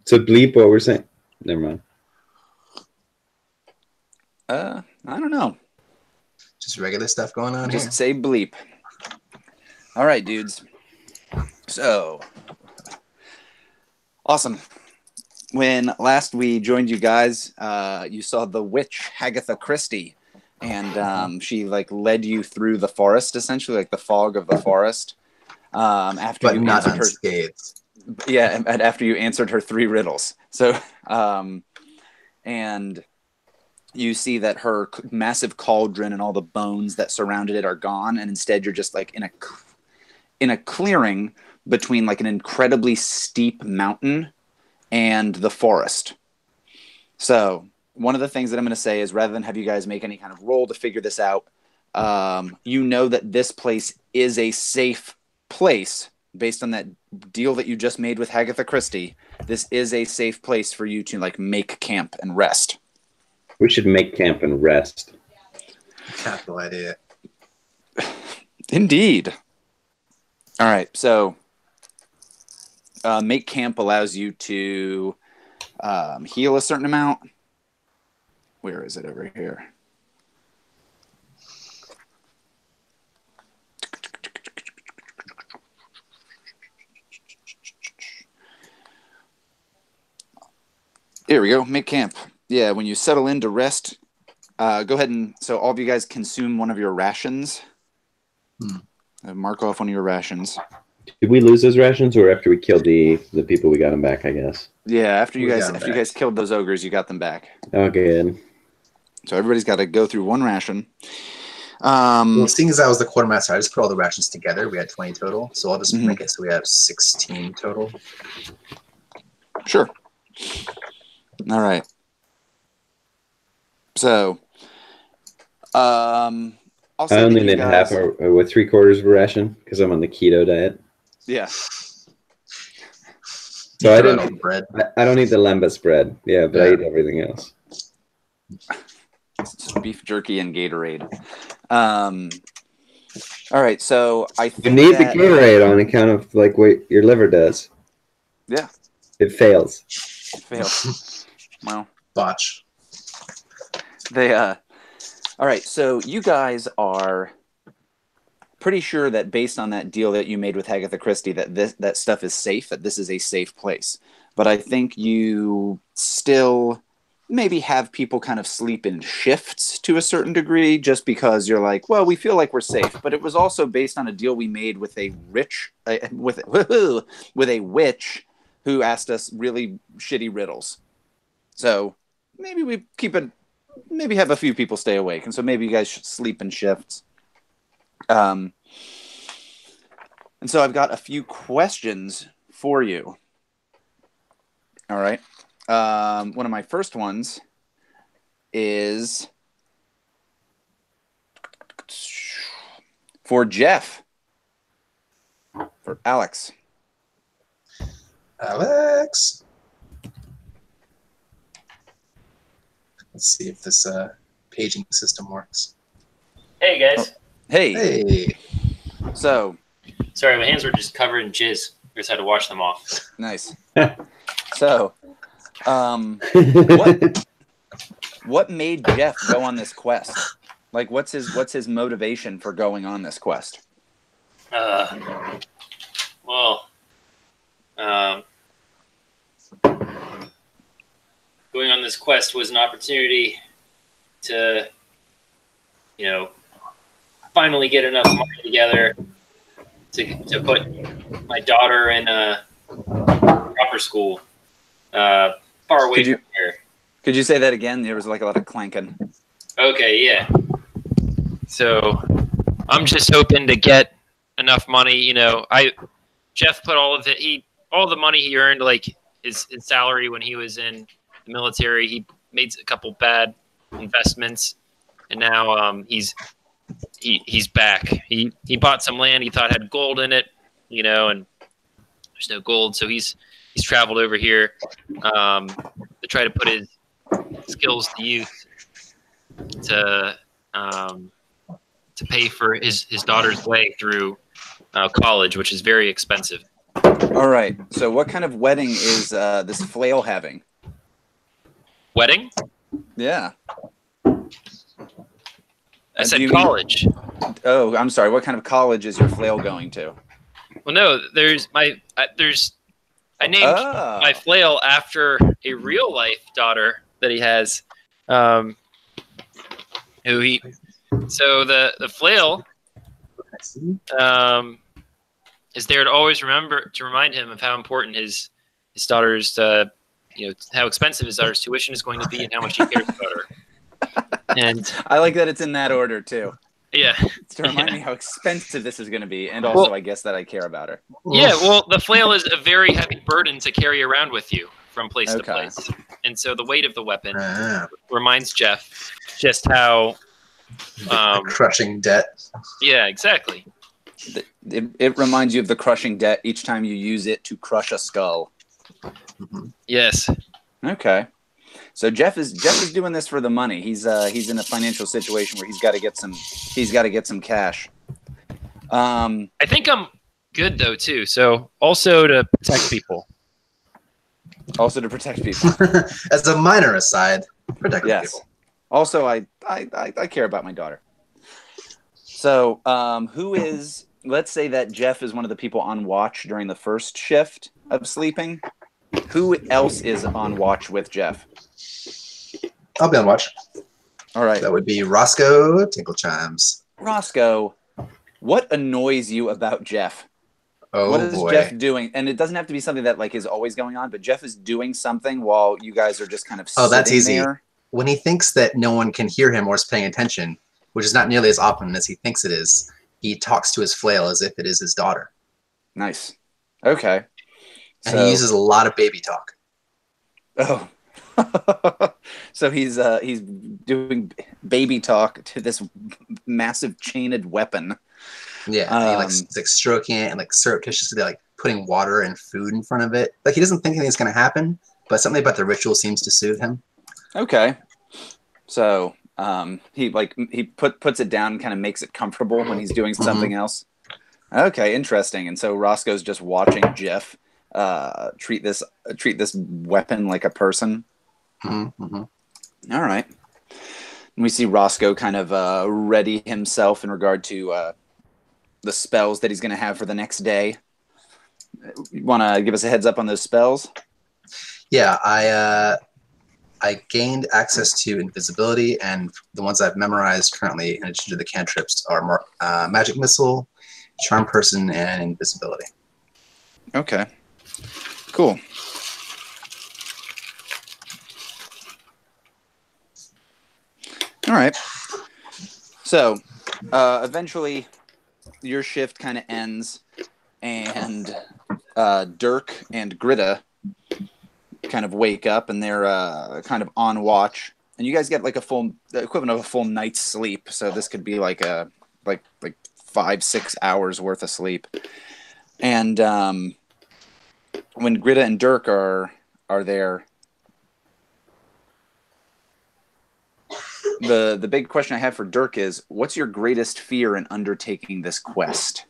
So bleep what we're saying. Never mind. I don't know. Just regular stuff going on Just here. say bleep. All right, dudes. So, awesome. When last we joined you guys, you saw the witch Hagatha Christie, and she like led you through the forest, essentially, like the fog of the forest. After But you not answered unscathed. and after you answered her 3 riddles. So, and you see that her massive cauldron and all the bones that surrounded it are gone, and instead you're just like in a clearing between like an incredibly steep mountain and the forest. So one of the things that I'm going to say is, rather than have you guys make any kind of roll to figure this out, you know that this place is a safe place based on that deal that you just made with Hagatha Christie. This is a safe place for you to like make camp and rest. We should make camp and rest. Capital idea. Indeed. All right, so make camp allows you to heal a certain amount. Where is it over here? Here we go. Make camp. Yeah, when you settle in to rest, go ahead and so all of you guys consume one of your rations. Mark off one of your rations. Did we lose those rations, or after we killed the people, we got them back? I guess. Yeah, after you guys killed those ogres, you got them back. Oh, good. So everybody's got to go through one ration. Well, seeing as I was the quartermaster, I just put all the rations together. We had 20 total, so I'll just make it so we have 16 total. Sure. All right. So, I only need half or with 3/4 of a ration because I'm on the keto diet. Yeah. So I don't. Bread. I don't eat the lembas bread. Yeah, but I eat everything else. It's beef jerky and Gatorade. All right, so I think you need the Gatorade on account of like what your liver does. Yeah. It fails. It fails. Well, botch. They all right, so you guys are pretty sure that based on that deal that you made with Hagatha Christie that that stuff is safe, that this is a safe place. But I think you still maybe have people kind of sleep in shifts to a certain degree just because you're like, well, we feel like we're safe. But it was also based on a deal we made with a with a witch who asked us really shitty riddles. So maybe we maybe have a few people stay awake. And so maybe you guys should sleep in shifts. And so I've got a few questions for you. All right. One of my first ones is for Jeff. For Alex. Alex. Let's see if this paging system works. Hey, guys. Oh, hey. Hey. So. Sorry, my hands were just covered in jizz. I just had to wash them off. Nice. So, what made Jeff go on this quest? Like, what's his motivation for going on this quest? Going on this quest was an opportunity to, finally get enough money together to put my daughter in a proper school, far away from here. Could you say that again? There was like a lot of clanking. Okay, yeah. So I'm just hoping to get enough money. Jeff put all the money he earned, like his salary when he was in the military. He made a couple bad investments, and now he's back. He bought some land he thought had gold in it, and there's no gold, so he's traveled over here to try to put his skills to use to pay for his daughter's way through college, which is very expensive. All All right. So what kind of wedding is this flail having? Wedding? Yeah. I said college. Oh, I'm sorry. What kind of college is your flail going to? Well, no, I named my flail after a real life daughter that he has. So the flail is there to always remind him of how important his daughter's how expensive his daughter's tuition is going to be and how much he cares about her. And I like that it's in that order too. Yeah, it's to remind me how expensive this is going to be, and also I guess that I care about her. Yeah, well, the flail is a very heavy burden to carry around with you from place to place, and so the weight of the weapon reminds Jeff just how crushing debt. Yeah, exactly. It reminds you of the crushing debt each time you use it to crush a skull. Mm-hmm. Yes. Okay. So Jeff is doing this for the money. He's in a financial situation where he's got to get some cash. I think I'm good though too. So also to protect people. Also to protect people. As a minor aside, protecting people. Also, I care about my daughter. So let's say that Jeff is one of the people on watch during the first shift of sleeping. Who else is on watch with Jeff? I'll be on watch. All right. That would be Roscoe Tinkle Chimes. Roscoe, what annoys you about Jeff? Oh, what is boy. Jeff doing? And it doesn't have to be something that is always going on, but Jeff is doing something while you guys are just kind of sitting that's easy. there. When he thinks that no one can hear him or is paying attention, which is not nearly as often as he thinks it is, he talks to his flail as if it is his daughter. Nice. Okay. And he uses a lot of baby talk. Oh. So he's doing baby talk to this massive chained weapon. Yeah, he likes stroking it and surreptitiously putting water and food in front of it. He doesn't think anything's gonna happen, but something about the ritual seems to soothe him. Okay. So he puts it down and kind of makes it comfortable when he's doing something else. Okay, interesting. And so Roscoe's just watching Jeff treat this weapon like a person. Mm-hmm. All right. And we see Roscoe kind of ready himself in regard to the spells that he's going to have for the next day. You want to give us a heads up on those spells? Yeah, I gained access to invisibility, and the ones I've memorized currently, in addition to the cantrips, are Magic Missile, Charm Person, and Invisibility. Okay. Cool. All right. So, eventually, your shift kind of ends, and Dirk and Gritta kind of wake up, and they're kind of on watch. And you guys get the equivalent of a full night's sleep. So this could be like 5-6 hours worth of sleep. And when Gritta and Dirk are there, the big question I have for Dirk is, what's your greatest fear in undertaking this quest?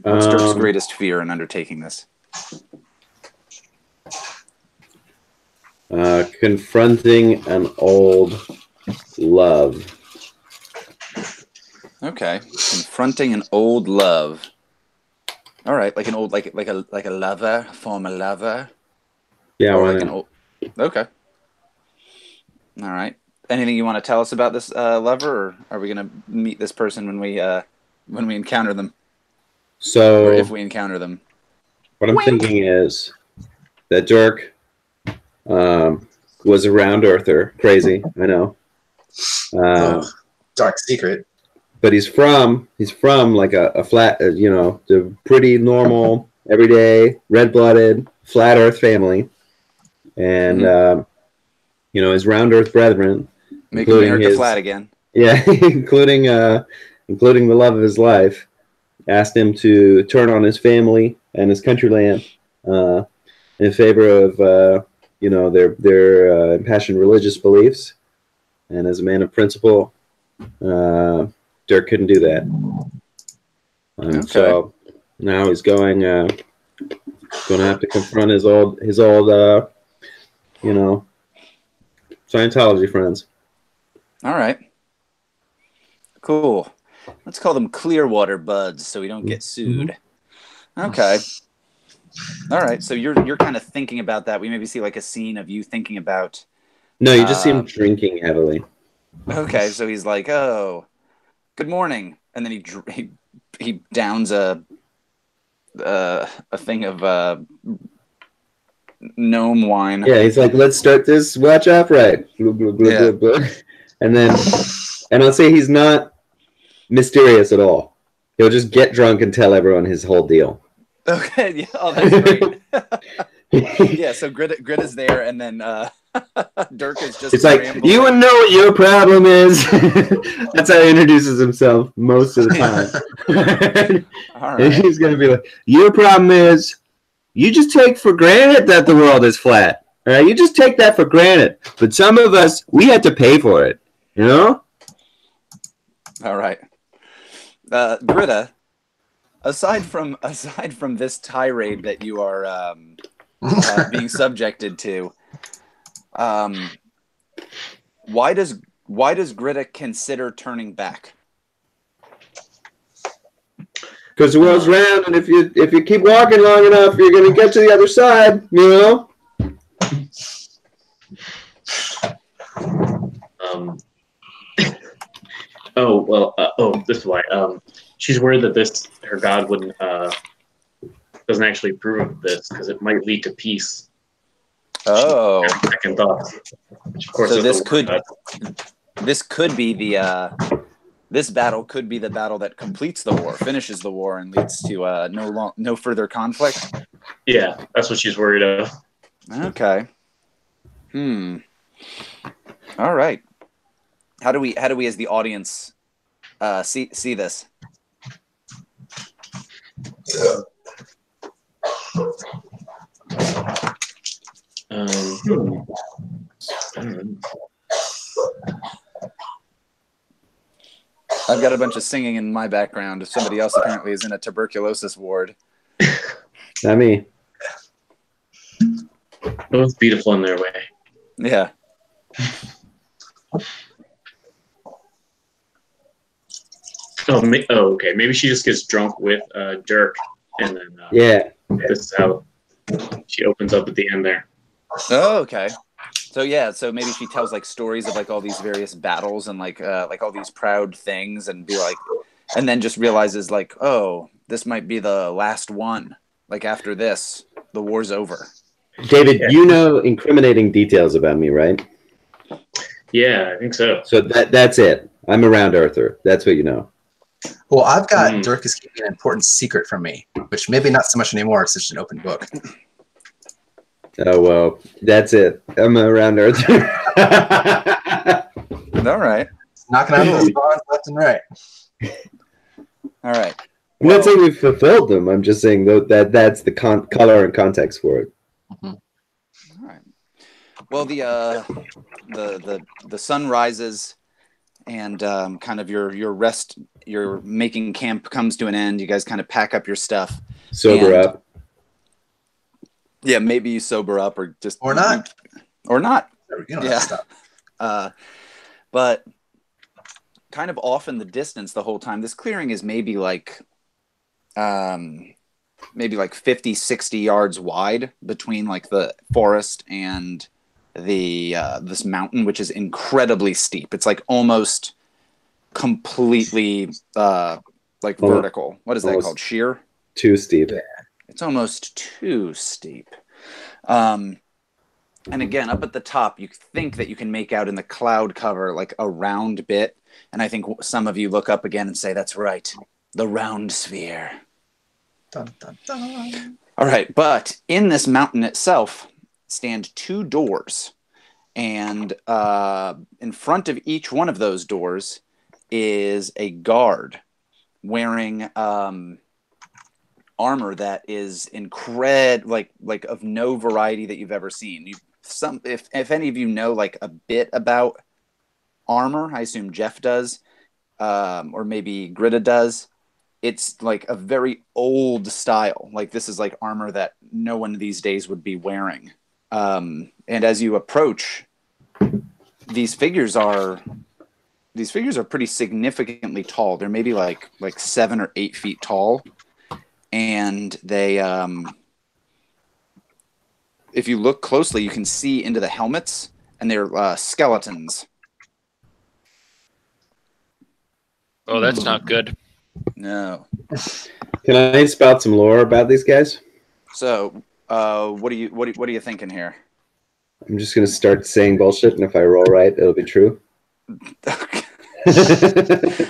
What's Dirk's greatest fear in undertaking this? Confronting an old love. Okay, confronting an old love. All right, like an old, like a lover, former lover. Yeah, or like an old. Okay. All right. Anything you want to tell us about this lover, or are we gonna meet this person when we encounter them? So, or if we encounter them. What I'm thinking is that Dirk was a round earther. Crazy, I know. Dark secret. But he's from like a flat, the pretty normal, everyday, red-blooded, flat Earth family, and his round Earth brethren, Make America flat again. Yeah, including the love of his life, asked him to turn on his family and his country land in favor of their impassioned religious beliefs, and as a man of principle, Dirk couldn't do that. And so now he's going to have to confront his old Scientology friends. All right. Cool. Let's call them Clearwater buds so we don't get sued. Okay. All right. So you're kind of thinking about that. We maybe see like a scene of you thinking about. No, you just see him drinking heavily. Okay. So he's like, "Oh, good morning," and then he downs a thing of gnome wine. Yeah, he's like, "Let's start this watch upright." Blah, blah, blah, blah, blah. And I'll say he's not mysterious at all. He'll just get drunk and tell everyone his whole deal. Okay, yeah, oh, that's great. Yeah, so Grit is there, and then Dirk is just. It's like, you want to know what your problem is? That's how he introduces himself most of the time. All right. And he's gonna be like, your problem is you just take for granted that the world is flat. All right, you just take that for granted. But some of us, we had to pay for it. You know? All right. Gritta, aside from this tirade that you are being subjected to, why does Gritta consider turning back? Because the world's round, and if you keep walking long enough, you're gonna get to the other side. You know? This is why. She's worried that her god wouldn't doesn't actually approve of this because it might lead to peace. Oh, Second thoughts. Which of course, so this could be this battle could be the battle that completes the war, finishes the war, and leads to no further conflict. Yeah, that's what she's worried of. Okay. All right. How do we as the audience see this? I've got a bunch of singing in my background. Somebody else apparently is in a tuberculosis ward. Not me. Both beautiful in their way. Yeah. Okay. Maybe she just gets drunk with Dirk, and then this is how she opens up at the end there. Oh, okay. So maybe she tells like stories of like all these various battles and like all these proud things, and and then just realizes like, oh, this might be the last one. Like after this, the war's over. David, you know incriminating details about me, right? Yeah, I think so. So that's it. I'm a round earther. That's what you know. Well, I've got Dirk is keeping an important secret from me, which maybe not so much anymore. It's just an open book. Oh, well, that's it. I'm a round earther. All right. Knocking out those bonds left and right. All right. I'm not saying we've fulfilled them. I'm just saying that's the color and context for it. All right. Well, the sun rises, and kind of your making camp comes to an end. You guys kind of pack up your stuff. Sober up. Yeah, maybe you sober up or not. Or not. You don't have to stop. But kind of off in the distance the whole time, this clearing is maybe like 50, 60 yards wide between like the forest and the this mountain, which is incredibly steep. It's like almost completely vertical. What is that called? Sheer? Too steep. It's almost too steep. And again, up at the top, you think that you can make out in the cloud cover like a round bit. And I think some of you look up again and say, that's right, the round sphere. Dun, dun, dun. All right, but in this mountain itself stand two doors. And in front of each one of those doors is a guard wearing armor that is like of no variety that you've ever seen. If any of you know like a bit about armor, I assume Jeff does, or maybe Gritta does. it's like a very old style. Like this is like armor that no one these days would be wearing. And as you approach, these figures are pretty significantly tall. They're maybe like 7 or 8 feet tall, and they if you look closely, you can see into the helmets, and they're skeletons. Oh, that's not good. No. Can I spout some lore about these guys? So, what are you thinking here? I'm just gonna start saying bullshit, and if I roll right, it'll be true. Okay.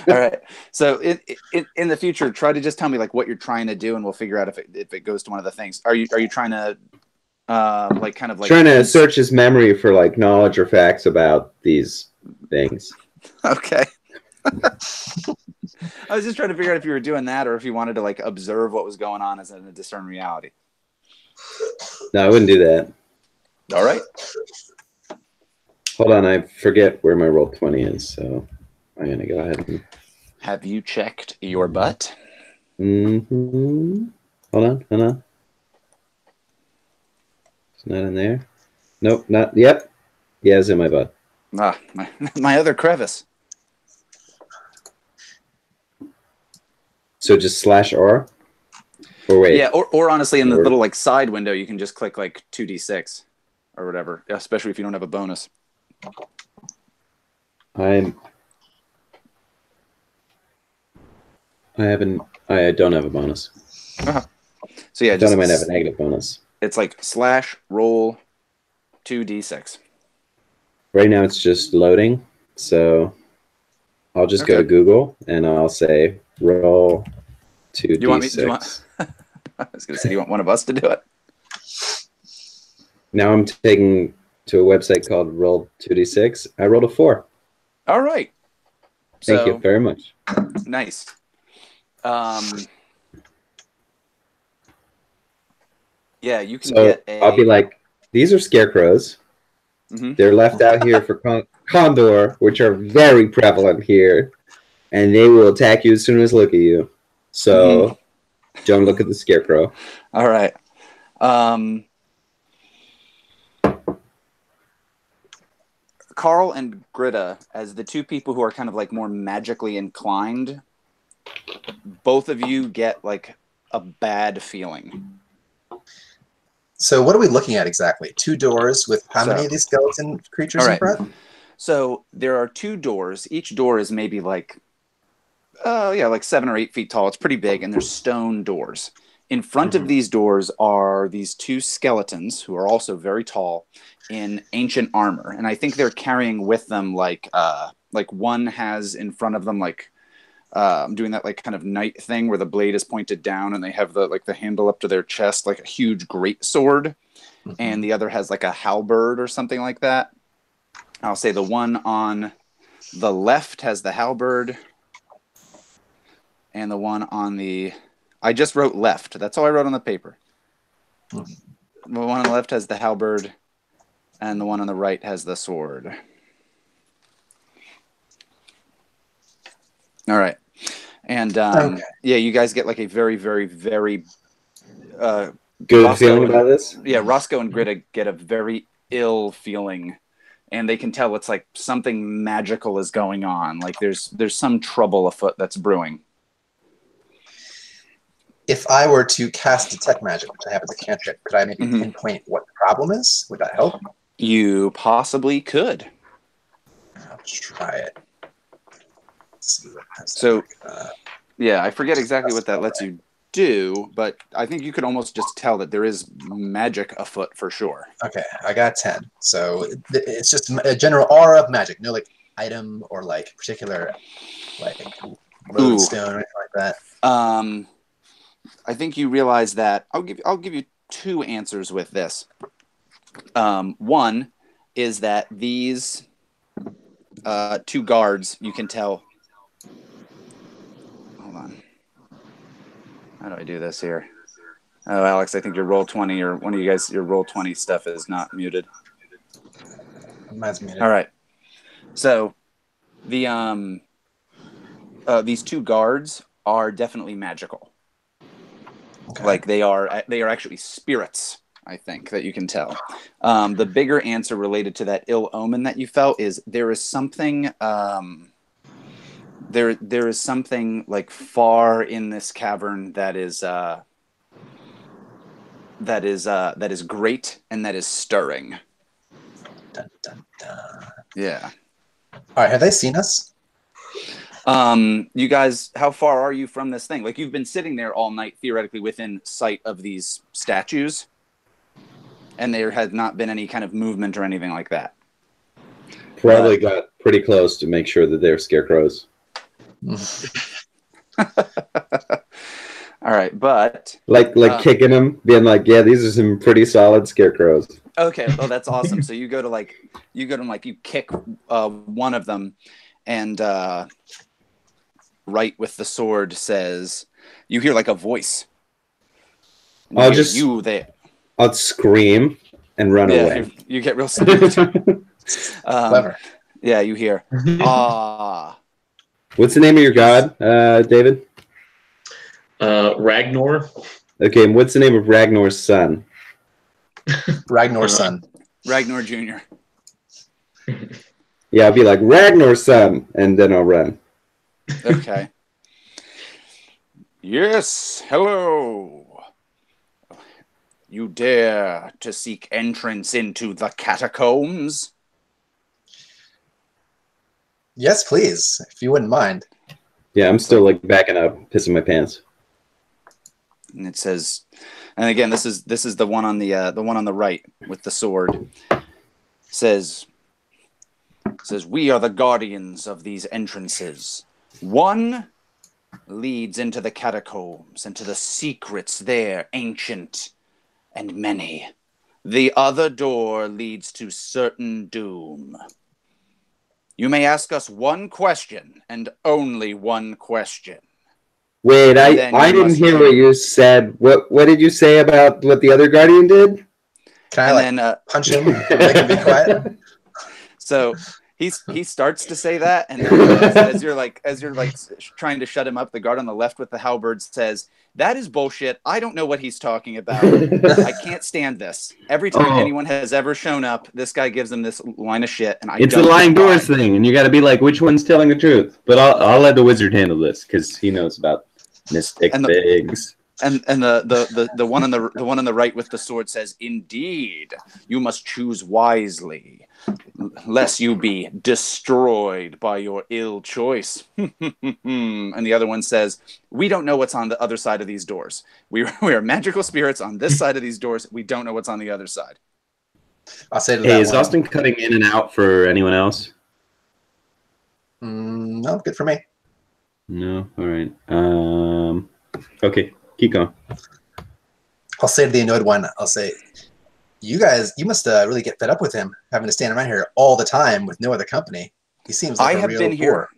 All right. So, in the future, try to just tell me like what you're trying to do, and we'll figure out if it goes to one of the things. Are you trying to trying to search his memory for like knowledge or facts about these things? Okay. I was just trying to figure out if you were doing that or if you wanted to like observe what was going on as in a discern reality. No, I wouldn't do that. All right. Hold on, I forget where my roll 20 is, so I'm gonna go ahead and. Have you checked your butt? Mm-hmm. Hold on. It's not in there. Nope, not. Yep. Yeah, it's in my butt. Ah, my other crevice. So just /R? Or wait. Yeah, or honestly, in the little like side window, you can just click like 2d6 or whatever, especially if you don't have a bonus. I don't have a bonus. Uh-huh. So yeah, I thought I might have a negative bonus. It's like /roll 2d6. Right now it's just loading, so I'll just go to Google and I'll say roll 2d6. I was going to say, do you want one of us to do it? Now I'm taking to a website called Roll 2d6. I rolled a 4. All right. Thank you very much. Nice. Yeah, you can get a... I'll be like, these are scarecrows. Mm-hmm. They're left out here for condor, which are very prevalent here, and they will attack you as soon as they look at you. So don't look at the scarecrow. All right. Carl and Gritta, as the two people who are kind of like more magically inclined, both of you get like a bad feeling. So what are we looking at exactly? 2 doors with how many of these skeleton creatures in front? So there are 2 doors. Each door is maybe like, like 7 or 8 feet tall. It's pretty big, and there's stone doors. In front of these doors are these 2 skeletons who are also very tall in ancient armor, and I think they're carrying with them like one has in front of them like doing that like kind of knight thing where the blade is pointed down and they have the handle up to their chest like a huge great sword, and the other has like a halberd or something like that. I'll say the one on the left has the halberd, and the one on the... I just wrote left. That's all I wrote on the paper. The one on the left has the halberd, and the one on the right has the sword. All right. And yeah, you guys get like a very, very, very good feeling about this. Yeah, Roscoe and Gritta get a very ill feeling, and they can tell it's like something magical is going on. Like there's some trouble afoot that's brewing. If I were to cast Detect Magic, which I have as a cantrip, could I maybe pinpoint what the problem is? Would that help? You possibly could. I'll try it. Let's see what so, yeah, I forget exactly what that lets you do, but I think you could almost just tell that there is magic afoot for sure. Okay, I got 10. So it's just a general aura of magic, no like item or like particular like lodestone or anything like that. I think you realize that I'll give you 2 answers with this. One is that these 2 guards, you can tell. Hold on. How do I do this here? Oh, Alex, I think your Roll20 or one of you guys, your Roll20 stuff is not muted. Mine's muted. All right. So the these 2 guards are definitely magical. Okay. Like they are actually spirits, I think, that you can tell. The bigger answer related to that ill omen that you felt is there is something there is something like far in this cavern that is great and that is stirring. Dun, dun, dun. Yeah. All right, have they seen us? You guys, how far are you from this thing? Like, you've been sitting there all night, theoretically within sight of these statues, and there had not been any kind of movement or anything like that. Probably got pretty close to make sure that they're scarecrows. All right, but Like kicking them, being like, "Yeah, these are some pretty solid scarecrows." okay, well that's awesome. So you you kick one of them, and right with the sword says, you hear like a voice. And I'll you hear, just- you there. I'll scream and run away. You get real spooked. Clever. Yeah, you hear. Ah. What's the name of your god, David? Ragnar. Okay, and what's the name of Ragnar's son? Ragnar's son. Ragnar Jr. Yeah, I'll be like, Ragnar's son, and then I'll run. Okay. Yes, hello. You dare to seek entrance into the catacombs? Yes, please, if you wouldn't mind. Yeah, I'm still like backing up, pissing my pants. And it says, and again, this is the one on the right with the sword. Says, we are the guardians of these entrances. One leads into the catacombs and to the secrets there, ancient and many. The other door leads to certain doom. You may ask us one question and only one question. Wait, I Then you didn't must hear do- what you said. What did you say about what the other guardian did? Can I And like then punch him and make him be quiet? so he starts to say that, and then as you're trying to shut him up, the guard on the left with the halberd says, "That is bullshit. I don't know what he's talking about. I can't stand this. Every time anyone has ever shown up, this guy gives them this line of shit, and It's the don't lying know why." doors thing, and you got to be like, which one's telling the truth? But I'll let the wizard handle this because he knows about mystic And the- things. And the one on the right with the sword says, "Indeed, you must choose wisely, lest you be destroyed by your ill choice." And the other one says, "We don't know what's on the other side of these doors. We are magical spirits on this side of these doors. We don't know what's on the other side." I'll say to Hey, that is one. Austin cutting in and out for anyone else? No, good for me. No. All right. Okay. Keep going. I'll say to the annoyed one, I'll say, you must really get fed up with him having to stand around here all the time with no other company. He seems like I a have real been here. bore.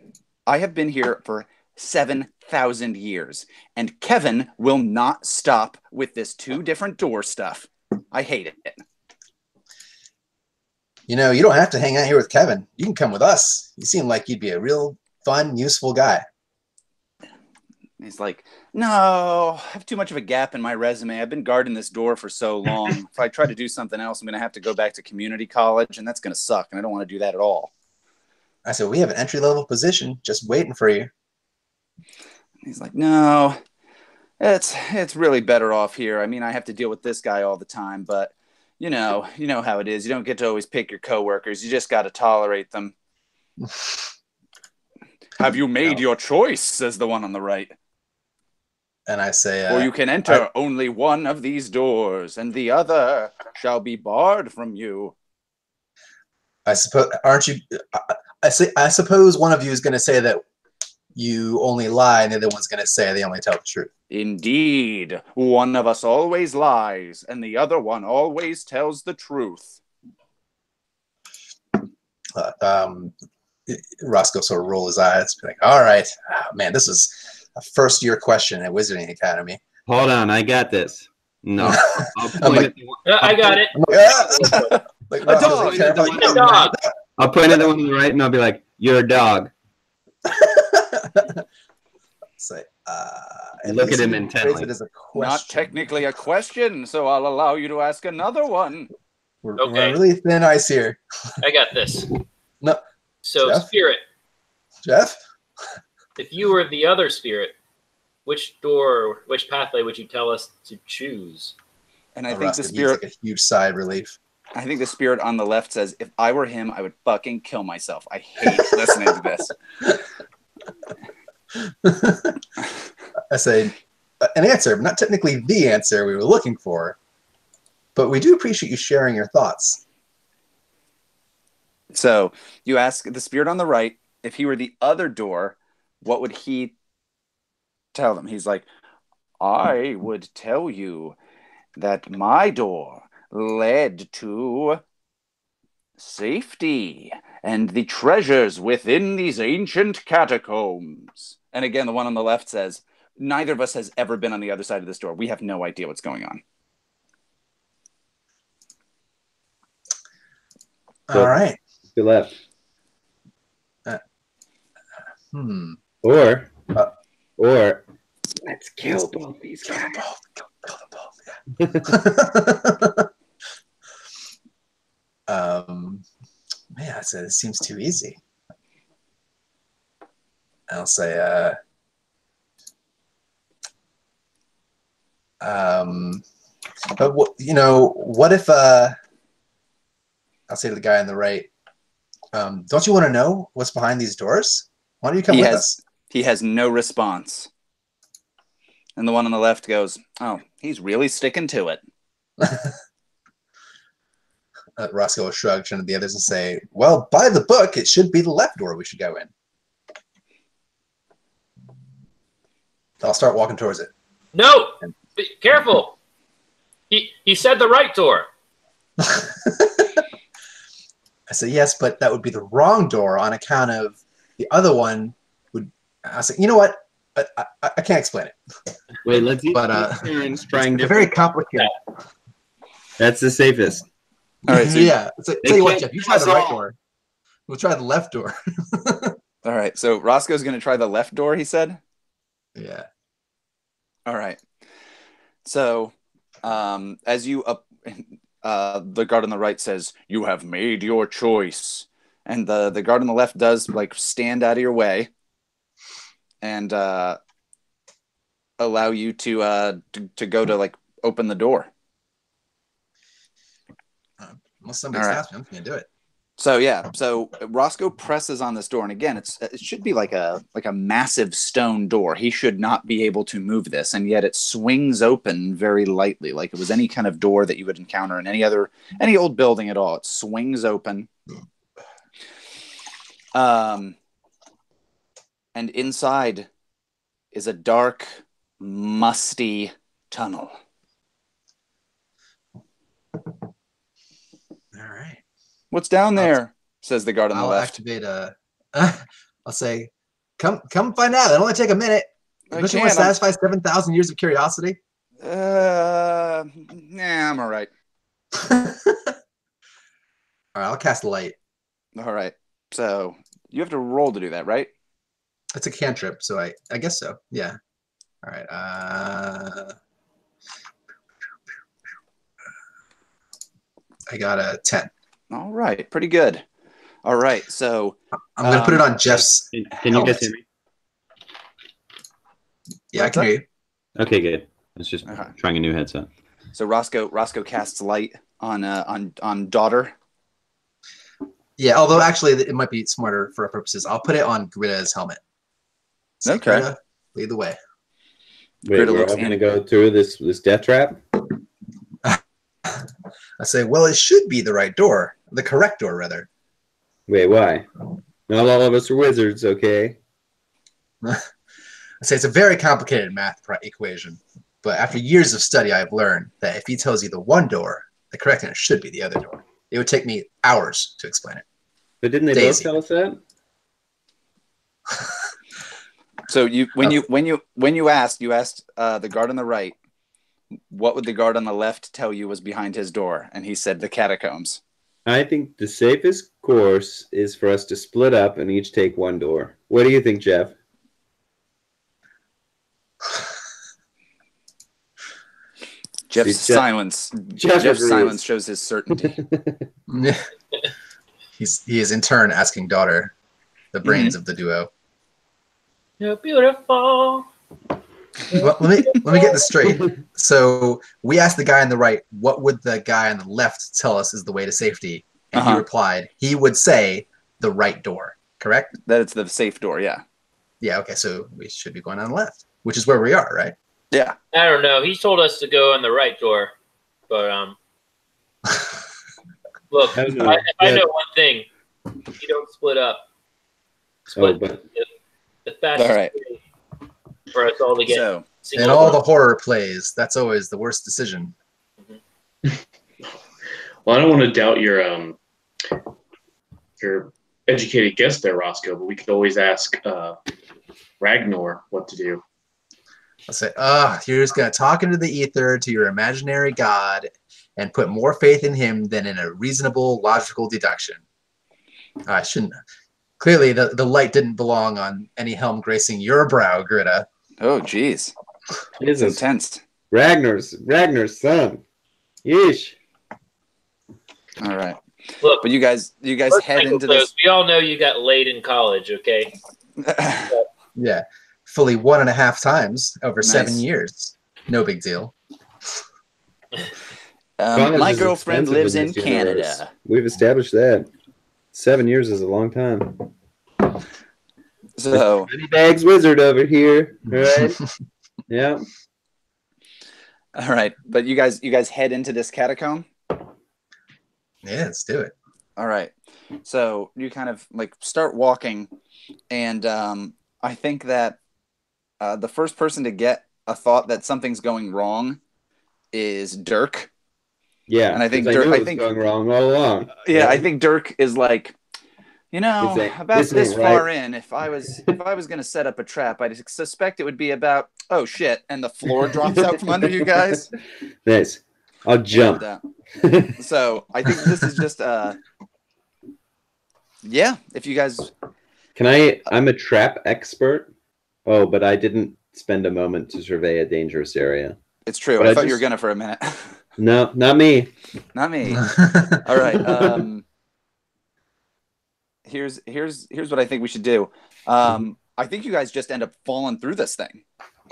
I have been here for 7,000 years, and Kevin will not stop with this 2 different door stuff. I hate it. You know, you don't have to hang out here with Kevin. You can come with us. You seem like you'd be a real fun, useful guy. He's like, "No, I have too much of a gap in my resume. I've been guarding this door for so long. If I try to do something else, I'm going to have to go back to community college, and that's going to suck, and I don't want to do that at all." I said, we have an entry-level position just waiting for you. He's like, "No, it's really better off here. I mean, I have to deal with this guy all the time, but you know how it is. You don't get to always pick your coworkers. You just got to tolerate them." "Have you made your choice?" says the one on the right. And I say, "Or you can enter only one of these doors, and the other shall be barred from you." I suppose, aren't you? I suppose one of you is going to say that you only lie, and the other one's going to say they only tell the truth. "Indeed, one of us always lies, and the other one always tells the truth." Roscoe sort of roll his eyes, be like, "All right, man, this is a first-year question at Wizarding Academy." Hold on, I got this. No, I'll I'm point like- at the one. I got it. Like, A Roscoe's dog. like terrified. A dog. I'll point at the one on the right, and I'll be like, "You're a dog." Say, Look at him Phrase intently. it as a Not question. technically a question, so I'll allow you to ask another one. We're Okay. on really thin ice here. I got this. No, So, Jeff? Spirit, Jeff? if you were the other spirit, which door, which pathway would you tell us to choose? And I think Rustin, the he's spirit like a huge sigh of relief. I think the spirit on the left says, if I were him, I would fucking kill myself. I hate listening to this. I say an answer, but not technically the answer we were looking for. But we do appreciate you sharing your thoughts. So you ask the spirit on the right, if he were the other door, what would he tell them? He's like, I would tell you that my door led to safety and the treasures within these ancient catacombs. And again, the one on the left says, neither of us has ever been on the other side of this door. We have no idea what's going on. So- All right. Good left. Or let's kill both these Kill guys. them both. Kill them both. Yeah. Man, it seems too easy. I'll say, but what if, I'll say to the guy on the right, don't you want to know what's behind these doors? Why don't you come with us? He has no response. And the one on the left goes, oh, he's really sticking to it. Roscoe will shrug, turn to the others and say, well, by the book, it should be the left door we should go in. I'll start walking towards it. No! Be careful! He said the right door. I say, yes, but that would be the wrong door on account of the other one would... I say, you know what? I can't explain it. Wait, let's each But, parents trying They're very different. complicated. That's the safest. All right, so yeah. So, They tell you what, can't Jeff, you try the pass right all. door. We'll try the left door. all right. So Roscoe's going to try the left door, he said. Yeah. All right. So, as you up, the guard on the right says, "You have made your choice," and the guard on the left does like stand out of your way, and allow you to go to like open the door. Unless somebody All right. stops me, I'm going to do it. So yeah, so Roscoe presses on this door, and again, it should be like a massive stone door. He should not be able to move this, and yet it swings open very lightly, like it was any kind of door that you would encounter in any old building at all. It swings open, and inside is a dark, musty tunnel. All right. What's down there? Says the guard on the I'll left. activate a... I'll say, come find out. It'll only take a minute. I Don't you want to can't, satisfy 7,000 years of curiosity? Nah, I'm all right. All right, I'll cast light. All right. So you have to roll to do that, right? It's a cantrip, so I guess so. Yeah. All right. I got a 10. All right. Pretty good. All right. So I'm going to put it on Jeff's. Can you guys hear me? Yeah, I What's can up? hear you. Okay, good. I was just Uh-huh. trying a new headset. So Roscoe casts light on daughter. Yeah, although actually it might be smarter for our purposes. I'll put it on Greta's helmet. So Okay. Greta, lead the way. Wait, Greta we're looks all going to in. go through this death trap? I say, well, it should be the right door. The correct door, rather. Wait, why? Not all of us are wizards, okay? I say it's a very complicated math equation. But after years of study, I've learned that if he tells you the one door, the correct answer should be the other door. It would take me hours to explain it. But didn't they Daisy. both tell us that? So when you asked the guard on the right, what would the guard on the left tell you was behind his door? And he said the catacombs. I think the safest course is for us to split up and each take one door. What do you think, Jeff? Jeff's See, silence. Jeff Jeff's agrees. silence shows his certainty. He is in turn asking daughter, the brains of the duo. You're beautiful. Well, let me get this straight. So we asked the guy on the right, what would the guy on the left tell us is the way to safety? And he replied, he would say the right door, correct? That it's the safe door, yeah. Yeah, okay, so we should be going on the left, which is where we are, right? Yeah. I don't know. He told us to go in the right door, but look, I don't know. if I know one thing, you don't split up. Split but the fastest All right. way for us all to get. So, In all the horror plays, that's always the worst decision. Well, I don't want to doubt your educated guess there, Roscoe, but we could always ask Ragnar what to do. I'll say, you're just going to talk into the ether to your imaginary god and put more faith in him than in a reasonable, logical deduction. I shouldn't. Clearly, the light didn't belong on any helm gracing your brow, Gritta. oh, geez. it's It's intense. Ragnar's son. Yeesh. All right. Look, But you guys let's head cycle into close. this. We all know you got laid in college, okay? Yeah, fully 1.5 times over Nice. 7 years. No big deal. College My is girlfriend expensive lives in in this universe. Canada. We've established that. 7 years is a long time. So, Moneybags Wizard over here. Right? Yeah. all right. But you guys head into this catacomb. Yeah, let's do it. All right. So you kind of like start walking, and I think that the first person to get a thought that something's going wrong is Dirk. Yeah. And I think 'cause Dirk- knew I it was think- going wrong all along. Yeah, I think Dirk is like, about this this ain't far right. in, if I was going to set up a trap, I'd suspect it would be about, oh shit, and the floor drops out from under you guys. Nice. I'll jump. And, so I think this is just yeah, if you guys I'm a trap expert. Oh, but I didn't spend a moment to survey a dangerous area. it's true. But I I thought you just- were gonna for a minute. No, not me. Not me. All right. Here's what I think we should do. I think you guys just end up falling through this thing.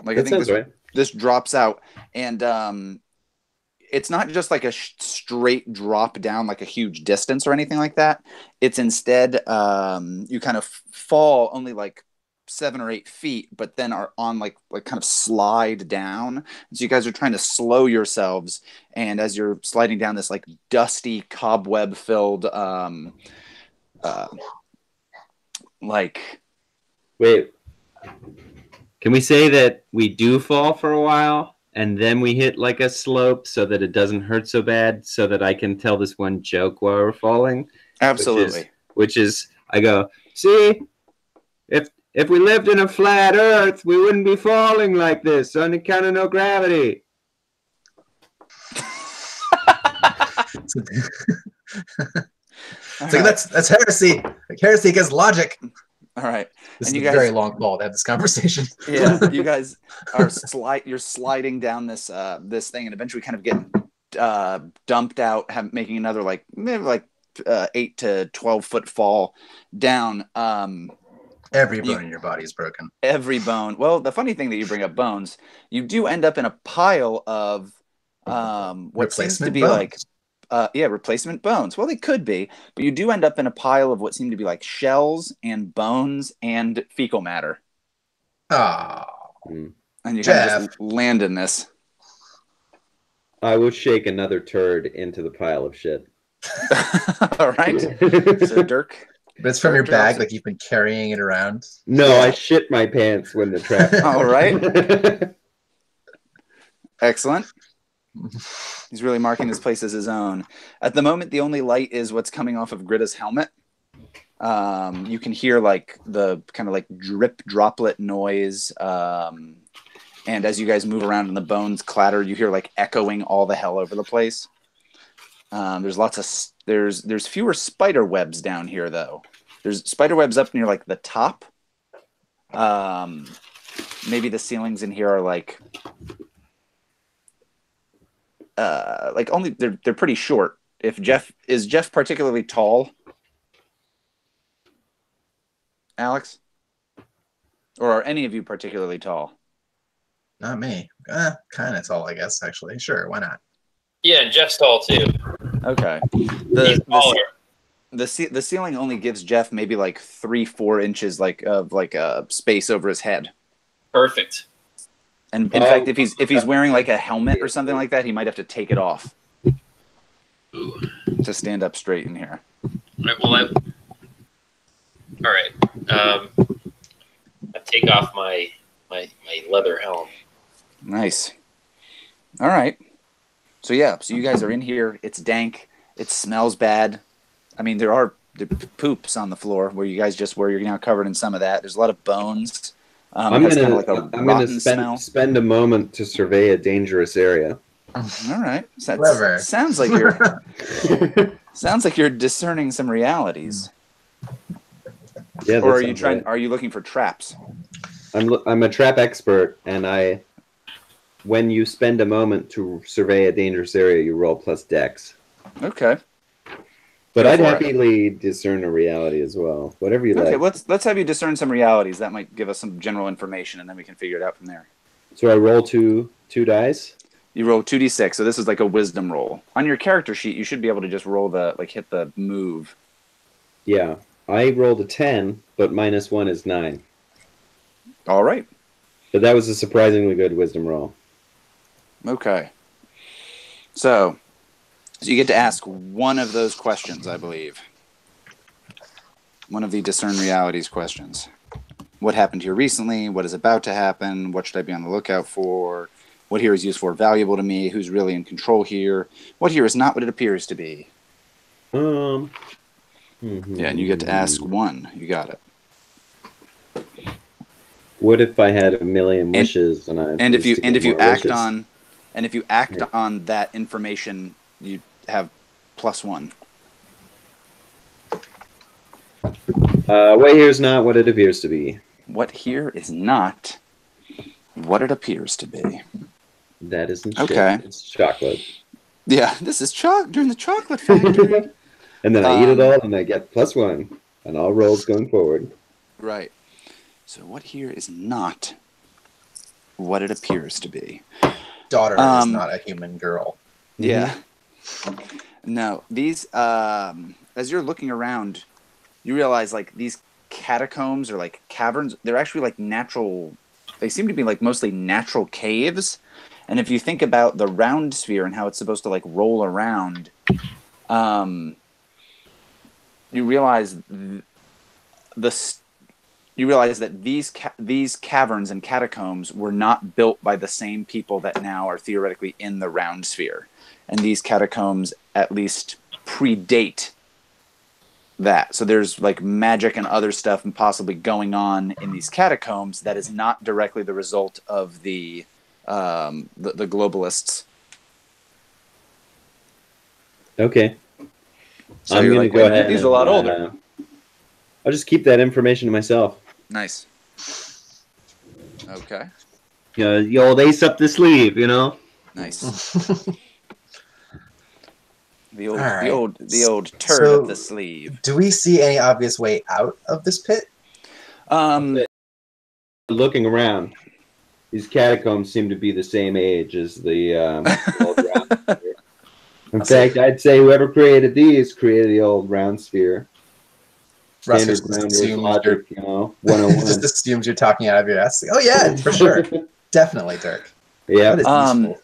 Like I That think sounds right. this drops out, and it's not just like a straight drop down, like a huge distance or anything like that. It's instead you kind of fall only like 7 or 8 feet, but then are on like kind of slide down. So you guys are trying to slow yourselves, and as you're sliding down this like dusty cobweb filled like Wait. Can we say that we do fall for a while and then we hit like a slope so that it doesn't hurt so bad, so that I can tell this one joke while we're falling? absolutely Which is I go, see, if we lived in a flat earth, we wouldn't be falling like this on account of no gravity. It's like, that's heresy. Like, heresy against logic. all right. This And is you a guys- very long call to have this conversation. Yeah, you guys are you're sliding down this this thing, and eventually kind of get dumped out, making another like maybe like 8 to 12 foot fall down. Every bone in your body is broken. Every bone. Well, the funny thing that you bring up bones, you do end up in a pile of what seems to Replacement be bones. like replacement bones. Well, they could be, but you do end up in a pile of what seem to be like shells and bones and fecal matter, Oh, and you kind of Jeff. just land in this. I will shake another turd into the pile of shit. All right. So Dirk. but it's from your Dirk bag, drops like you've been carrying it around. No, I shit my pants when the trap. All right. Excellent. He's really marking this place as his own. At the moment, the only light is what's coming off of Gritta's helmet. You can hear like the kind of like drip droplet noise. And as you guys move around and the bones clatter, you hear like echoing all the hell over the place. There's lots of there's fewer spider webs down here though. There's spider webs up near like the top. Maybe the ceilings in here are like like only they're pretty short. If Jeff particularly tall, Alex, or are any of you particularly tall? Not me. Kind of tall, I guess. Actually, sure. Why not? Yeah, Jeff's tall too. Okay. He's taller. The ceiling only gives Jeff maybe like 3-4 inches of space over his head. Perfect. And in fact, if he's wearing like a helmet or something like that, he might have to take it off Ooh. to stand up straight in here. All right. I take off my leather helm. Nice. All right. So you guys are in here. It's dank. It smells bad. I mean, there are poops on the floor where you guys just were. You're now covered in some of that. There's a lot of bones. I'm gonna spend a moment to survey a dangerous area. All right. So Clever. Sounds like you're discerning some realities. Yeah. Or are you looking for traps? I'm a trap expert, and when you spend a moment to survey a dangerous area, you roll plus dex. Okay. But I'd happily discern a reality as well. Whatever you like. Okay, let's have you discern some realities. That might give us some general information, and then we can figure it out from there. So I roll two dice. You roll 2d6, so this is like a wisdom roll. On your character sheet, you should be able to just roll hit the move. Yeah. I rolled a 10, but -1 is 9. All right. But that was a surprisingly good wisdom roll. Okay. So you get to ask one of those questions, I believe. One of the discern realities questions. What happened here recently? What is about to happen? What should I be on the lookout for? What here is useful or valuable to me? Who's really in control here? What here is not what it appears to be? Yeah, and you get to ask one. You got it. What if I had a million wishes and if you act on that information, you have +1. What here is not what it appears to be. What here is not what it appears to be. That isn't okay. It's chocolate. Yeah, this is during the chocolate factory. And then I eat it all, and I get +1 on all rolls going forward. Right. So what here is not what it appears to be. Daughter is not a human girl. Yeah. No, these as you're looking around, you realize like these catacombs or like caverns, they're actually like natural. They seem to be like mostly natural caves. And if you think about the round sphere and how it's supposed to like roll around, you realize that these caverns and catacombs were not built by the same people that now are theoretically in the round sphere. And these catacombs at least predate that. So there's like magic and other stuff and possibly going on in these catacombs that is not directly the result of the globalists. Okay. So I'm going to go ahead. He's a lot older. I'll just keep that information to myself. Nice. Okay. Yeah, the old ace up the sleeve, you know. Nice. the old turd up the sleeve. Do we see any obvious way out of this pit? Looking around, these catacombs seem to be the same age as the old round sphere. In fact, I'd say whoever created these created the old round sphere. Standard groundwork logic, 101. Just assumes you're talking out of your ass. Oh yeah, for sure. Definitely, Dirk. Yeah. And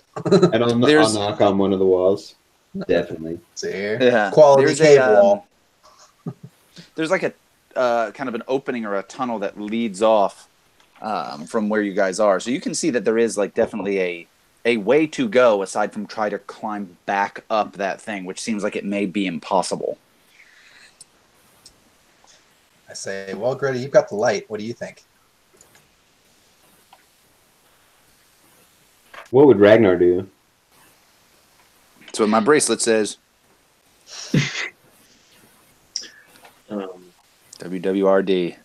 I'll knock on one of the walls. Definitely. See here. Yeah. Quality cave wall. There's like a kind of an opening or a tunnel that leads off from where you guys are. So you can see that there is like definitely a way to go aside from try to climb back up that thing, which seems like it may be impossible. I say, well, Greta, you've got the light. What do you think? What would Ragnar do? That's what my bracelet says. WWRD.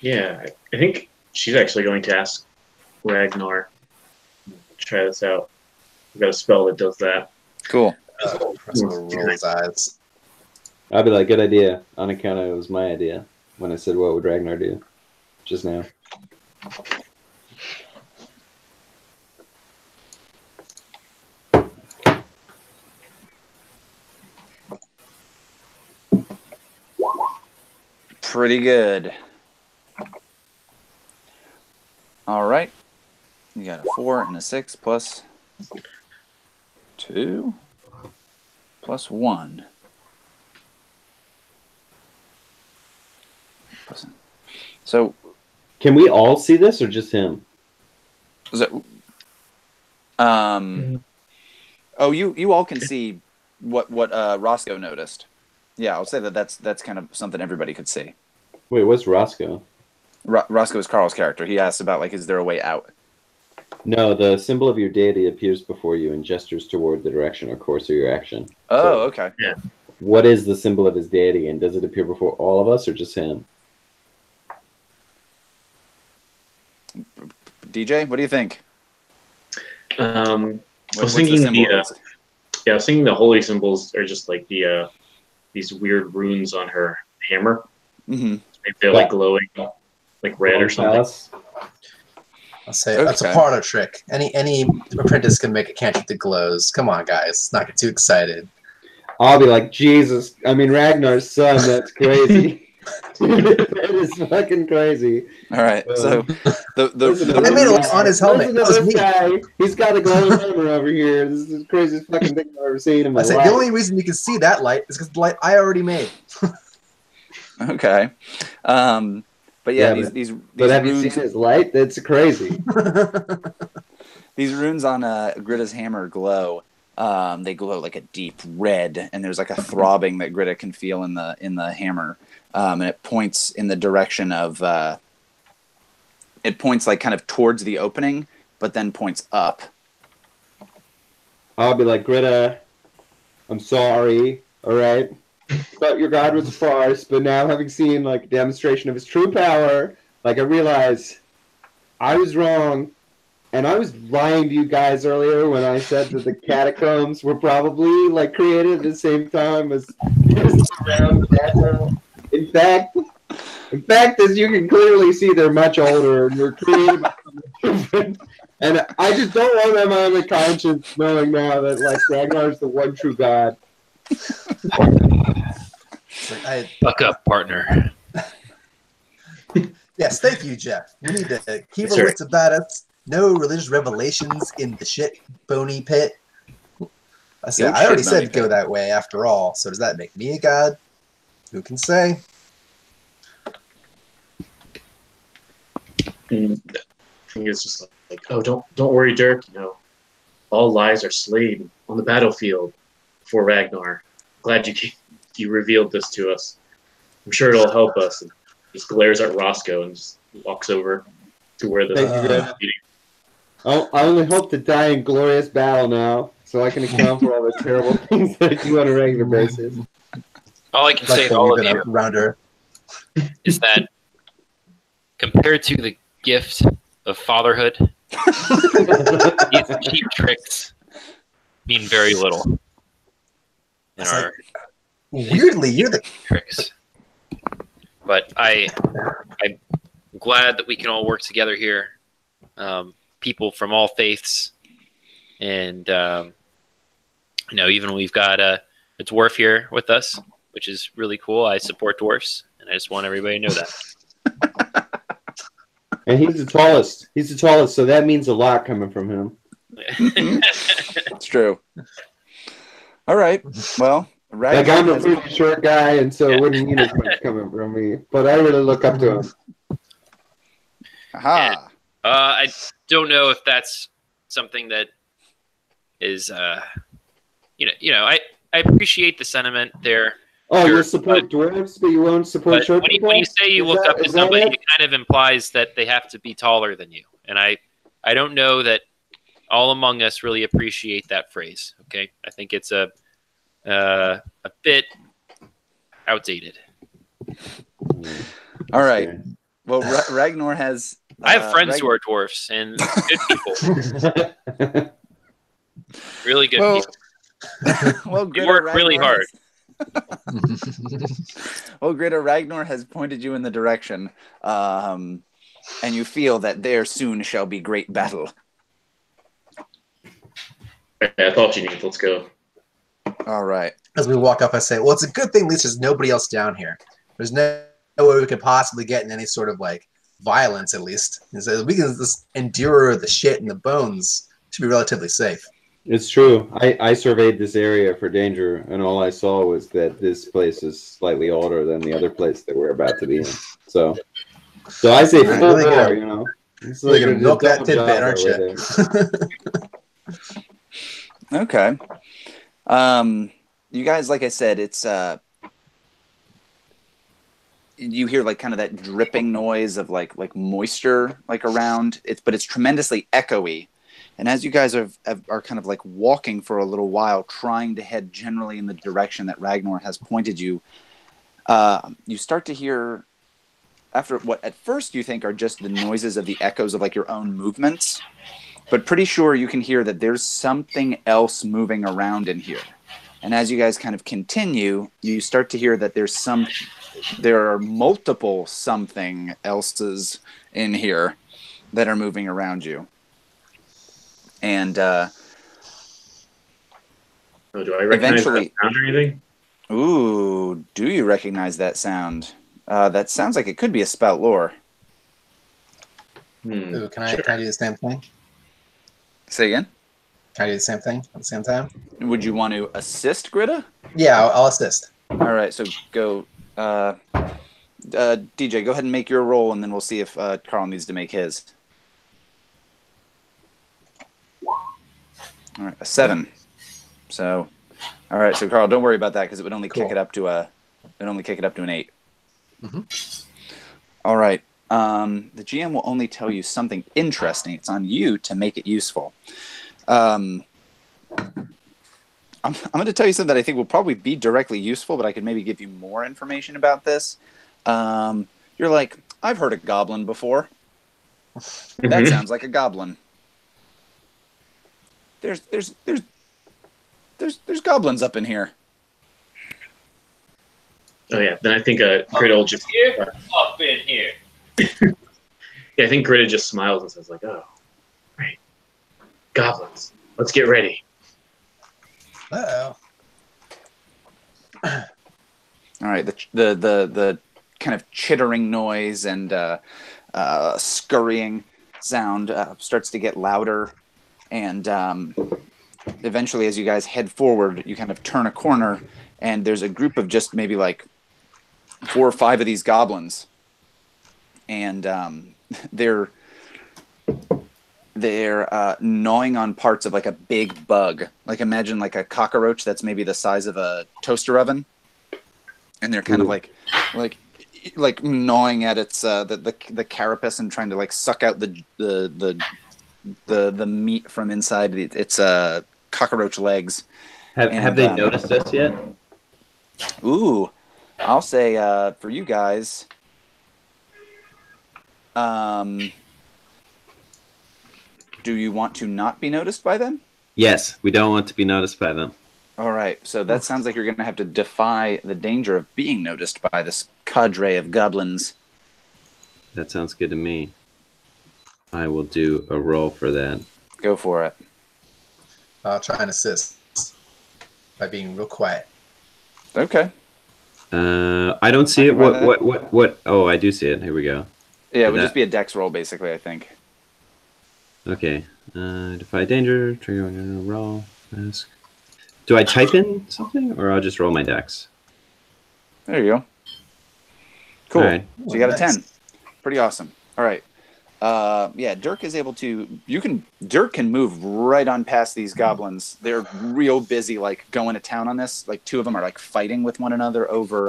Yeah, I think she's actually going to ask Ragnar to try this out. I've got a spell that does that. Cool. Russell will roll his eyes. I'd be like, good idea, on account of it was my idea when I said, what would Ragnar do just now? Pretty good. All right. You got a 4 and a 6 plus 2 plus 1. So, Can we all see this or just him? is it, oh, you all can see what Roscoe noticed. Yeah, I'll say that's kind of something everybody could see. Wait, what's Roscoe? Roscoe is Carl's character. He asks about, like, is there a way out? No, the symbol of your deity appears before you and gestures toward the direction or course of your action. Oh, okay. What is the symbol of his deity, and does it appear before all of us or just him? DJ, what do you think? I was What's thinking symbol? I was thinking the holy symbols are just like the these weird runes on her hammer. Mm-hmm. Maybe they're like glowing, like red or something. Palace? I'll say that's a parlor trick. Any apprentice can make a cantrip that glows. Come on, guys. Let's not get too excited. I'll be like, Jesus, I mean, Ragnar's son, that's crazy. That is fucking crazy. All right, so I made it on his helmet. That was This me. guy, he's got a glowing hammer over here. This is the craziest fucking thing I've ever seen in my I said life. the only reason you can see that light is because the light I already made. okay, but yeah, these But have you runes, seen his light? That's crazy. these runes on Gritta's hammer glow. They glow like a deep red, and there's like a throbbing that Gritta can feel in the hammer, and it points in the direction of. It points like kind of towards the opening, but then points up. I'll be like, Gritta, I'm sorry, all right? Thought your god was a farce, but now having seen like a demonstration of his true power, like I realize I was wrong, and I was lying to you guys earlier when I said that the catacombs were probably like created at the same time as around the castle. In fact, as you can clearly see, they're much older and were created by something different. And I just don't want them on the conscience knowing now that like Ragnar's the one true god. Fuck up, partner. Yes, thank you, Jeff. We need to keep our wits about us. No religious revelations in the shit bony pit. I already said go that way after all. So does that make me a god? Who can say? And I think it's just like, oh, don't worry, Dirk. You know, all lies are slain on the battlefield for Ragnar. Glad you revealed this to us. I'm sure it'll help us. And just glares at Roscoe and just walks over to where the meeting. I only hope to die in glorious battle now, so I can account for all the terrible things that I do on a regular basis. All I can say to all of you Rounder. is that compared to the gift of fatherhood, these cheap tricks mean very little. In our weirdly, you're the tricks. But I'm glad that we can all work together here. People from all faiths, and even we've got a dwarf here with us, which is really cool. I support dwarfs, and I just want everybody to know that. And he's the tallest. He's the tallest, so that means a lot coming from him. It's true. All right. Well, like I'm a pretty short guy, and so it wouldn't mean as much coming from me. But I really look up to him. Aha. I don't know if that's something that is, I appreciate the sentiment there. Oh, you'll support dwarves, but you won't support short people? When you say you look up to somebody, it kind of implies that they have to be taller than you. And I don't know that all among us really appreciate that phrase. Okay, I think it's a bit outdated. All right. Well, Ragnar has. I have friends who are dwarfs and good people. Really good Well, people. well, We Gritta work really Ragnar hard. Well, Gritta Ragnar has pointed you in the direction, and you feel that there soon shall be great battle. I thought you needed. Let's go. All right. As we walk up, I say, well, it's a good thing at least there's nobody else down here. There's no way we could possibly get in any sort of like violence, at least. And so we can just endure the shit and the bones. Should be relatively safe. It's true. I surveyed this area for danger, and all I saw was that this place is slightly older than the other place that we're about to be in. So I say full Really bore, good. you know. It's Really like gonna a milk that double tidbit, job aren't over you? there. Okay. You guys, like I said, it's you hear like kind of that dripping noise of like moisture like around it, but it's tremendously echoey. And as you guys are kind of like walking for a little while, trying to head generally in the direction that Ragnar has pointed you, you start to hear, after what at first you think are just the noises of the echoes of like your own movements, but pretty sure you can hear that there's something else moving around in here. And as you guys kind of continue, you start to hear that there are multiple something else's in here that are moving around you. And Oh, do I recognize eventually, that sound or anything? ooh, do you recognize that sound? That sounds like it could be a spout lore. Ooh, can I do the same thing? Say again? Can I do the same thing at the same time? Would you want to assist Gritta? Yeah, I'll assist. All right, so go. DJ, go ahead and make your roll, and then we'll see if Carl needs to make his. All right, a 7. So, all right, so Carl, don't worry about that because it would only kick it up to an 8. Mm-hmm. All right. The GM will only tell you something interesting. It's on you to make it useful. I'm going to tell you something that I think will probably be directly useful, but I could maybe give you more information about this. You're like, I've heard a goblin before. That sounds like a goblin. There's goblins up in here. Oh yeah, then I think Gritta will just Up in here. yeah, I think Gritta just smiles and says like, "Oh, right, goblins. Let's get ready." Uh-oh. All right, the kind of chittering noise and scurrying sound starts to get louder, and eventually, as you guys head forward, you kind of turn a corner, and there's a group of just maybe like 4 or 5 of these goblins, and they're gnawing on parts of like a big bug. Like imagine like a cockroach that's maybe the size of a toaster oven, and they're kind of like gnawing at its the carapace and trying to like suck out the meat from inside its cockroach legs. Have they noticed us yet? Ooh, I'll say for you guys, do you want to not be noticed by them? Yes, we don't want to be noticed by them. All right, so that sounds like you're going to have to defy the danger of being noticed by this cadre of goblins. That sounds good to me. I will do a roll for that. Go for it. I'll try and assist by being real quiet. Okay. I don't see it. What? Oh, I do see it. Here we go. Yeah, it would just be a dex roll, basically, I think. Okay. Defy danger. Trigger roll. Ask. Do I type in something, or I'll just roll my dex? There you go. Cool. All right. So you got a 10. Pretty awesome. All right. Yeah, Dirk is able to. Dirk can move right on past these goblins. They're real busy, like going to town on this. Like 2 of them are like fighting with one another over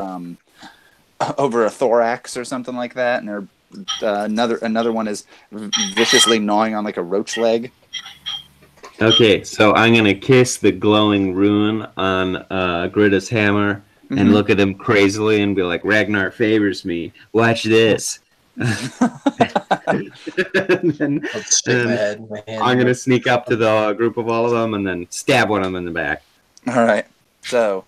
a thorax or something like that, and they're another one is viciously gnawing on like a roach leg. Okay, so I'm gonna kiss the glowing rune on Gritta's hammer and look at him crazily and be like, "Ragnar favors me. Watch this." And then, I'll shake my head. My hand. I'm gonna sneak up to the group of all of them and then stab one of them in the back. All right. So,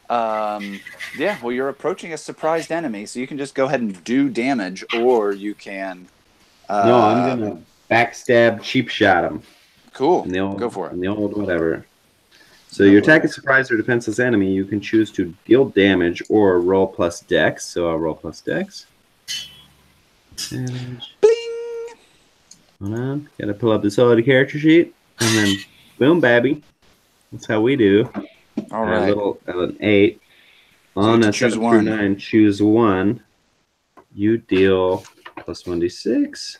yeah. Well, you're approaching a surprised enemy, so you can just go ahead and do damage, or you can. No, I'm gonna backstab, cheap shot him. Cool. Go Go for it. In the old whatever. So you attack a surprised or defenseless enemy. You can choose to deal damage or roll plus dex. So I'll roll plus dex. Damage. Bling. Hold on. Gotta pull up the solid character sheet. And then boom, baby. That's how we do. All right. An 8. On a choose 7 one. through 9, choose 1. You deal plus 1d6.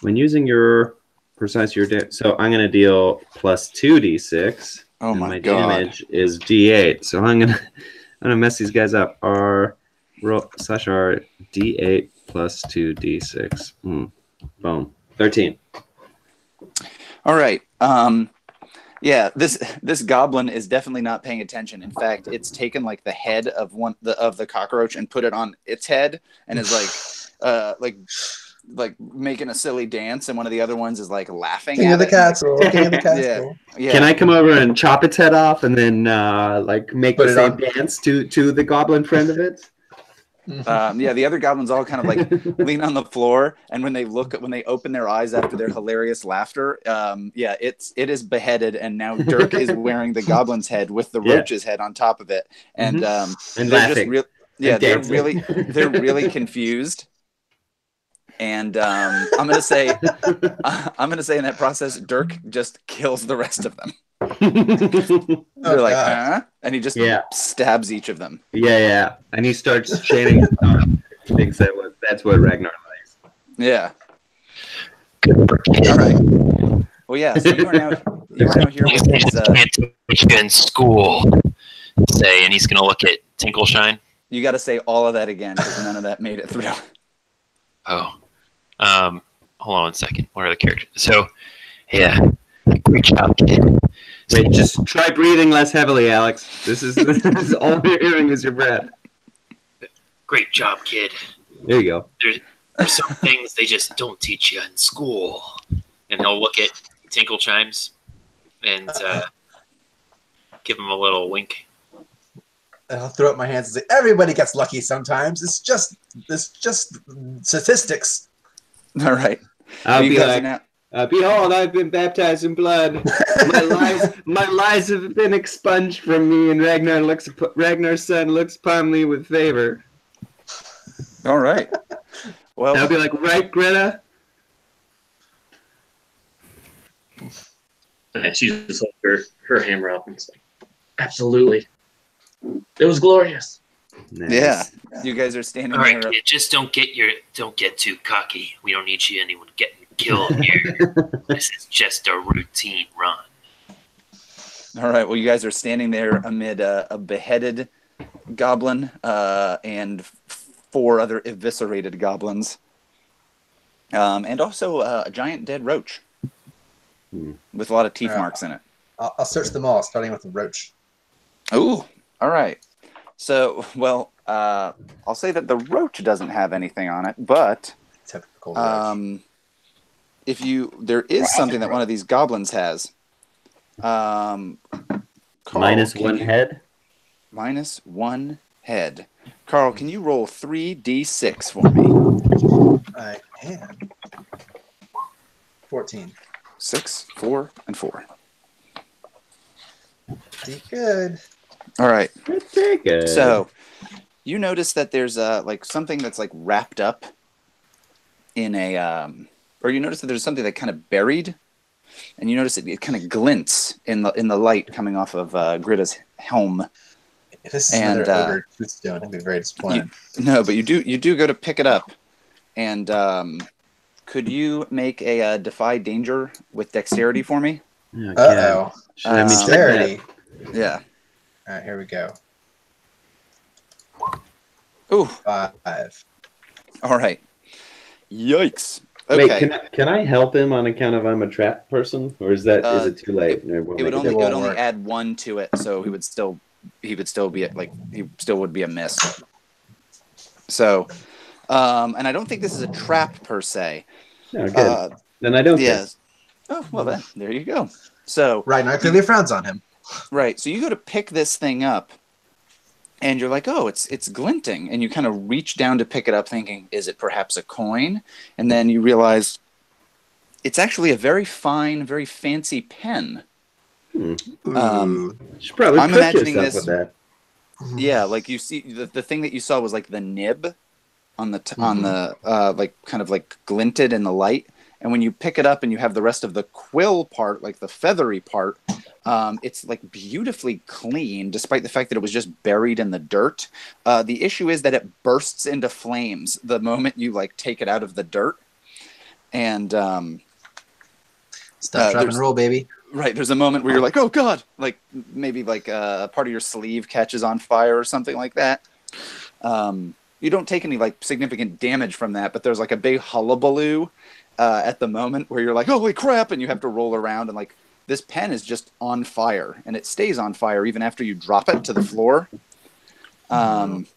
When using your precise your dex, so I'm gonna deal plus 2d6. Oh and my god. damage is d8. So I'm gonna mess these guys up. R roll slash R d8 plus 2d6. Boom. 13. All right. Yeah, this goblin is definitely not paying attention. In fact, it's taken like the head of the cockroach and put it on its head and is like making a silly dance, and one of the other ones is like laughing King at of the it. castle. King of the castle. Yeah. Yeah. Can I come over and chop its head off and then like make Put the it same on. dance to the goblin friend of it? Yeah, the other goblins all kind of like lean on the floor, and when they open their eyes after their hilarious laughter, yeah, it is beheaded, and now Dirk is wearing the goblin's head with the roach's head on top of it, and And they're laughing. they're dancing. really confused. And I'm gonna say in that process, Dirk just kills the rest of them. They're like, God. huh? And he just stabs each of them. Yeah. And he starts chanting. Thinks that's what Ragnar likes. Yeah. All right. Well, yeah. So you are now here with these. Can't teach you in school. Say, and he's gonna look at Tinkleshine. You got to say all of that again because none of that made it through. Oh, hold on one second. What are the characters? So, yeah, great job, kid. Wait, just try breathing less heavily, Alex. This is all you're hearing is your breath. Great job, kid. There you go. There's some things they just don't teach you in school. And he'll look at Tinkle Chimes and give him a little wink. I'll throw up my hands and say, "Everybody gets lucky sometimes. It's just statistics." All right. I'll You be guys like, are now- behold, I've been baptized in blood. My lies have been expunged from me, and Ragnar's son looks upon me with favor. all right. Well, I'll be like, right, Greta? And she just holds her hammer up and it's like, absolutely. It was glorious. Nice. yeah. You guys are standing All right, there. kid, just don't get too cocky. We don't need anyone getting killed here. This is just a routine run. All right. Well, you guys are standing there amid a beheaded goblin and 4 other eviscerated goblins, and also a giant dead roach with a lot of teeth marks in it. I'll search them all, starting with the roach. Ooh. All right. So, well, I'll say that the roach doesn't have anything on it, but Typical roach. there is something that one of these goblins has. Carl, Minus can one you- head. Minus 1 head. Carl, can you roll 3d6 for me? I can. 14. 6, 4, and 4. Pretty good. All right. That's very good. So you notice that there's like something that's like wrapped up in a, or you notice that there's something that kind of buried, and you notice it kind of glints in the light coming off of Gritta's helm. If this is And, another ogre Tombstone, I'd be very disappointed. No, but you do go to pick it up, and could you make a defy danger with dexterity for me? Oh, God. Uh-oh. Should I check Dexterity. Yeah. All right, here we go. Ooh. 5. All right. Yikes. that? Okay. Wait, can I help him on account of I'm a trap person, or is it too late? It would It only won't only work. add 1 to it, so he would still be he still would be a miss. So And I don't think this is a trap per se. No, good. Then I don't think. Oh, well then, there you go. So Ragnar clearly frowns on him. right, so you go to pick this thing up, and you're like, oh, it's glinting, and you kind of reach down to pick it up, thinking, is it perhaps a coin? And then you realize it's actually a very fine, very fancy pen. Ooh. Should probably I'm cook imagining yourself this- with that. Yeah, like you see, the thing that you saw was like the nib on the on the like kind of like glinted in the light. And when you pick it up and you have the rest of the quill part, like the feathery part, it's like beautifully clean, despite the fact that it was just buried in the dirt. The issue is that it bursts into flames the moment you like take it out of the dirt. And Stop, drop, and roll, baby. right, there's a moment where you're like, oh God, like maybe like part of your sleeve catches on fire or something like that. You don't take any like significant damage from that, but there's like a big hullabaloo at the moment where you're like, holy crap, and you have to roll around, and like this pen is just on fire, and it stays on fire even after you drop it to the floor. But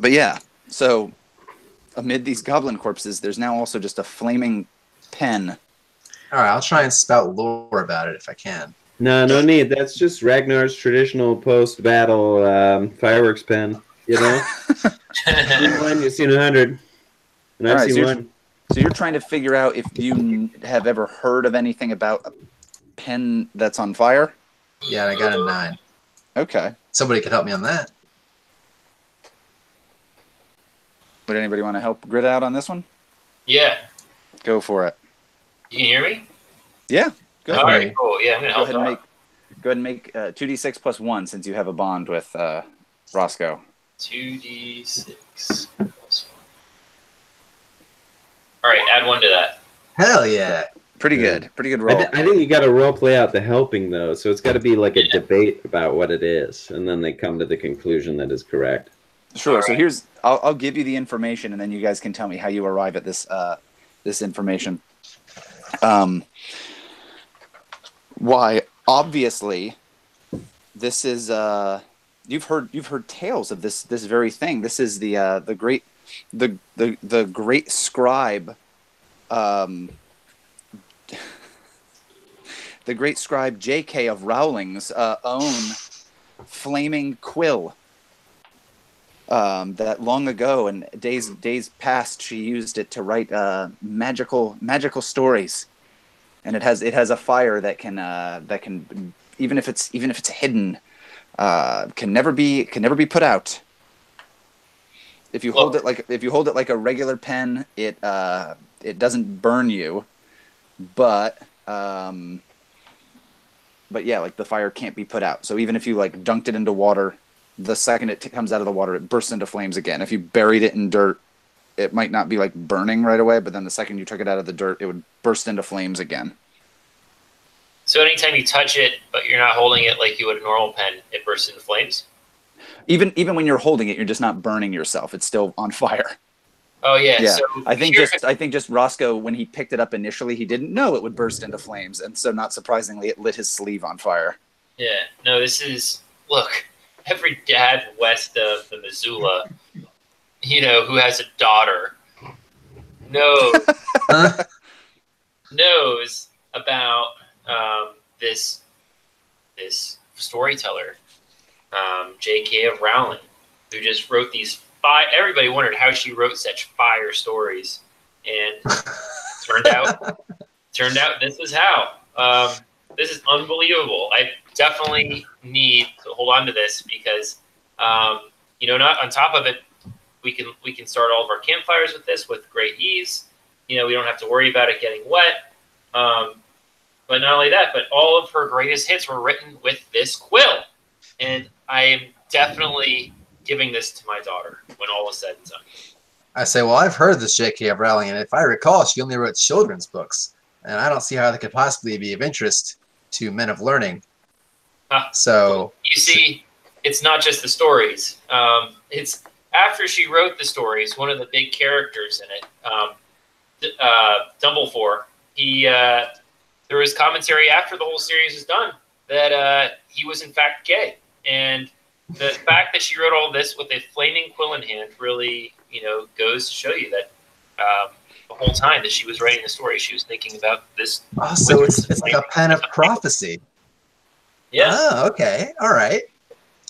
yeah, so amid these goblin corpses, there's now also just a flaming pen. All right, I'll try and spout lore about it if I can. No need. That's just Ragnar's traditional post-battle fireworks pen. You know, one you've seen 100, and I've All right, seen so one. So you're trying to figure out if you have ever heard of anything about a pen that's on fire? Yeah, and I got a 9. Okay. Somebody could help me on that. Would anybody want to help Grit out on this one? Yeah. Go for it. You can hear me? Yeah. Go All for right, it. cool. Yeah, I'm gonna Go help ahead and out. make. Go ahead and make 2d6 plus 1 since you have a bond with Roscoe. 2d6 plus 1. All right, add 1 to that. Hell yeah. Pretty Yeah. good. Pretty good roll. I think you got to role play out the helping though, so it's got to be like a debate about what it is, and then they come to the conclusion that is correct. Sure. So Alright. here's I'll give you the information, and then you guys can tell me how you arrive at this this information. Why? Obviously, this is you've heard tales of this very thing. This is the great scribe. The great scribe J.K. of Rowling's own flaming quill. That long ago and days past, she used it to write magical stories, and it has a fire that can even if it's hidden, can never be put out. If you hold it like a regular pen, it doesn't burn you, but yeah, like the fire can't be put out. So even if you like dunked it into water, the second it comes out of the water, it bursts into flames again. If you buried it in dirt, it might not be like burning right away, but then the second you took it out of the dirt, it would burst into flames again. So anytime you touch it, but you're not holding it like you would a normal pen, it bursts into flames? Even when you're holding it, you're just not burning yourself. It's still on fire. Oh, yeah. Yeah, So I think here- just Roscoe, when he picked it up initially, he didn't know it would burst into flames, and so not surprisingly, it lit his sleeve on fire. Yeah. No, this is... Look, every dad west of the Missoula, who has a daughter, knows about this storyteller, J.K. of Rowling, who just wrote these everybody wondered how she wrote such fire stories, and turned out this is how. This is unbelievable. I definitely need to hold on to this because, not on top of it, we can start all of our campfires with this with great ease. We don't have to worry about it getting wet. But not only that, but all of her greatest hits were written with this quill, and I am definitely giving this to my daughter when all is said and done. I say, well, I've heard this J.K. Rowling, and if I recall, she only wrote children's books, and I don't see how that could possibly be of interest to men of learning. So You see, it's not just the stories. It's after she wrote the stories, one of the big characters in it, Dumbledore, there was commentary after the whole series was done that he was in fact gay. And the fact that she wrote all this with a flaming quill in hand really, goes to show you that the whole time that she was writing the story, she was thinking about this. Oh, so it's like a pen of prophecy. Yeah. Oh, okay. All right.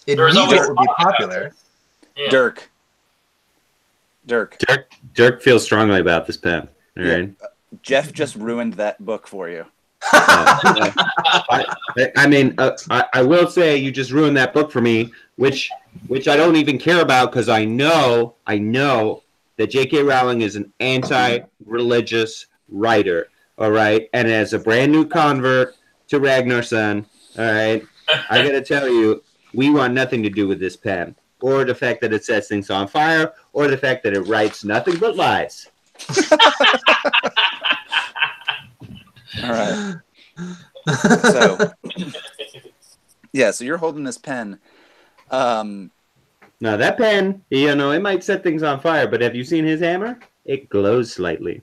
It There was knew always it would be talk about popular. Yeah. Dirk. Dirk feels strongly about this pen. All Yeah. right. Jeff just ruined that book for you. I mean, I will say you just ruined that book for me, which I don't even care about because I know that J.K. Rowling is an anti-religious writer. All right, and as a brand new convert to Ragnarsson, all right, I gotta tell you, we want nothing to do with this pen, or the fact that it sets things on fire, or the fact that it writes nothing but lies. All right. So, yeah, so you're holding this pen. Now that pen, it might set things on fire, but have you seen his hammer? It glows slightly.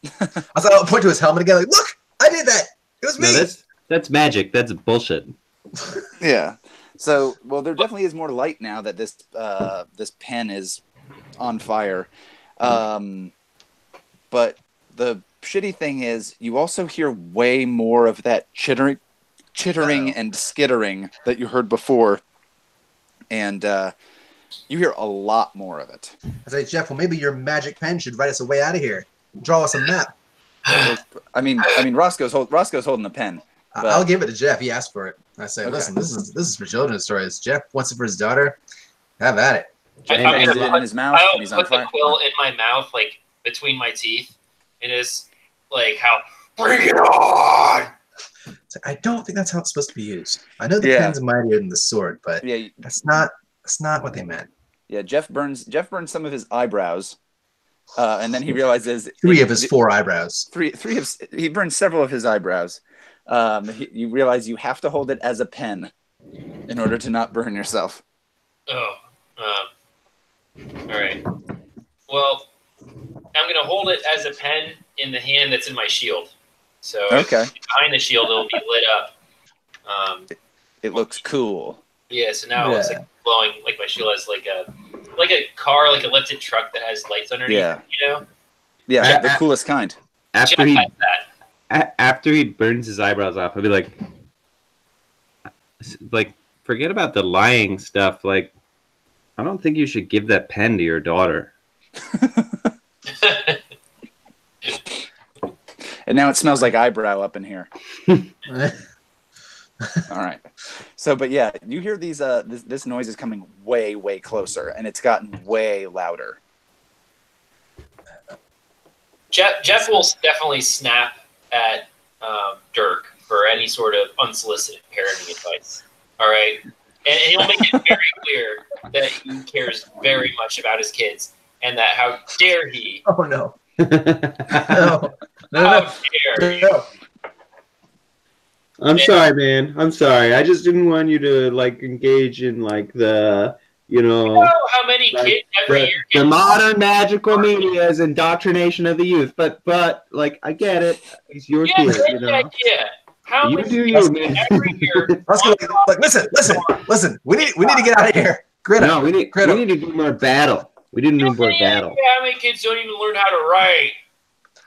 I thought I'll point to his helmet again. Like, look, I did that. It was me. No, that's magic. That's bullshit. Yeah. So, well, there definitely is more light now that this pen is on fire. But the shitty thing is, you also hear way more of that chittering and skittering that you heard before, and you hear a lot more of it. I say, Jeff, well, maybe your magic pen should write us a way out of here. Draw us a map. I mean, Roscoe's holding the pen. But I'll give it to Jeff. He asked for it. I say, Okay. listen, this is for children's stories. Jeff wants it for his daughter. Have at it. and he's in his mouth, and he's on put the fire. quill in my mouth, like between my teeth. It is like how bring it on. It's like, I don't think that's how it's supposed to be used. I know the Yeah. pen's mightier than the sword, but Yeah, that's not what they meant. yeah. Jeff burns some of his eyebrows, and then he realizes 3 of his 4 eyebrows. he burns several of his eyebrows. You realize you have to hold it as a pen in order to not burn yourself. Oh, all right. Well, I'm gonna hold it as a pen in the hand that's in my shield. So Okay. behind the shield, it'll be lit up. It looks cool. Yeah. So now it's Yeah. like glowing, like my shield has like a car, like a lifted truck that has lights underneath. Yeah. Yeah, The coolest kind. After Jeff he has that. after he burns his eyebrows off, I'll be like, forget about the lying stuff. Like, I don't think you should give that pen to your daughter. And now it smells like eyebrow up in here. All right. So, but yeah, you hear these. This noise is coming way, way closer, and it's gotten way louder. Jeff will definitely snap at Dirk for any sort of unsolicited parenting advice. All right, and he'll make it very clear that he cares very much about his kids, and that how dare he? Oh no. How No. dare he? No. I'm sorry, man. I'm sorry. I just didn't want you to engage in the You know how many Like, kids every year the get modern magical media's indoctrination of the youth. But I get it. He's your Yeah, kid, great you know. idea. How You many do kids you, man. every year? Let's go. Like, listen. We need to get out of here. Greta. No, we need to do more battle. We didn't do more battle. How many kids don't even learn how to write?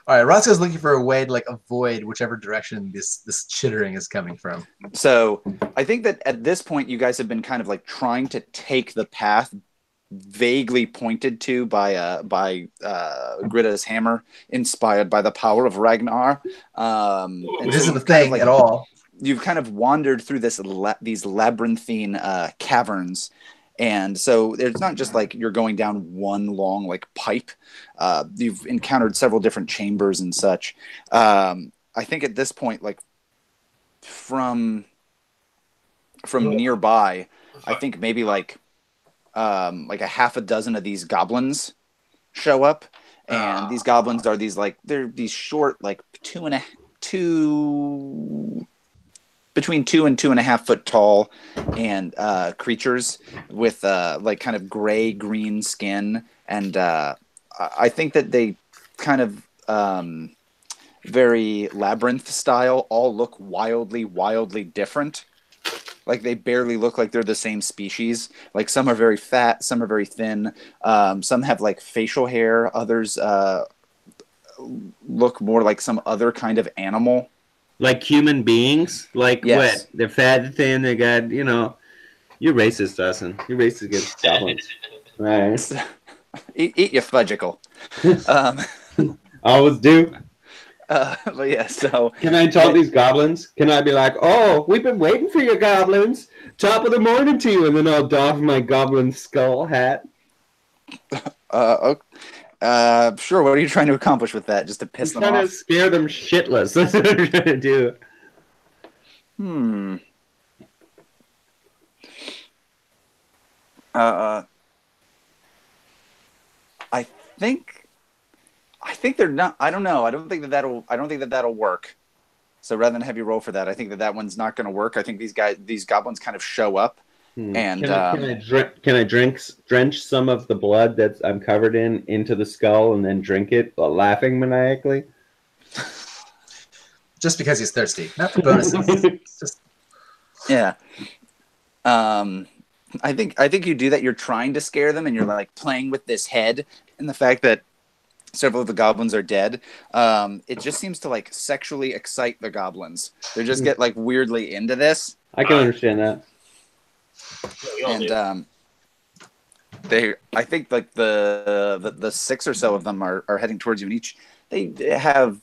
All right, Roscoe's looking for a way to avoid whichever direction this chittering is coming from. So, I think that at this point, you guys have been kind of trying to take the path vaguely pointed to by Greta's hammer, inspired by the power of Ragnar. And Which so isn't a you've kind of, thing at all. You've kind of wandered through these labyrinthine caverns, and so it's not just you're going down one long pipe. You've encountered several different chambers and such. I think at this point, from nearby, I think maybe a half a dozen of these goblins show up, and these goblins are they're these short between 2 and 2.5 foot tall and creatures with kind of gray green skin, and I think that they kind of very labyrinth style all look wildly different. like they barely look like they're the same species. Like some are very fat, some are very thin, some have like facial hair, others look more like some other kind of animal. Like human beings? Like Yes. what? They're fat, thin, they got, you know. You're racist, Dustin. You're racist against goblins. Right. Eat your fudgicle. Always do. But yeah, so Can I talk these goblins? Can I be like, oh, we've been waiting for you, goblins. Top of the morning to you. And then I'll doff my goblin skull hat. sure. What are you trying to accomplish with that? Just to piss them Trying off? to scare them shitless. That's what I'm trying to do. I think they're not. I don't know. I don't think that that'll work. So rather than have you roll for that, I think that one's not going to work. I think these goblins kind of show up, and Can I drench some of the blood that I'm covered in into the skull and then drink it while laughing maniacally? Just because he's thirsty, not for bonuses. Just yeah. I think you do that. You're trying to scare them, and you're like playing with this head and the fact that several of the goblins are dead. It just seems to like sexually excite the goblins. They just get like weirdly into this. I can understand that. And I think like the 6 or so of them are heading towards you, and each they have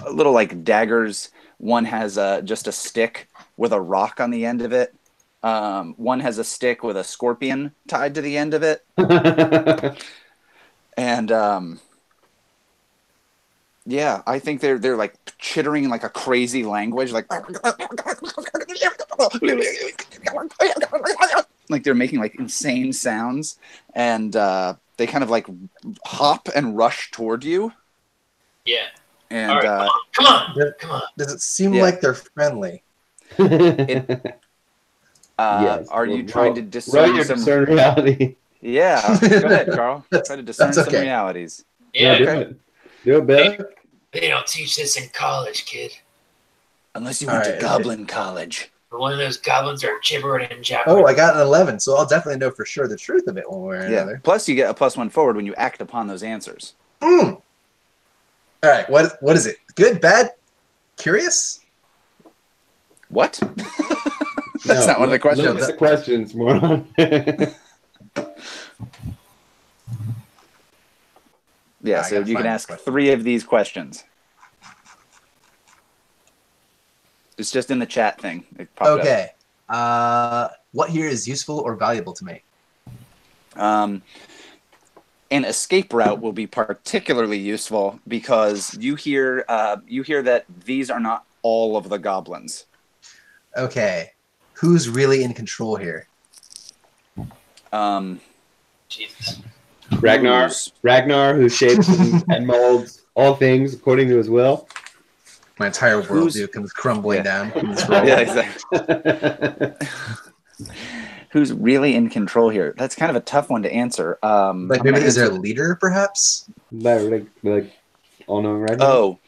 a little like daggers. One has just a stick with a rock on the end of it. One has a stick with a scorpion tied to the end of it. And yeah, I think they're like chittering in like a crazy language, like they're making like insane sounds, and they kind of like hop and rush toward you. Yeah. And All right, come on. does it seem Yeah. like they're friendly? Yes. Are you Well, trying to roll discern your some? discern reality? Yeah, go ahead, Carl. Try to discern that's some okay. realities. Yeah. Do it. Do it, Bill. They don't teach this in college, kid. Unless you went to Alright, Goblin College. But one of those goblins are gibbering and jabbering. Oh, I got an 11, so I'll definitely know for sure the truth of it one way or Yeah. another. Plus, you get a +1 forward when you act upon those answers. All right, what is it? Good, bad, curious? What? That's not one of the questions. Look at the questions, moron. Yeah, I so gotta you can find ask the question. 3 of these questions. It's just in the chat thing. It popped up. Okay. What here is useful or valuable to me? An escape route will be particularly useful because you hear that these are not all of the goblins. Okay. Who's really in control here? Jesus. Ragnar, Who's- Ragnar, who shapes and molds all things according to his will. My entire Who's- worldview comes crumbling Yeah. down from this roll. Yeah, exactly. Who's really in control here? That's kind of a tough one to answer. Like I'm maybe gonna is there a answer- leader, perhaps? like all-knowing Ragnar. Oh,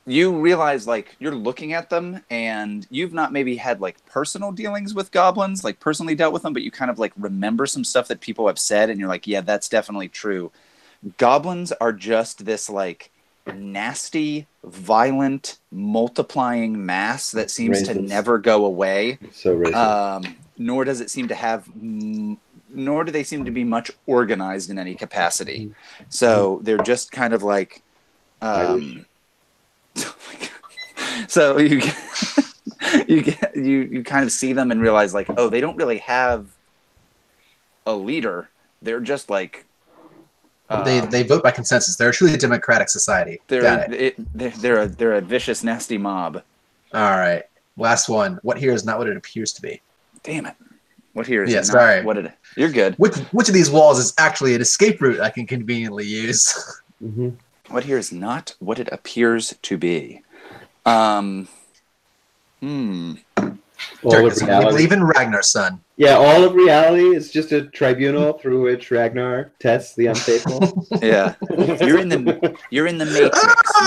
you realize like you're looking at them and you've not maybe had like personal dealings with goblins, like personally dealt with them, but you kind of like remember some stuff that people have said and you're like, yeah, that's definitely true. Goblins are just this like nasty, violent, multiplying mass that seems to Racist. never go away. So racist. Nor does it seem to have nor do they seem to be much organized in any capacity. So they're just kind of like so you kind of see them and realize like, oh, they don't really have a leader. They're just like They vote by consensus. They're a truly democratic society. Got it. they're a vicious, nasty mob. All right. Last one. What here is not what it appears to be? Damn it! What here is Yeah, not sorry. what it? You're good. Which of these walls is actually an escape route I can conveniently use? Mhm. What here is not what it appears to be. Hmm. All Dirk, of we reality. believe in Ragnar, son. Yeah, all of reality is just a tribunal through which Ragnar tests the unfaithful. Yeah. You're in the Matrix.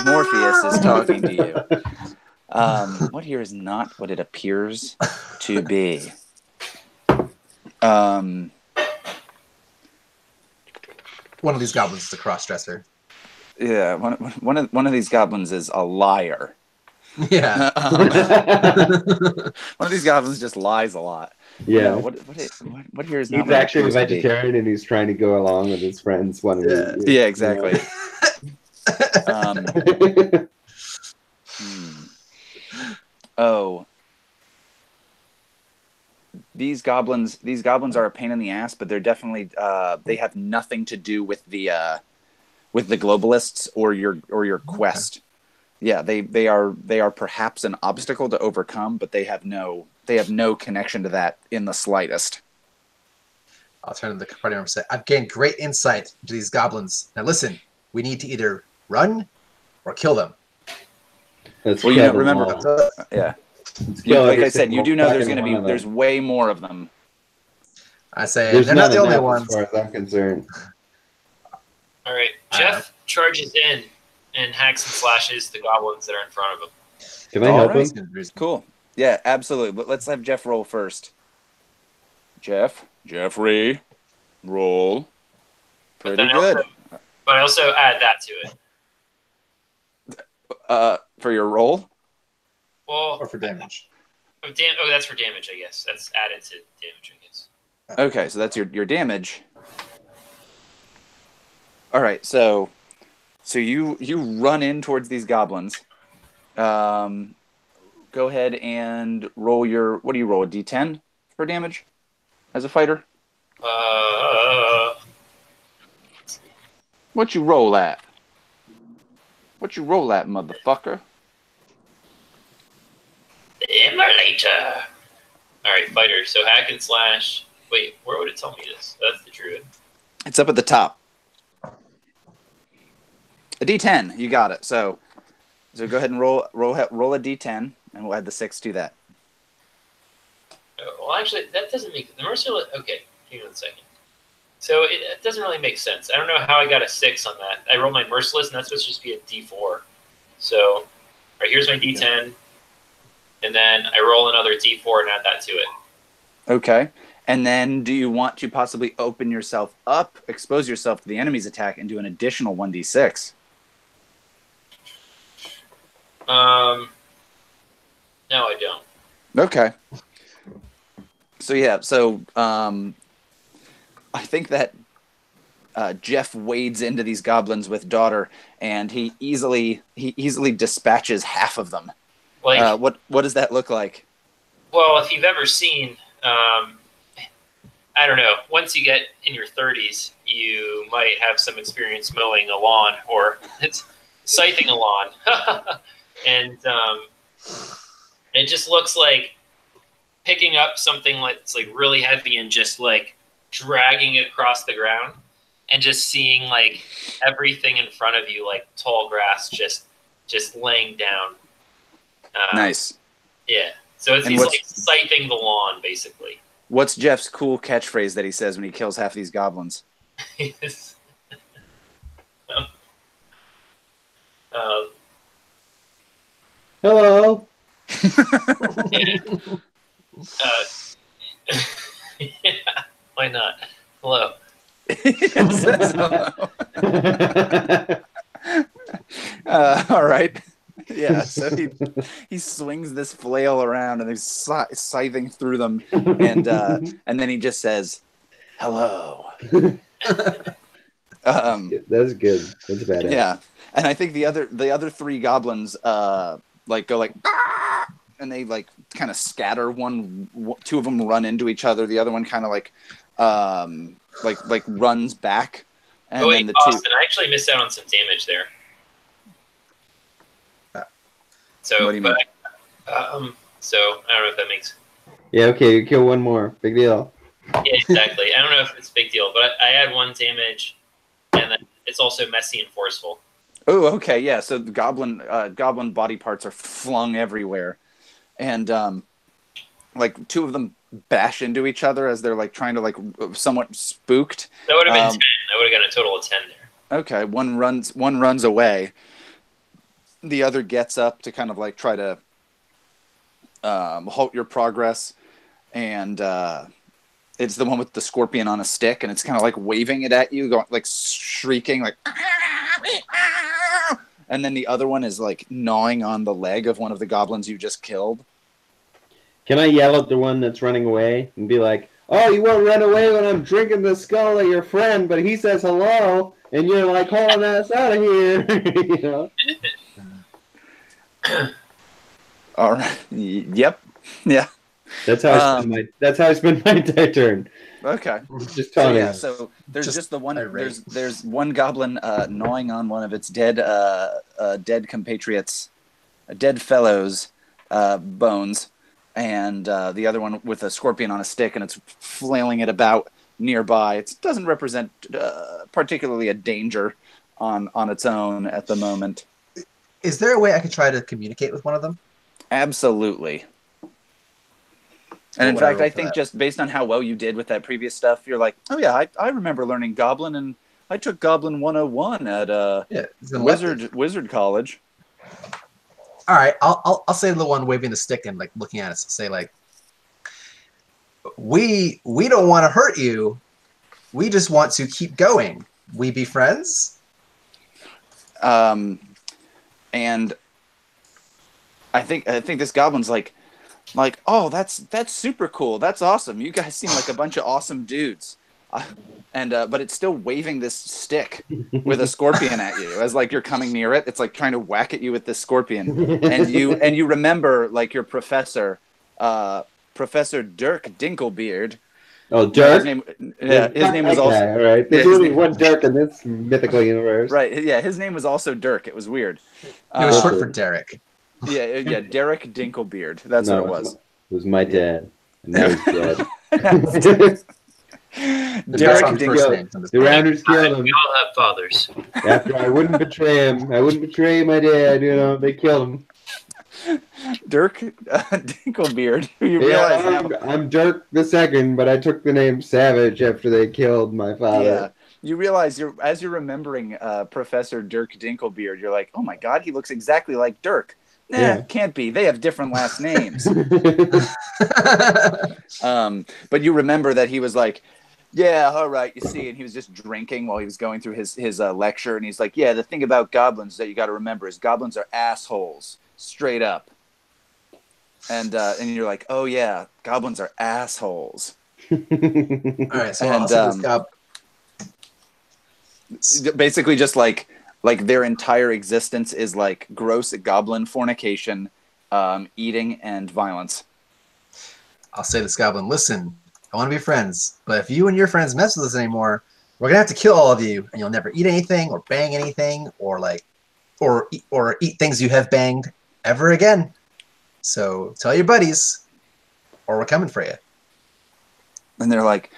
Morpheus is talking to you. What here is not what it appears to be. One of these goblins is a cross-dresser. Yeah, one of these goblins is a liar. Yeah. One of these goblins just lies a lot. Yeah. No, what here is not He's what it actually a appears to be. vegetarian and he's trying to go along with his friends. One of the, Yeah, exactly. Oh, these goblins are a pain in the ass, but they're definitely they have nothing to do with the globalists or your quest. Yeah, they are perhaps an obstacle to overcome, but they have no connection to that in the slightest. I'll turn to the party member and say, I've gained great insight into these goblins. Now listen, we need to either run or kill them. Let's Well, kill them remember, all. yeah. Let's kill Like every I said, you do know there's single going to one be of them. way more of them. I say, There's they're not the none only enough ones. as far as I'm concerned. All right, Jeff charges in and hacks and slashes the goblins that are in front of him. Can I All help right. him? Cool. Yeah, absolutely. But let's have Jeff roll first. Jeffrey, roll. But Pretty then good. But I also add that to it. For your roll. Well, Or for damage. oh, that's for damage, I guess. That's added to damage, I guess. Okay, so that's your damage. All right, so you run in towards these goblins. Go ahead and roll your. What do you roll? A D10 for damage as a fighter. What you roll at? What you roll at, motherfucker? Immolator. All right, fighter. So hack and slash. Wait, where would it tell me this? That's the druid. It's up at the top. A D10. You got it. So go ahead and roll a D10, and we'll add the 6 to that. Oh, well, actually, that doesn't make the merciless. Okay, hang on a second. So it doesn't really make sense. I don't know how I got a 6 on that. I rolled my merciless, and that's supposed to just be a D4. So, all right, here's my D10, and then I roll another D4 and add that to it. Okay. And then do you want to possibly open yourself up, expose yourself to the enemy's attack, and do an additional 1d6? No, I don't. Okay. So yeah, I think that Jeff wades into these goblins with Daughter, and he easily dispatches half of them. Like, what does that look like? well, if you've ever seen, I don't know, once you get in your 30s, you might have some experience mowing a lawn or scything a lawn. And it just looks like picking up something that's like really heavy and just like dragging it across the ground and just seeing like everything in front of you, like tall grass, just laying down. Nice. Yeah. So he's like scything the lawn, basically. What's Jeff's cool catchphrase that he says when he kills half these goblins? Hello. Yeah, why not? Hello. All right. Yeah, so he swings this flail around and he's scything through them, and then he just says, "Hello." That's good. That's badass. Yeah, and I think the other 3 goblins like go like, "Ah!" and they like kind of scatter. 2 of them run into each other. The other one kind of like runs back. And oh wait, then the Austin, I actually missed out on some damage there. So, What do you mean? So I don't know if that makes. Yeah. Okay. You kill one more. Big deal. Yeah, exactly. I don't know if it's a big deal, but I add 1 damage, and then it's also messy and forceful. Oh, okay, yeah. So the goblin body parts are flung everywhere, and like 2 of them bash into each other as they're like trying to like somewhat spooked. That would have been 10. I would have gotten a total of 10 there. Okay, one runs away. The other gets up to kind of like try to halt your progress, and it's the one with the scorpion on a stick, and it's kind of like waving it at you, going like shrieking, like. And then the other one is like gnawing on the leg of one of the goblins you just killed. Can I yell at the one that's running away and be like, "Oh, you won't run away when I'm drinking the skull of your friend, but he says hello, and you're like hauling us out of here," you know? All right. Yep. Yeah. That's how I spend my turn. Okay. Just So, taunting. yeah. So there's just the one. There's one goblin gnawing on one of its dead compatriots, dead fellows' bones, and the other one with a scorpion on a stick, and it's flailing it about nearby. It doesn't represent particularly a danger on its own at the moment. Is there a way I could try to communicate with one of them? Absolutely. And in fact, I think just based on how well you did with that previous stuff, you're like, oh yeah, I remember learning Goblin, and I took Goblin 101 at Wizard College. All right, I'll say the one waving the stick and like looking at us, say like, we don't want to hurt you, we just want to keep going. We be friends. And I think this goblin's like, oh, that's super cool. That's awesome. You guys seem like a bunch of awesome dudes. But it's still waving this stick with a scorpion at you as like you're coming near it. It's like trying to whack at you with this scorpion, and you remember like your professor, Professor Dirk Dinklebeard. Oh, Dirk. His name was also right. There's only one Dirk in this mythical universe. Right. Yeah, his name was also Dirk. It was weird. It was short for Derek. Yeah, Derek Dinklebeard. That's what it was. It was my dad. And now he's dead. Derek Dinklebeard. The Rounders killed him. We all have fathers. After I wouldn't betray him. I wouldn't betray my dad. You know, they killed him. Dirk Dinklebeard. You realize now. I'm Dirk the Second, but I took the name Savage after they killed my father. Yeah. You realize as you're remembering Professor Dirk Dinklebeard, you're like, oh my God, he looks exactly like Dirk. Nah, Yeah. Can't be. They have different last names. But you remember that he was like, yeah, all right, you see, and he was just drinking while he was going through his lecture, and he's like, yeah, the thing about goblins that you got to remember is goblins are assholes, straight up. And you're like, oh yeah, goblins are assholes. All right, so And, I'll say this basically just like their entire existence is like gross goblin fornication, eating, and violence. I'll say this goblin, listen, I want to be friends, but if you and your friends mess with us anymore, we're gonna have to kill all of you, and you'll never eat anything or bang anything or eat things you have banged ever again. So tell your buddies, or we're coming for you. And they're like,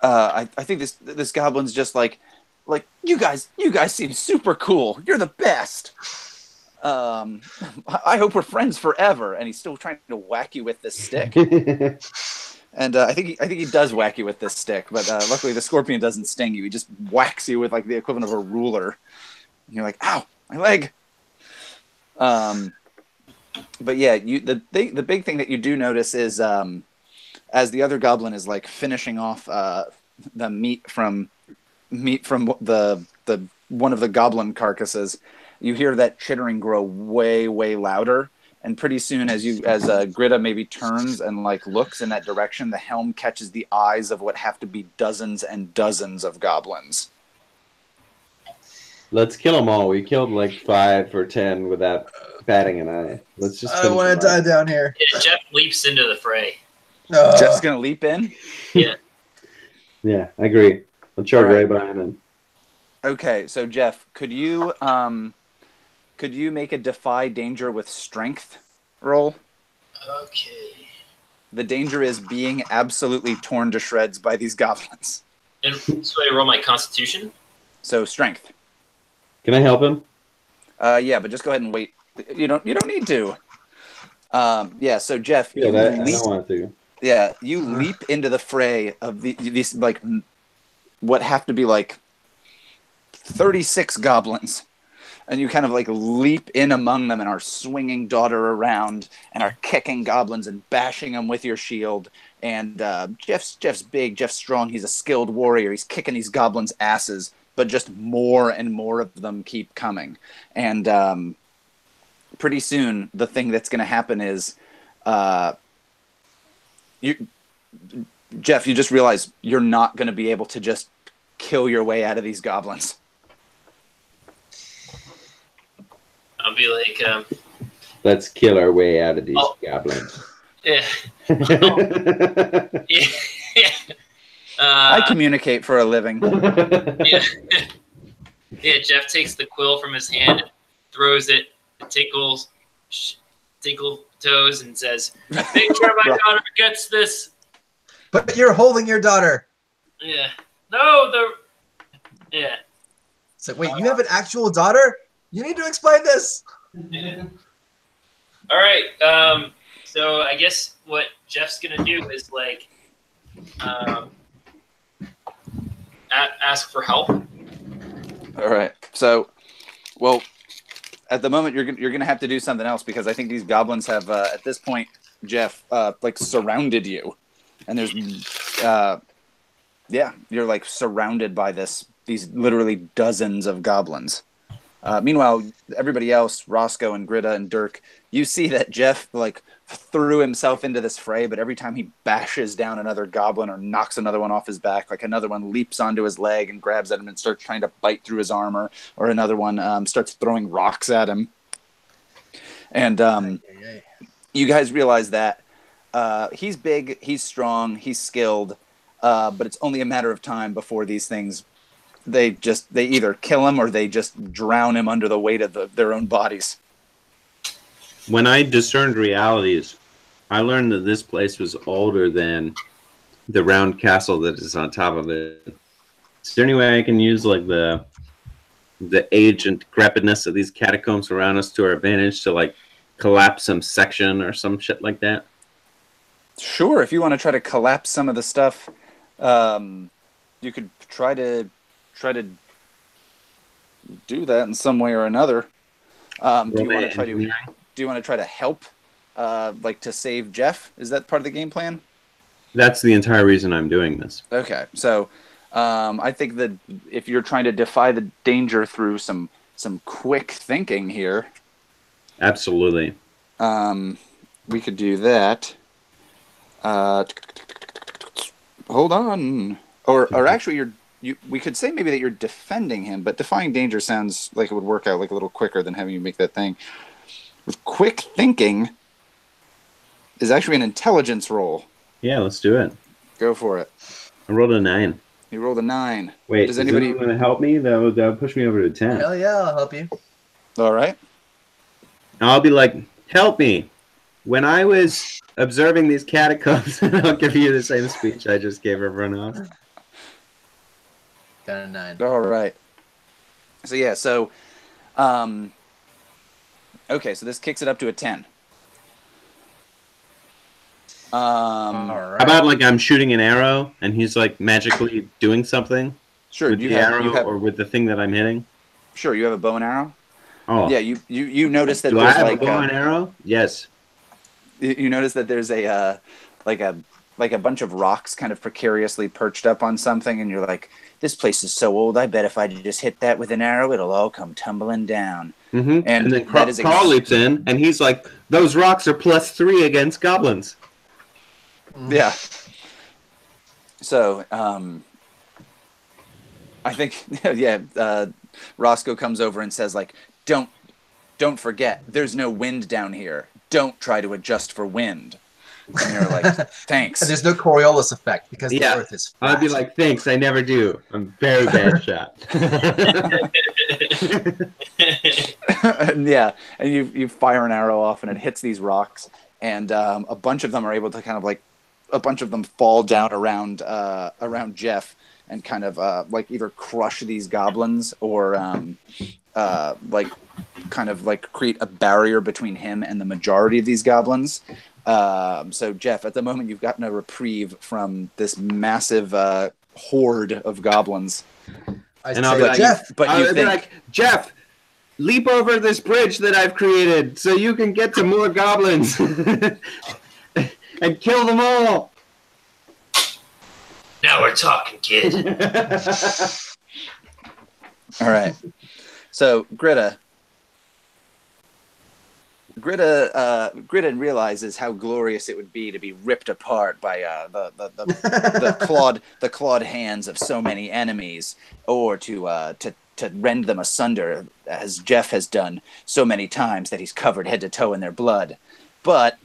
I think this goblin's just like you guys seem super cool. You're the best. I hope we're friends forever. And he's still trying to whack you with this stick. And I think he does whack you with this stick, but luckily the scorpion doesn't sting you. He just whacks you with like the equivalent of a ruler. And you're like, ow, my leg. But yeah, the big thing that you do notice is as the other goblin is like finishing off the meat from the one of the goblin carcasses, you hear that chittering grow way louder, and pretty soon as Grita maybe turns and like looks in that direction, the helm catches the eyes of what have to be dozens and dozens of goblins. Let's kill them all. We killed like 5 or 10 without batting an eye. Let's just. I want to die down here. Yeah, Jeff leaps into the fray. Jeff's gonna leap in. Yeah. Yeah, I agree. I'll charge All right. right behind him. Okay, so Jeff, could you make a defy danger with strength roll? Okay. The danger is being absolutely torn to shreds by these goblins. And so I roll my constitution? So strength. Can I help him? Yeah, but just go ahead and wait. You don't need to. Yeah, so Jeff, Yeah, you that, I leap, don't want to. yeah, you leap into the fray of these like what have to be like 36 goblins. and you kind of like leap in among them and are swinging Daughter around and are kicking goblins and bashing them with your shield. And Jeff's big, Jeff's strong. He's a skilled warrior. He's kicking these goblins' asses, but just more and more of them keep coming. And pretty soon, the thing that's going to happen is, Jeff, you just realize you're not going to be able to just kill your way out of these goblins. I'll be like, let's kill our way out of these goblins. yeah. Yeah. I communicate for a living. Yeah. Yeah, Jeff takes the quill from his hand, throws it, tinkle toes, and says, make sure my daughter gets this. But you're holding your daughter. Yeah. No, yeah. It's like, wait, you have an actual daughter? You need to explain this. Yeah. All right. So I guess what Jeff's gonna do is like ask for help. All right. So, well, at the moment you're gonna have to do something else because I think these goblins have at this point, Jeff, like surrounded you, and there's you're like surrounded by these literally dozens of goblins. Meanwhile, everybody else, Roscoe and Gritta and Dirk, you see that Jeff like threw himself into this fray, but every time he bashes down another goblin or knocks another one off his back, like another one leaps onto his leg and grabs at him and starts trying to bite through his armor, or another one starts throwing rocks at him. And you guys realize that he's big, he's strong, he's skilled, but it's only a matter of time before these things they either kill him or they just drown him under the weight of their own bodies. When I discerned realities, I learned that this place was older than the round castle that is on top of it. Is there any way I can use like the age and decrepitness of these catacombs around us to our advantage to like collapse some section or some shit like that? Sure, if you want to try to collapse some of the stuff, you could try to do that in some way or another. Do you want to try to help, like to save Jeff? Is that part of the game plan? That's the entire reason I'm doing this. Okay, so I think that if you're trying to defy the danger through some quick thinking here, absolutely, we could do that. Hold on, or actually, we could say maybe that you're defending him, but defying danger sounds like it would work out like a little quicker than having you make that thing. With quick thinking is actually an intelligence roll. Yeah, let's do it. Go for it. I rolled a 9. You rolled a 9. Wait, does anybody want to help me? That would push me over to 10. Hell yeah, I'll help you. All right. I'll be like, help me. When I was observing these catacombs, I'll give you the same speech I just gave everyone else. Got a 9. All right. So yeah, okay, so this kicks it up to a 10. All right. How about like I'm shooting an arrow and he's like magically doing something? Sure, with the arrow or with the thing that I'm hitting? Sure, you have a bow and arrow? Oh. Yeah, you notice that Do there's I have like a bow and arrow? Yes. You notice that there's a bunch of rocks kind of precariously perched up on something, and you're like, this place is so old, I bet if I just hit that with an arrow, it'll all come tumbling down. Mm-hmm. And then Carl leaps in, and he's like, those rocks are +3 against goblins. Yeah. So, I think, Roscoe comes over and says, like, don't forget, there's no wind down here. Don't try to adjust for wind. And you're like, thanks. And there's no Coriolis effect because the Earth is flat. I'd be like, thanks, I never do. I'm a very bad shot. And you fire an arrow off and it hits these rocks, and a bunch of them are able to kind of like, a bunch of them fall down around Jeff and kind of like either crush these goblins or like kind of like create a barrier between him and the majority of these goblins. So Jeff, at the moment you've gotten a reprieve from this massive horde of goblins. I'll be like, Jeff, Jeff, leap over this bridge that I've created so you can get to more goblins and kill them all. Now we're talking, kid. All right. So Greta realizes how glorious it would be to be ripped apart by the clawed hands of so many enemies, or to rend them asunder, as Jeff has done so many times that he's covered head to toe in their blood. But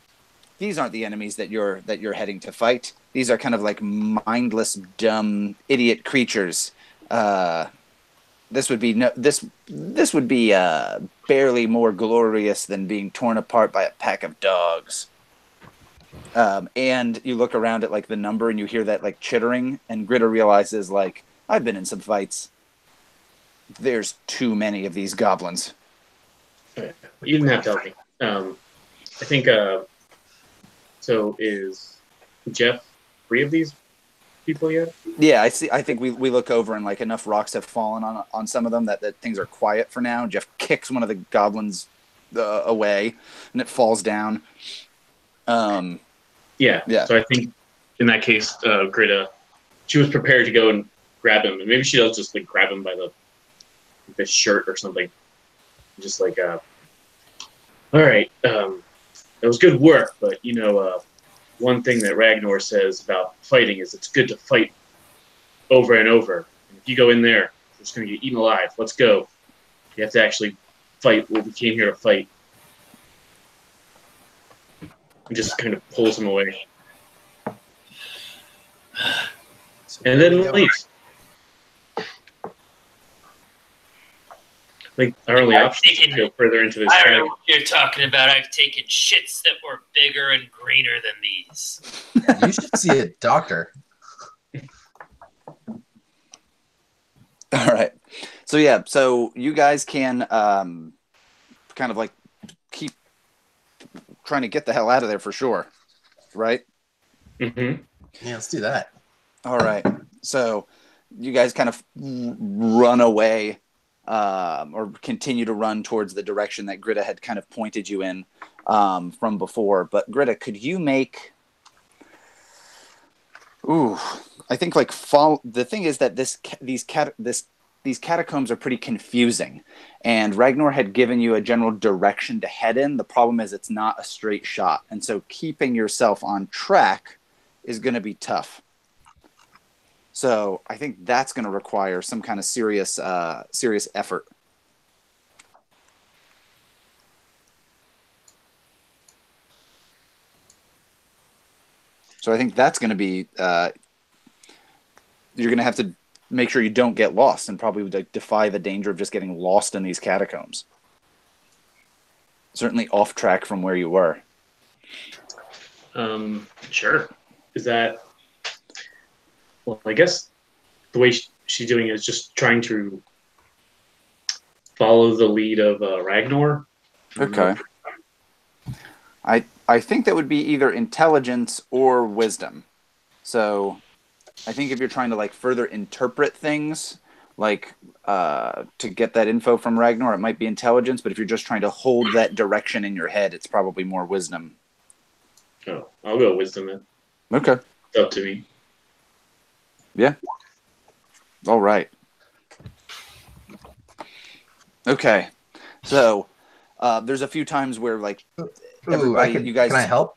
these aren't the enemies that you're heading to fight. These are kind of like mindless, dumb, idiot creatures. This would be barely more glorious than being torn apart by a pack of dogs. And you look around at like the number and you hear that like chittering, and Gritta realizes like, I've been in some fights. There's too many of these goblins. You didn't have to help me. I think so. Is Jeff free of these people yet? Yeah, I see. I think we look over and like enough rocks have fallen on some of them that things are quiet for now. Jeff kicks one of the goblins away, and it falls down. Yeah. So I think in that case, Gritta, she was prepared to go and grab him, and maybe she does just like grab him by the shirt or something. Just like, all right, that was good work, but one thing that Ragnar says about fighting is it's good to fight over and over. And if you go in there, you're just going to get eaten alive. Let's go. You have to actually fight what we came here to fight. And just kind of pulls him away. And then leaves. Like our only option is to go further into this. I don't know what you're talking about. I've taken shits that were bigger and greener than these. You should see a doctor. All right. So yeah, so you guys can kind of like keep trying to get the hell out of there for sure, right? Mm-hmm. Yeah, let's do that. All right. So you guys kind of run away. Or continue to run towards the direction that Gritta had kind of pointed you in from before. But Gritta, could you make? I think like the thing is that these catacombs are pretty confusing, and Ragnar had given you a general direction to head in. The problem is it's not a straight shot, and so keeping yourself on track is going to be tough. So I think that's going to require some kind of serious effort. So I think that's going to be you're going to have to make sure you don't get lost, and probably like defy the danger of just getting lost in these catacombs. Certainly off track from where you were. Sure. Is that? Well, I guess the way she's doing it is just trying to follow the lead of Ragnar. Okay. I think that would be either intelligence or wisdom. So I think if you're trying to like further interpret things, like to get that info from Ragnar, it might be intelligence. But if you're just trying to hold that direction in your head, it's probably more wisdom. Oh, I'll go wisdom then. Okay. It's up to me. Yeah. All right. Okay. So there's a few times where like everybody, you guys. Can I help?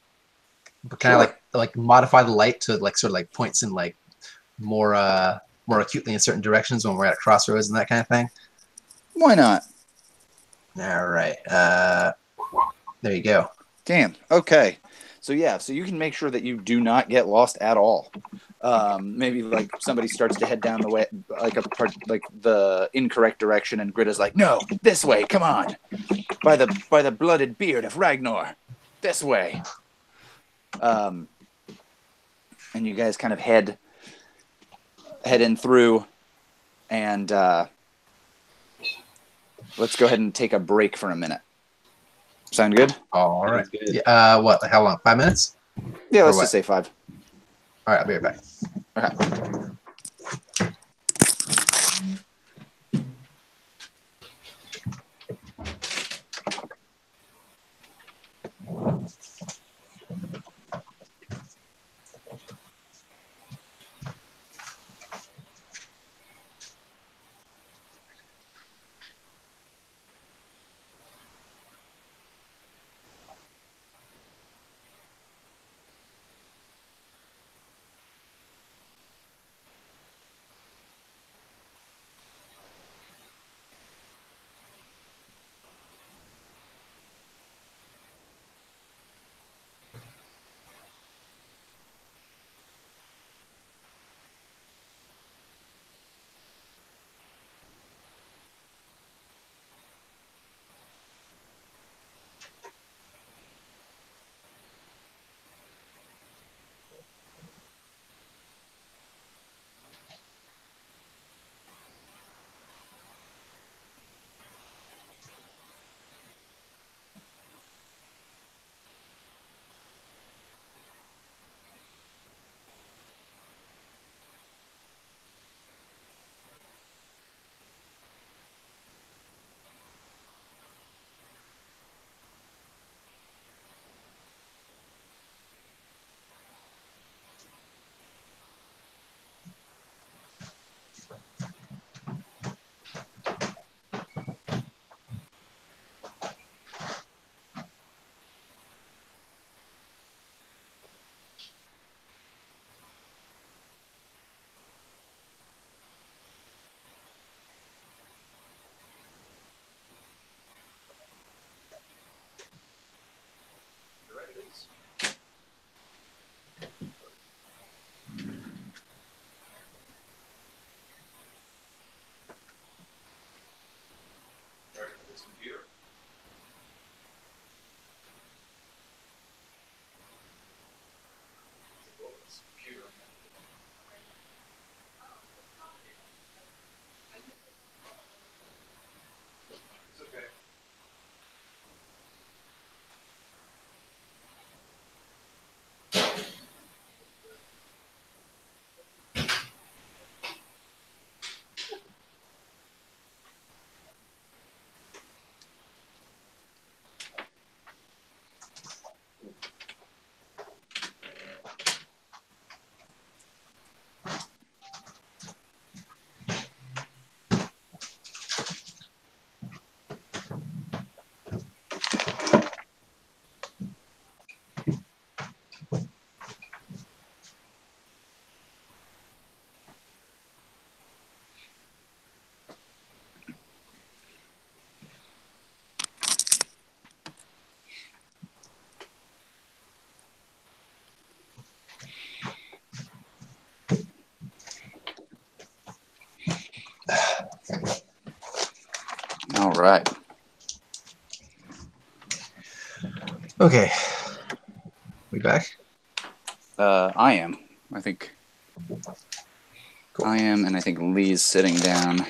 Can I like modify the light to like sort of like points in like more acutely in certain directions when we're at crossroads and that kind of thing? Why not? All right. There you go. Damn. Okay. So yeah, so you can make sure that you do not get lost at all. Maybe like somebody starts to head down the way, like the incorrect direction, and Gritta's like, "No, this way. Come on, by the blooded beard of Ragnar, this way." And you guys kind of head in through, and let's go ahead and take a break for a minute. Sound good? All right. Good. Yeah, what? How long? 5 minutes? Yeah, let's what? just say 5. All right, I'll be right back. Okay. right. Okay. We back? I am. I think Cool. I am, and I think Lee's sitting down.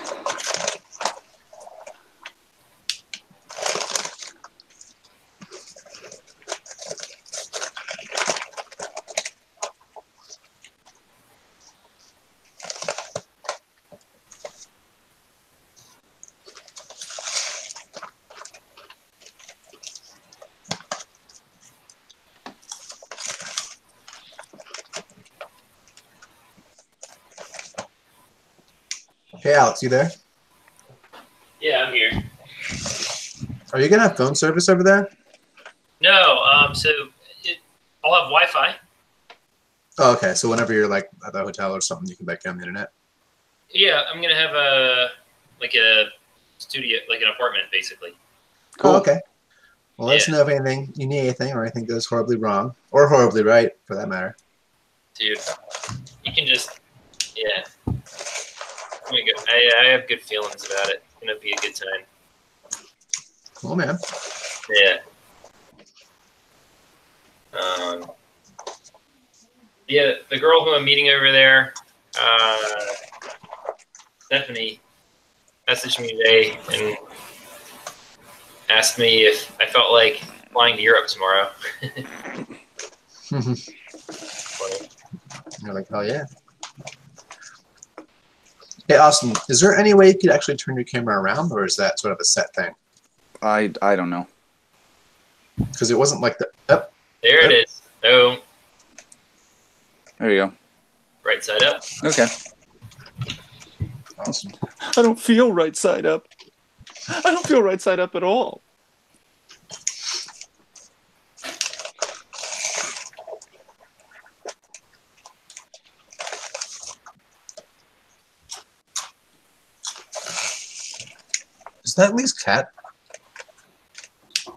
Hey, Alex, you there? Yeah, I'm here. Are you gonna have phone service over there? No, I'll have Wi-Fi. Oh, okay. So whenever you're like at the hotel or something, you can back on the internet. Yeah, I'm gonna have a studio, like an apartment, basically. Cool. Oh, okay. Well, let us know if you need anything or anything goes horribly wrong or horribly right, for that matter. Dude, you can just, yeah. I have good feelings about it. It's gonna be a good time. Cool, man. Yeah. Yeah, the girl who I'm meeting over there, Stephanie, messaged me today and asked me if I felt like flying to Europe tomorrow. Funny. You're like, oh yeah. Hey, Austin, is there any way you could actually turn your camera around, or is that sort of a set thing? I don't know. Because it wasn't like the. Oh, There it is. Oh, There you go. right side up. Okay. awesome. I don't feel right side up. I don't feel right side up at all. Is that Lee's cat?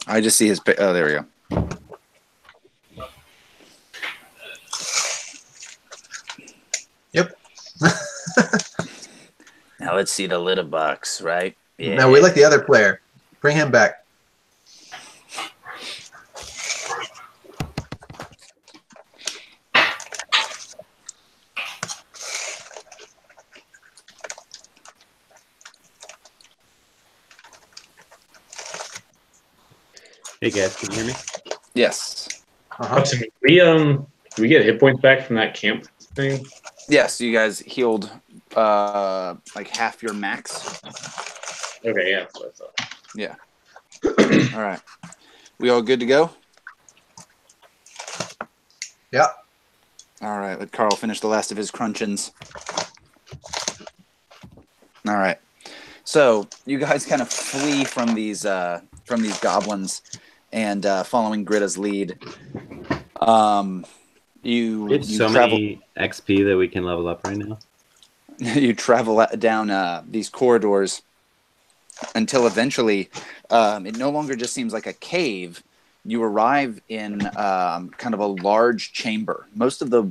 I just see his. Oh, there we go. Yep. Now let's see the litter box, right? Yeah. No, we like the other player. Bring him back. Hey guys, can you hear me? Yes. Uh-huh. Do we get hit points back from that camp thing? Yes. You guys healed like half your max. Okay, yeah, that's what I thought. Yeah. All right. We all good to go? Yeah. All right. Let Carl finish the last of his crunchins. All right. So you guys kind of flee from these goblins, and following Gritta's lead, you It's you so travel many XP that we can level up right now. you travel down these corridors until eventually it no longer just seems like a cave. You arrive in kind of a large chamber. Most of the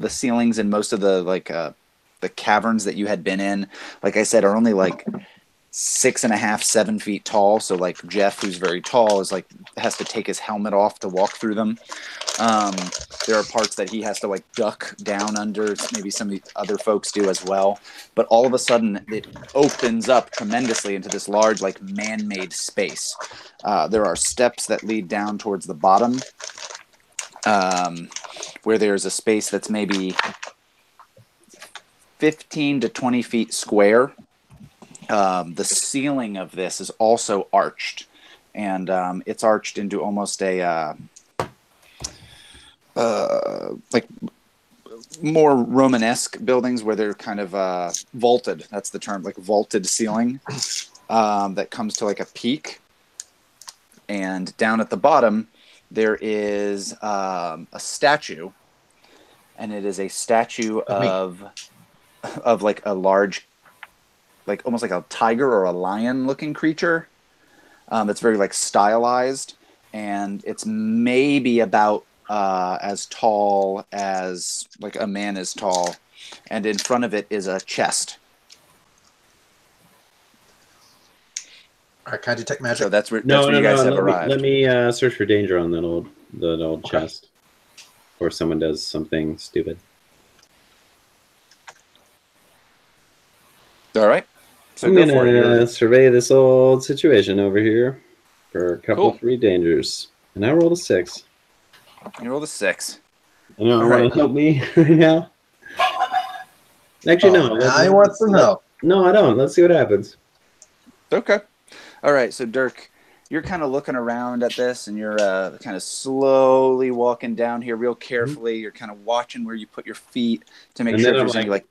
ceilings and most of the caverns that you had been in, like I said, are only like 6.5, 7 feet tall. So like Jeff, who's very tall, is like has to take his helmet off to walk through them. There are parts that he has to like duck down under. Maybe some of the other folks do as well. But all of a sudden, it opens up tremendously into this large, like man-made space. There are steps that lead down towards the bottom, where there's a space that's maybe 15 to 20 feet square. The ceiling of this is also arched, and it's arched into almost a like more Romanesque buildings where they're kind of vaulted. That's the term, like vaulted ceiling that comes to like a peak. And down at the bottom, there is a statue, and it is a statue of like a large, like almost like a tiger or a lion looking creature. That's very like stylized, and it's maybe about as tall as like a man is tall, and in front of it is a chest. All right, can I detect magic? So that's where, No, you guys have arrived. Let me search for danger on that old chest, or someone does something stupid. All right. So I'm go for it. gonna survey this old situation over here for a couple Cool. of free dangers, and I rolled a 6. You rolled a 6. You know, All want right. to help me right now? Actually, no. I want some help. No, I don't. Let's see what happens. Okay. All right. So Dirk, you're kind of looking around at this, and you're kind of slowly walking down here, real carefully. You're kind of watching where you put your feet to make And sure then there's I'm any like.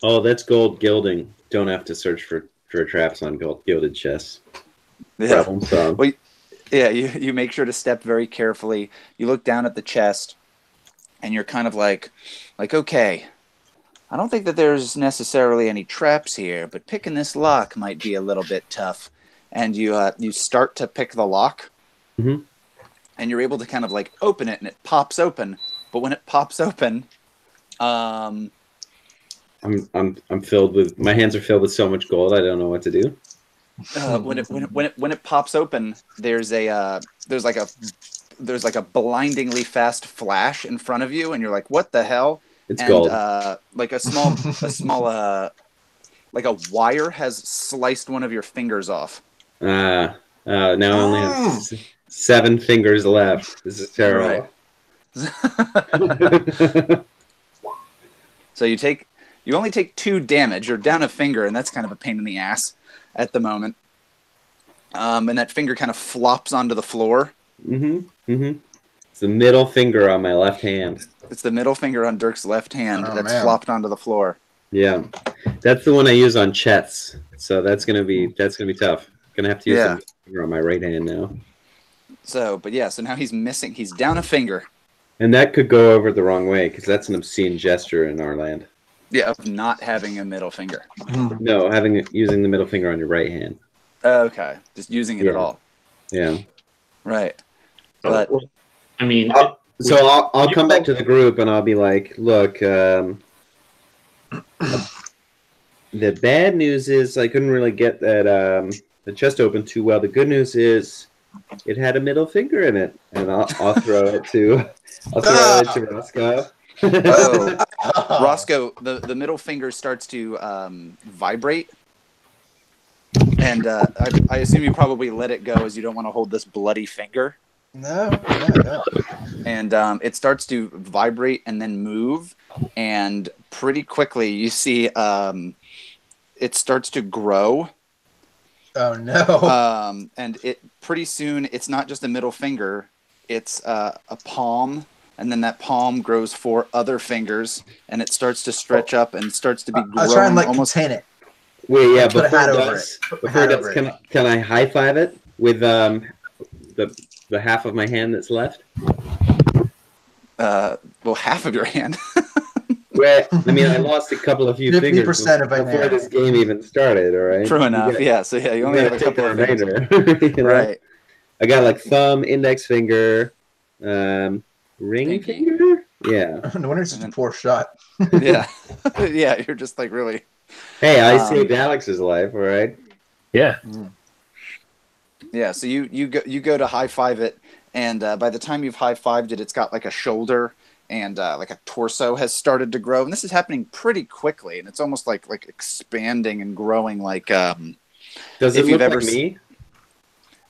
Oh, that's gold gilding. Don't have to search for traps on gold gilded chests. Yeah. Problem solved. Well, yeah. You make sure to step very carefully. You look down at the chest, and you're kind of like, okay. I don't think that there's necessarily any traps here, but picking this lock might be a little bit tough. And you start to pick the lock, Mhm. and you're able to kind of like open it, and it pops open. But when it pops open, I'm filled with, my hands are filled with so much gold. I don't know what to do. when it pops open, there's like a blindingly fast flash in front of you, and you're like, what the hell? It's And gold. like a small like a wire has sliced one of your fingers off. Now I only have 7 fingers left. This is terrible. So you only take 2 damage. You're down a finger, and that's kind of a pain in the ass at the moment. And that finger kind of flops onto the floor. It's the middle finger on my left hand. It's the middle finger on Dirk's left hand that's man. flopped onto the floor. Yeah, that's the one I use on chets. So that's gonna be tough. Gonna have to use the finger on my right hand now. So now he's missing. He's down a finger. And that could go over the wrong way because that's an obscene gesture in our land. Yeah, of not having a middle finger. No, using the middle finger on your right hand. Okay, just using it at all. Yeah. Right. But I mean, So I'll come back to the group and I'll be like, look, the bad news is I couldn't really get that the chest open too well. The good news is it had a middle finger in it, and I'll throw it to Roscoe. Roscoe, the middle finger starts to vibrate, and I assume you probably let it go as you don't want to hold this bloody finger. No. And it starts to vibrate and then move, and pretty quickly you see it starts to grow. Oh no! And it pretty soon it's not just a middle finger; it's a palm, and then that palm grows 4 other fingers, and it starts to stretch up and starts to be growing. I was trying to almost contain it. Wait, yeah, Put a before hat it over does, it. before it does, can I high five it with the half of my hand that's left? Well, half of your hand. Well, I mean, I lost a couple of few 50% fingers of my before hand. this game even started. All right. True enough. Yeah. So yeah, you only have a couple of fingers. You know? Right. I got like thumb, index finger, ring Pinky. finger. Yeah. No wonder it's such a poor shot. Yeah. Yeah. You're just like really. Hey, I saved Alex's life. All right. Yeah. Yeah. So you go to high five it, and by the time you've high fived it, it's got like a shoulder and like a torso has started to grow, and this is happening pretty quickly, and it's almost like expanding and growing like. Does if it you've look ever like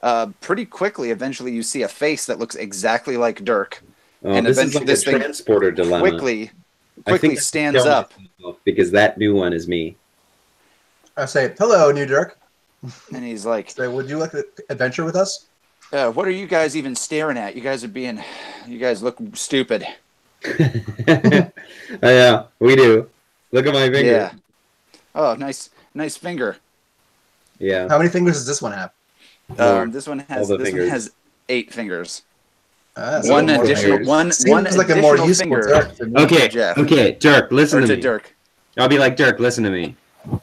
me? Pretty quickly, eventually you see a face that looks exactly like Dirk, Oh, and this is eventually like this a thing transporter dilemma. quickly I think I stands kill up, myself because that new one is me. I say, "Hello, New Dirk. and he's like, Say, would you like to adventure with us?" "What are you guys even staring at? You guys look stupid." Yeah, we do. Look at my finger. Yeah. Oh, nice finger. Yeah. How many fingers does this one have? More. This one All the has fingers. 8 fingers. So One more additional fingers. one Seems like a more additional useful finger. Dirk to me. Okay, Jeff. okay, Dirk, listen Or to to me. Dirk. I'll be like, Dirk, listen to me.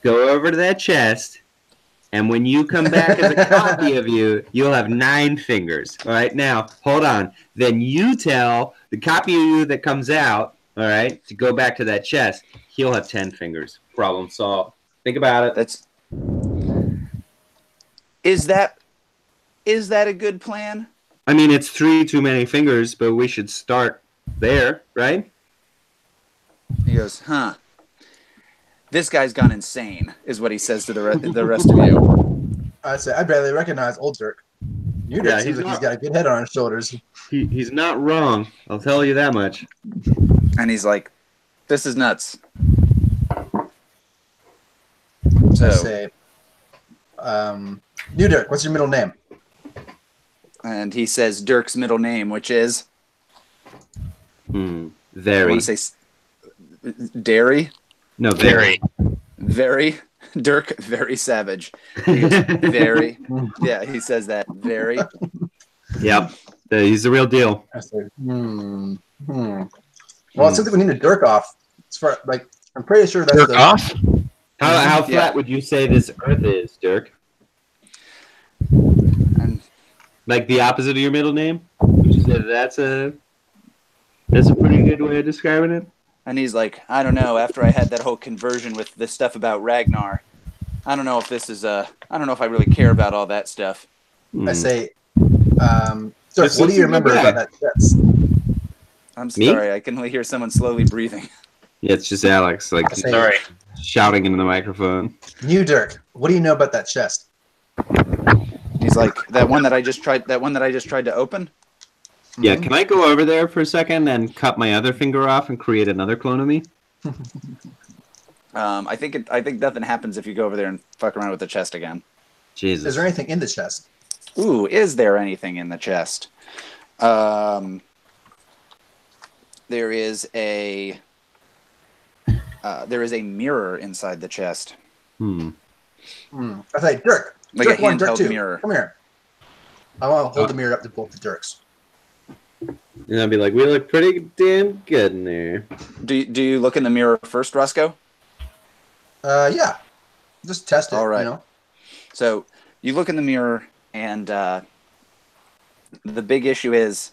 Go over to that chest, and when you come back as a copy of you, you'll have 9 fingers. All right, now, hold on. Then you tell the copy of you that comes out, all right, to go back to that chest. He'll have 10 fingers. Problem solved. Think about it. That's Is that a good plan? I mean, it's 3 too many fingers, but we should start there, right? He goes, huh. This guy's gone insane, is what he says to the rest of you. I say I barely recognize old Dirk. New Dirk seems like he's got a good head on his shoulders. He's not wrong. I'll tell you that much. And he's like, this is nuts. I So, say, New Dirk, what's your middle name? and he says Dirk's middle name, which is, I Very. want to say Dairy. No, Very. Very. Dirk, very savage. He goes, very. Yeah, he says that. Very. Yep. He's the real deal. I say, Well, it seems like we need a Dirk off. It's for, like, I'm pretty sure that's Dirk the off? How flat would you say this Earth is, Dirk? And Like the opposite of your middle name? Would you say that's a pretty good way of describing it? And he's like, I don't know. After I had that whole conversion with this stuff about Ragnar, I don't know if this is I don't know if I really care about all that stuff. I say, Dirk, what do you remember about that chest? I'm Me? sorry. I can only hear someone slowly breathing. Yeah, it's just Alex, like I say, Sorry. shouting into the microphone. New Dirk, what do you know about that chest? He's like, that one that I just tried to open. Yeah, can I go over there for a second and cut my other finger off and create another clone of me? I think nothing happens if you go over there and fuck around with the chest again. Jesus. Is there anything in the chest? Ooh, is there anything in the chest? There is a mirror inside the chest, I say, Dirk, like Dirk a 1, Dirk handheld 2, mirror. come here. I want to hold the mirror up to both the Dirks. And I'd be like, we look pretty damn good in there. Do you look in the mirror first, Roscoe? Yeah, just test it. All right. You know? So you look in the mirror, and the big issue is,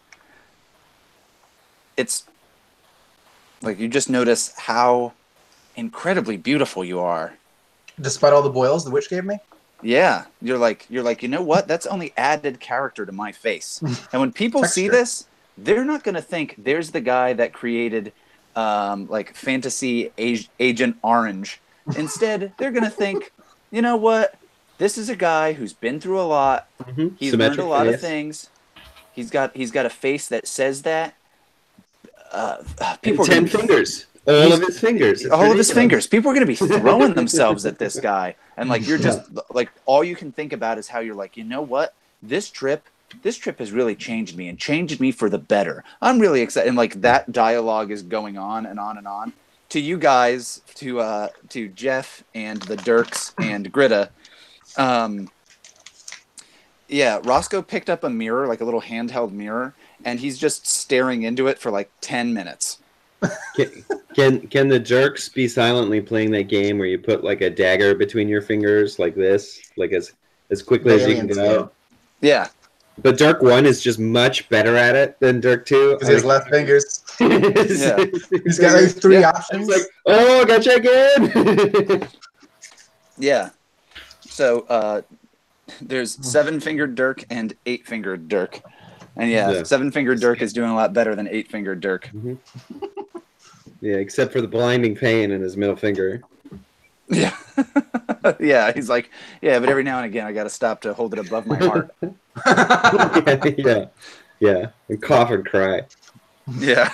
it's like you just notice how incredibly beautiful you are. Despite all the boils the witch gave me. Yeah, you're like, you know what? That's only added character to my face. And when people see Texture. this, they're not going to think there's the guy that created like Fantasy Agent Orange. Instead, they're going to think, you know what? This is a guy who's been through a lot. He's learned a lot of things. He's got a face that says that. People are 10 gonna be- fingers. All of his fingers. It's all of his ridiculous. fingers. People are going to be throwing themselves at this guy. And like, you're just like, all you can think about is how you're like, you know what? This trip has really changed me and changed me for the better. I'm really excited. And like that dialogue is going on and on and on. To you guys, to Jeff and the Dirks and Gritta. Yeah, Roscoe picked up a mirror, like a little handheld mirror, and he's just staring into it for like 10 minutes. Can the Jerks be silently playing that game where you put like a dagger between your fingers like this, like as quickly as you can Aliens, go? Yeah. But Dirk 1 is just much better at it than Dirk 2. Because he has left fingers. Yeah. He's got like 3 Yeah. options. It's like, oh, gotcha again. Yeah. So there's 7-fingered Dirk and 8-fingered Dirk. And yeah, Yeah. 7-fingered Dirk is doing a lot better than 8-fingered Dirk. Yeah, except for the blinding pain in his middle finger. Yeah. Yeah, he's like, yeah, but every now and again I got to stop to hold it above my heart. yeah, and cough and cry. Yeah.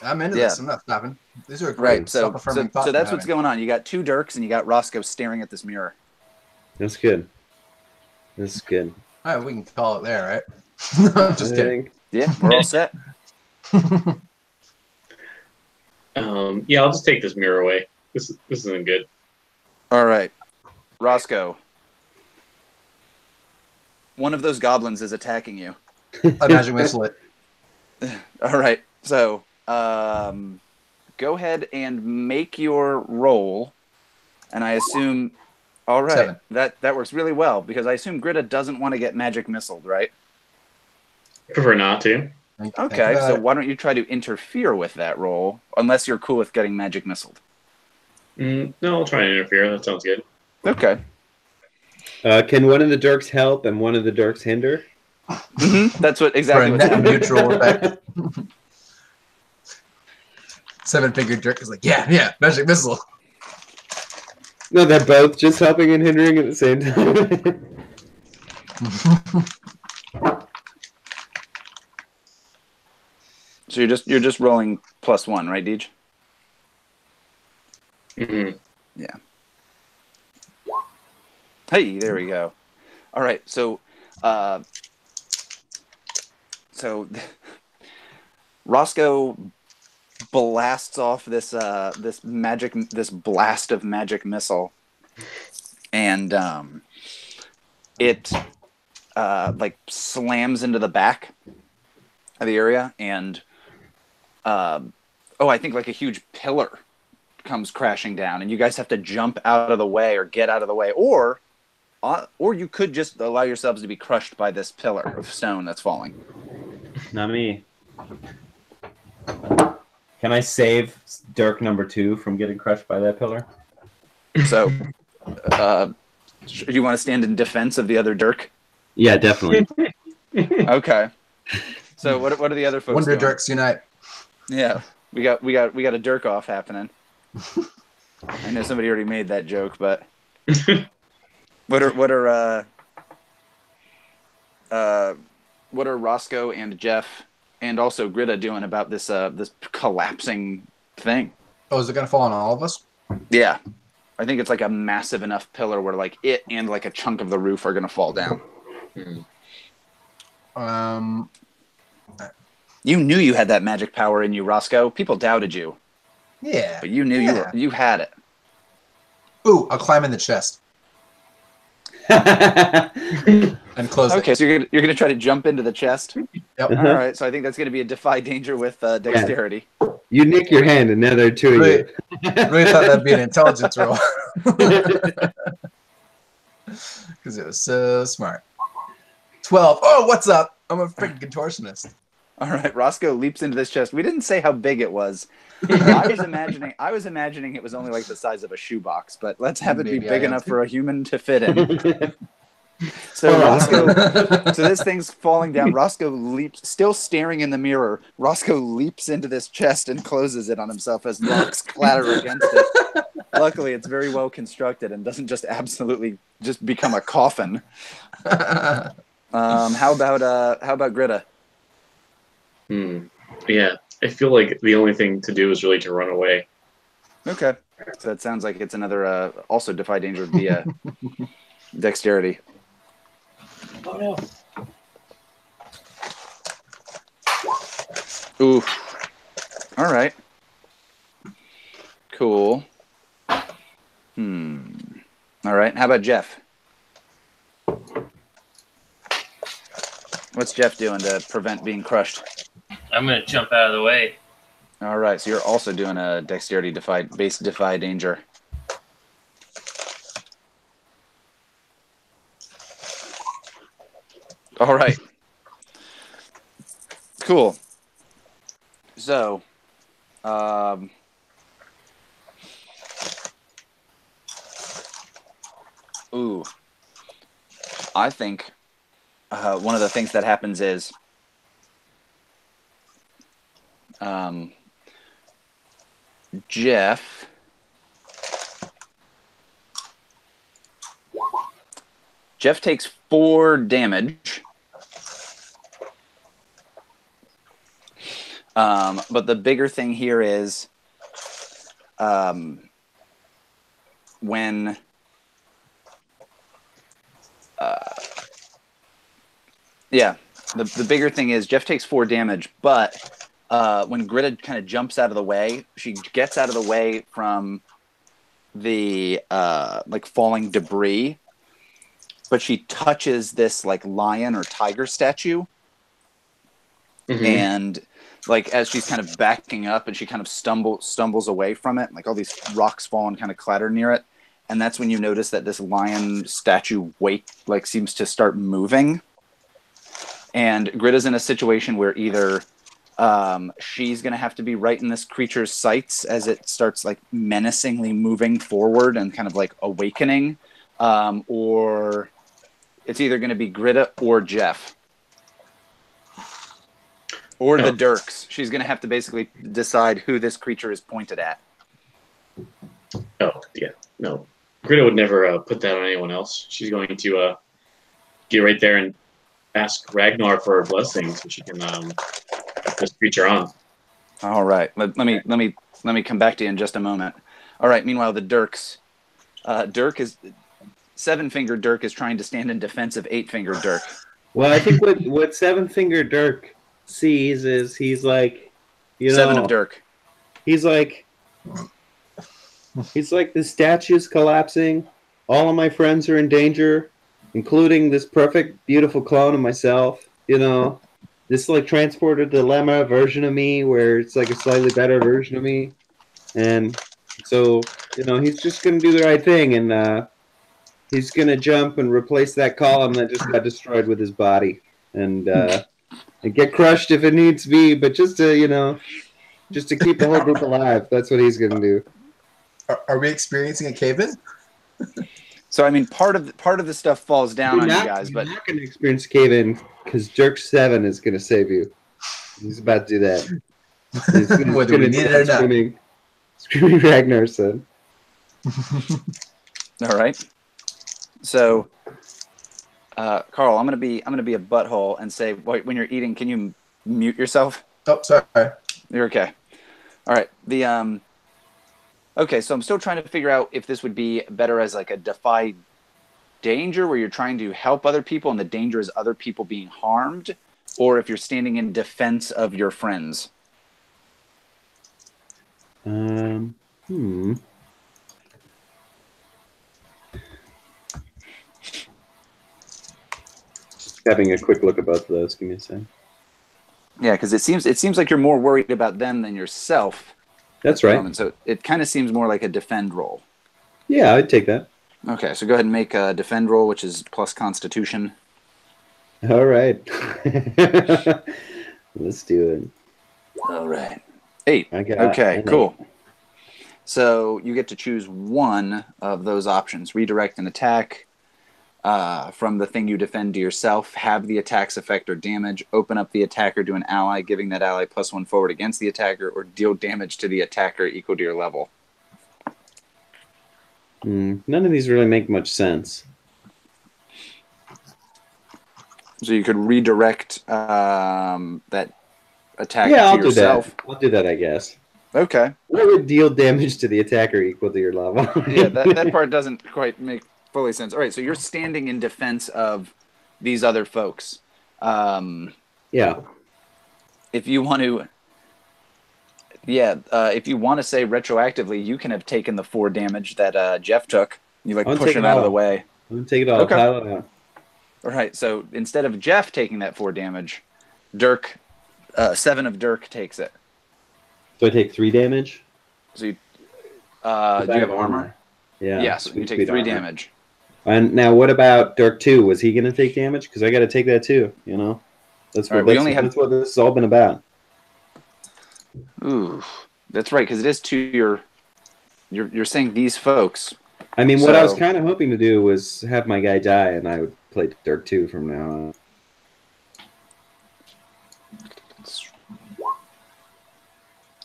I'm into Yeah. this. I'm not stopping. These are great. Right. So self-affirming thoughts that's I'm what's having. going on. You got 2 Dirks and you got Roscoe staring at this mirror. That's good. That's good. All right, we can call it there, right? No, I'm just I kidding. think- Yeah, we're all set. Yeah, I'll just take this mirror away. This isn't good. All right. Roscoe. One of those goblins is attacking you. A magic missile it. All right. So, go ahead and make your roll. And I assume, all right, 7. that works really well because I assume Gritta doesn't want to get magic missiled, right? I prefer not to. Okay. So why don't you try to interfere with that roll, unless you're cool with getting magic missiled? No, I'll try and interfere. That sounds good. Okay. Can one of the Dirks help and one of the Dirks hinder? That's what For exactly a what's net happening. neutral effect. Seven-fingered jerk is like, yeah, magic missile. No, they're both just helping and hindering at the same time. So you're just rolling +1, right, Deej? Mm-hmm. Yeah. Hey, there we go. All right, so Roscoe blasts off this blast of magic missile, and it like slams into the back of the area, and I think like a huge pillar comes crashing down, and you guys have to jump out of the way or get out of the way, or you could just allow yourselves to be crushed by this pillar of stone that's falling. Not me. Can I save Dirk number 2 from getting crushed by that pillar? So, you want to stand in defense of the other Dirk? Yeah, definitely. Okay. So what are the other folks Wonder doing? Dirks unite. Yeah, we got a Dirk off happening. I know somebody already made that joke, but what are Roscoe and Jeff and also Grita doing about this collapsing thing? Oh, is it gonna fall on all of us? Yeah, I think it's like a massive enough pillar where like it and like a chunk of the roof are gonna fall down. You knew you had that magic power in you, Roscoe. People doubted you, Yeah. but you knew you had it. Ooh, I'll climb in the chest and close Okay, it. so you're gonna try to jump into the chest. Yep. All right, so I think that's gonna be a defy danger with dexterity. You nick your hand, and now there are two of Really, you. really thought that'd be an intelligence roll. Because it was so smart. 12. Oh, what's up? I'm a freaking contortionist. All right, Roscoe leaps into this chest. We didn't say how big it was. I was imagining it was only like the size of a shoebox, but let's have it be Maybe I big am enough too. for a human to fit in. So Roscoe, so this thing's falling down. Roscoe leaps, still staring in the mirror. Roscoe leaps into this chest and closes it on himself as rocks clatter against it. Luckily, it's very well constructed and doesn't just absolutely just become a coffin. How about Grita? Yeah, I feel like the only thing to do is really to run away. Okay, so that sounds like it's another also defy danger via dexterity. Oh no. Ooh. All right. Cool. All right. How about Jeff? What's Jeff doing to prevent being crushed? I'm gonna jump out of the way. All right. So you're also doing a dexterity defy danger. All right. Cool. So, I think one of the things that happens is Jeff takes 4 damage. But the bigger thing here is when the bigger thing is Jeff takes 4 damage, but when Grita kind of jumps out of the way, she gets out of the way from the like falling debris, but she touches this like lion or tiger statue. And like as she's kind of backing up and she kind of stumbles away from it, like all these rocks fall and kind of clatter near it, and that's when you notice that this lion statue seems to start moving. And Grita's in a situation where either She's going to have to be right in this creature's sights as it starts like menacingly moving forward and kind of like awakening. Or it's either going to be Greta or Jeff. Or the Dirks. She's going to have to basically decide who this creature is pointed at. Oh, yeah. No. Greta would never put that on anyone else. She's going to get right there and ask Ragnar for her blessing so she can put this creature on. All right. Let me come back to you in just a moment. All right. Meanwhile, the Dirks. Seven-Finger Dirk is trying to stand in defense of Eight-Finger Dirk. Well, I think what Seven-Finger Dirk sees is he's like, Seven of Dirk. He's like the statue's collapsing. All of my friends are in danger, including this perfect, beautiful clone of myself. This like transporter dilemma version of me, where it's like a slightly better version of me, and so he's just gonna do the right thing, and he's gonna jump and replace that column that just got destroyed with his body, and get crushed if it needs to be, but just to keep the whole group alive. That's what he's gonna do. Are we experiencing a cave-in? So I mean, part of the stuff falls down on you guys, but you're not going to experience cave-in because Dirk 7 is going to save you. He's about to do that. He's gonna, Whether we need it or not. Screaming Ragnar son. All right. So, Carl, I'm gonna be a butthole and say, when you're eating, can you mute yourself? Oh, sorry. You're okay. All right. Okay, so I'm still trying to figure out if this would be better as like a defy danger where you're trying to help other people and the danger is other people being harmed, or if you're standing in defense of your friends. Having a quick look at both of those. Give me a second. Yeah, because it seems like you're more worried about them than yourself. That's right. So it kind of seems more like a defend roll. Yeah, I'd take that. Okay, so go ahead and make a defend roll, which is plus Constitution. All right. Let's do it. All right. 8. Okay, cool. So you get to choose one of those options. Redirect an attack from the thing you defend to yourself. Have the attack's effect or damage. Open up the attacker to an ally, giving that ally +1 forward against the attacker, or deal damage to the attacker equal to your level. None of these really make much sense. So you could redirect that attack Yeah, to I'll yourself. do that. I'll do that, I guess. Okay. What would deal damage to the attacker equal to your level? Yeah, that part doesn't quite make fully sense. All right, so you're standing in defense of these other folks. Yeah. If you want to, if you want to say retroactively, you can have taken the 4 damage that Jeff took. You push him out of the way. I'm gonna take it all. Okay. Pile it out. All right, so instead of Jeff taking that 4 damage, Dirk, 7 of Dirk takes it. So I take 3 damage. So you, do you have armor? Yeah. Yes, you take 3 damage. And now, what about Dirk 2? Was he going to take damage? Because I got to take that too. That's what that's what this has all been about. Ooh, that's right. Because it is to you're saying these folks. I mean, what I was kind of hoping to do was have my guy die, and I would play Dirk 2 from now on.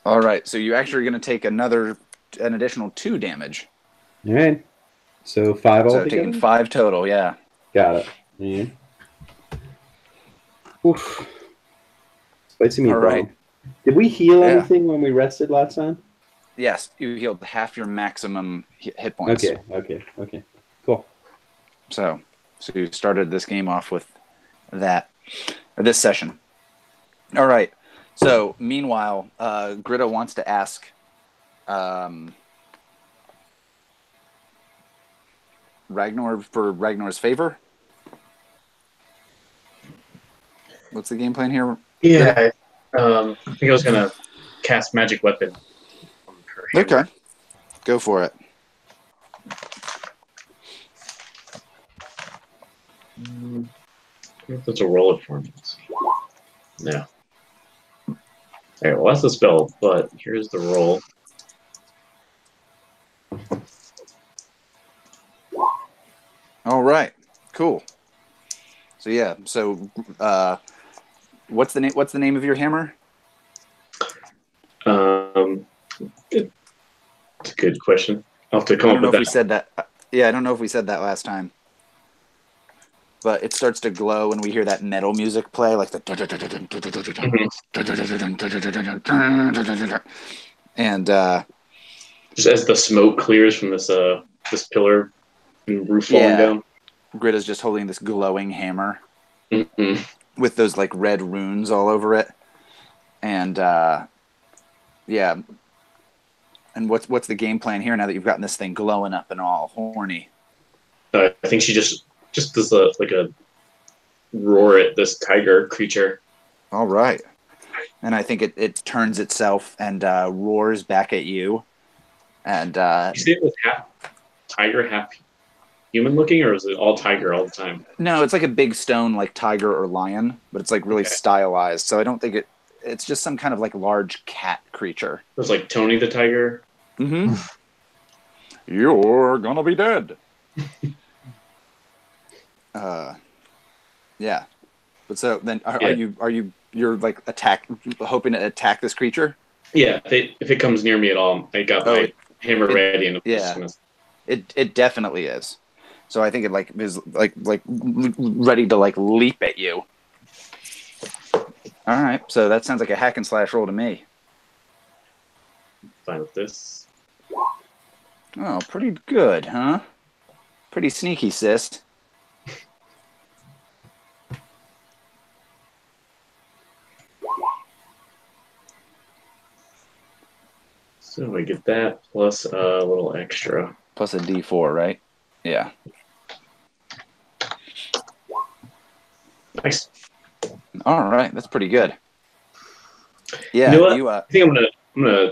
All right, so you actually are going to take an additional 2 damage. All right. So 5 altogether? So taking 5 total, yeah. Got it. Yeah. Oof. Spicy meatball. All right. Did we heal anything when we rested last time? Yes, you healed half your maximum hit points. Okay. Cool. So you started this game off with that, or this session. All right. So meanwhile, Greta wants to ask Ragnar for Ragnar's favor. What's the game plan here? Yeah, I think I was going to cast Magic Weapon. Okay. Go for it. That's a roll it for me. No. right, well, that's the spell, but here's the roll. All right, cool. So yeah, so what's the name? What's the name of your hammer? It's a good question. I'll have to I come don't up know with if we that. said that. Yeah, I don't know if we said that last time. But it starts to glow, and we hear that metal music play, like the. And Just as the smoke clears from this pillar and roof falling yeah, down. Grita's just holding this glowing hammer Hmm. with those like red runes all over it, and yeah. And what's the game plan here now that you've gotten this thing glowing up and all horny? I think she just does like a roar at this tiger creature. All right. And I think it turns itself and roars back at you. And You see it was half tiger, half human looking, or is it all tiger all the time? no, it's like a big stone like tiger or lion, but it's like really Okay. stylized. So I don't think it's just some kind of like large cat creature. It was like Tony the tiger. Mm-hmm. You're gonna be dead. Yeah. But so then are you're like hoping to attack this creature? Yeah, if it comes near me at all, I got my hammer ready and I'm just gonna... It definitely is. So I think it like is like ready to like leap at you. All right. So that sounds like a hack and slash roll to me. Fine with this. Oh, pretty good, huh? Pretty sneaky, sis. So I get that plus a little extra. Plus a D4, right? Yeah. Nice. All right, that's pretty good. Yeah, You know what? you I think I'm gonna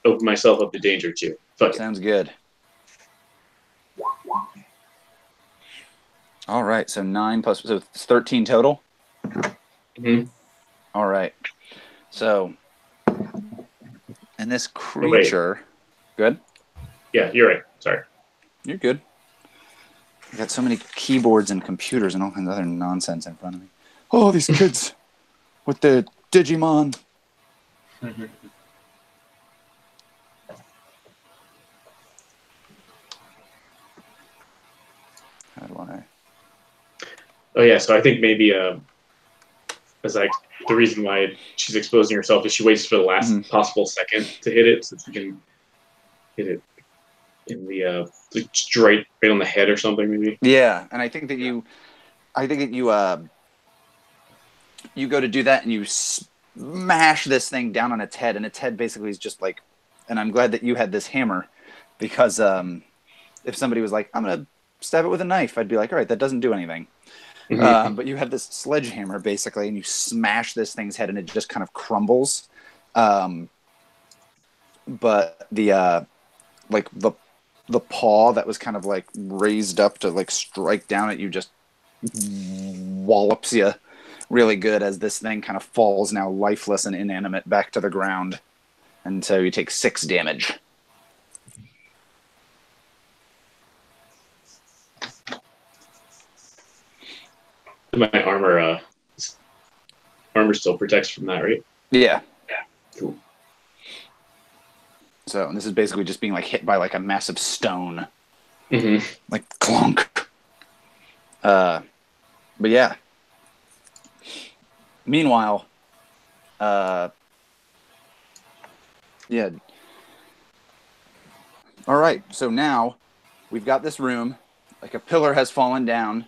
open myself up to danger too. Fuck it. sounds good. All right, so 9 plus so it's 13 total. Mhm. All right. So and this creature good? Yeah, you're right. Sorry. You're good. I got so many keyboards and computers and all kinds of other nonsense in front of me. Oh, these kids with the Digimon. How do I? Oh yeah, so I think maybe as like the reason why she's exposing herself is she waits for the last possible second to hit it, so she can hit it in the right on the head or something maybe. Yeah, and I think that you you go to do that and you smash this thing down on its head, and its head basically is just like. And I'm glad that you had this hammer, because if somebody was like, "I'm gonna stab it with a knife," I'd be like, "All right, that doesn't do anything." Mhm. But you have this sledgehammer basically, and you smash this thing's head, and it just kind of crumbles. But the like the paw that was kind of like raised up to like strike down at you just wallops you really good as this thing kind of falls now lifeless and inanimate back to the ground. And so you take 6 damage. My armor still protects from that, right? Yeah. Cool. So this is basically just being like hit by like a massive stone. Mm-hmm. Like clunk. But yeah. Meanwhile, yeah. All right. So now we've got this room. Like a pillar has fallen down.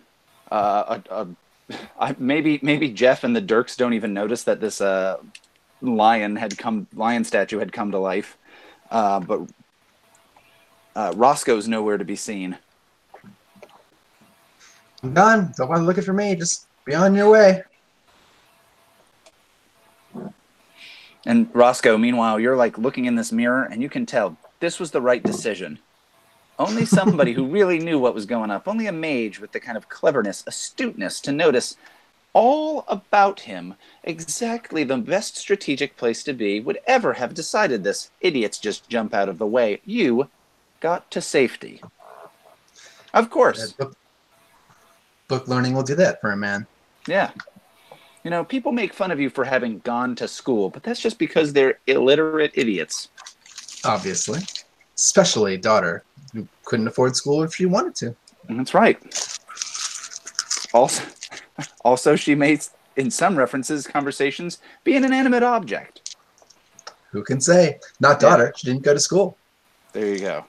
Maybe Jeff and the Dirks don't even notice that this lion statue had come to life. But Roscoe's nowhere to be seen. I'm gone. Don't bother looking for me. Just be on your way. And Roscoe, meanwhile, you're like looking in this mirror, and you can tell this was the right decision. Only somebody who really knew what was going up, only a mage with the kind of cleverness, astuteness to notice all about him, exactly the best strategic place to be, would ever have decided this. Idiots just jump out of the way. You got to safety. Of course. Book learning will do that for a man. Yeah. You know, people make fun of you for having gone to school, but that's just because they're illiterate idiots. Obviously. Especially daughter, who couldn't afford school if she wanted to. That's right. Also, she may, in some references, conversations, be an inanimate object. Who can say? Not daughter. She didn't go to school. There you go.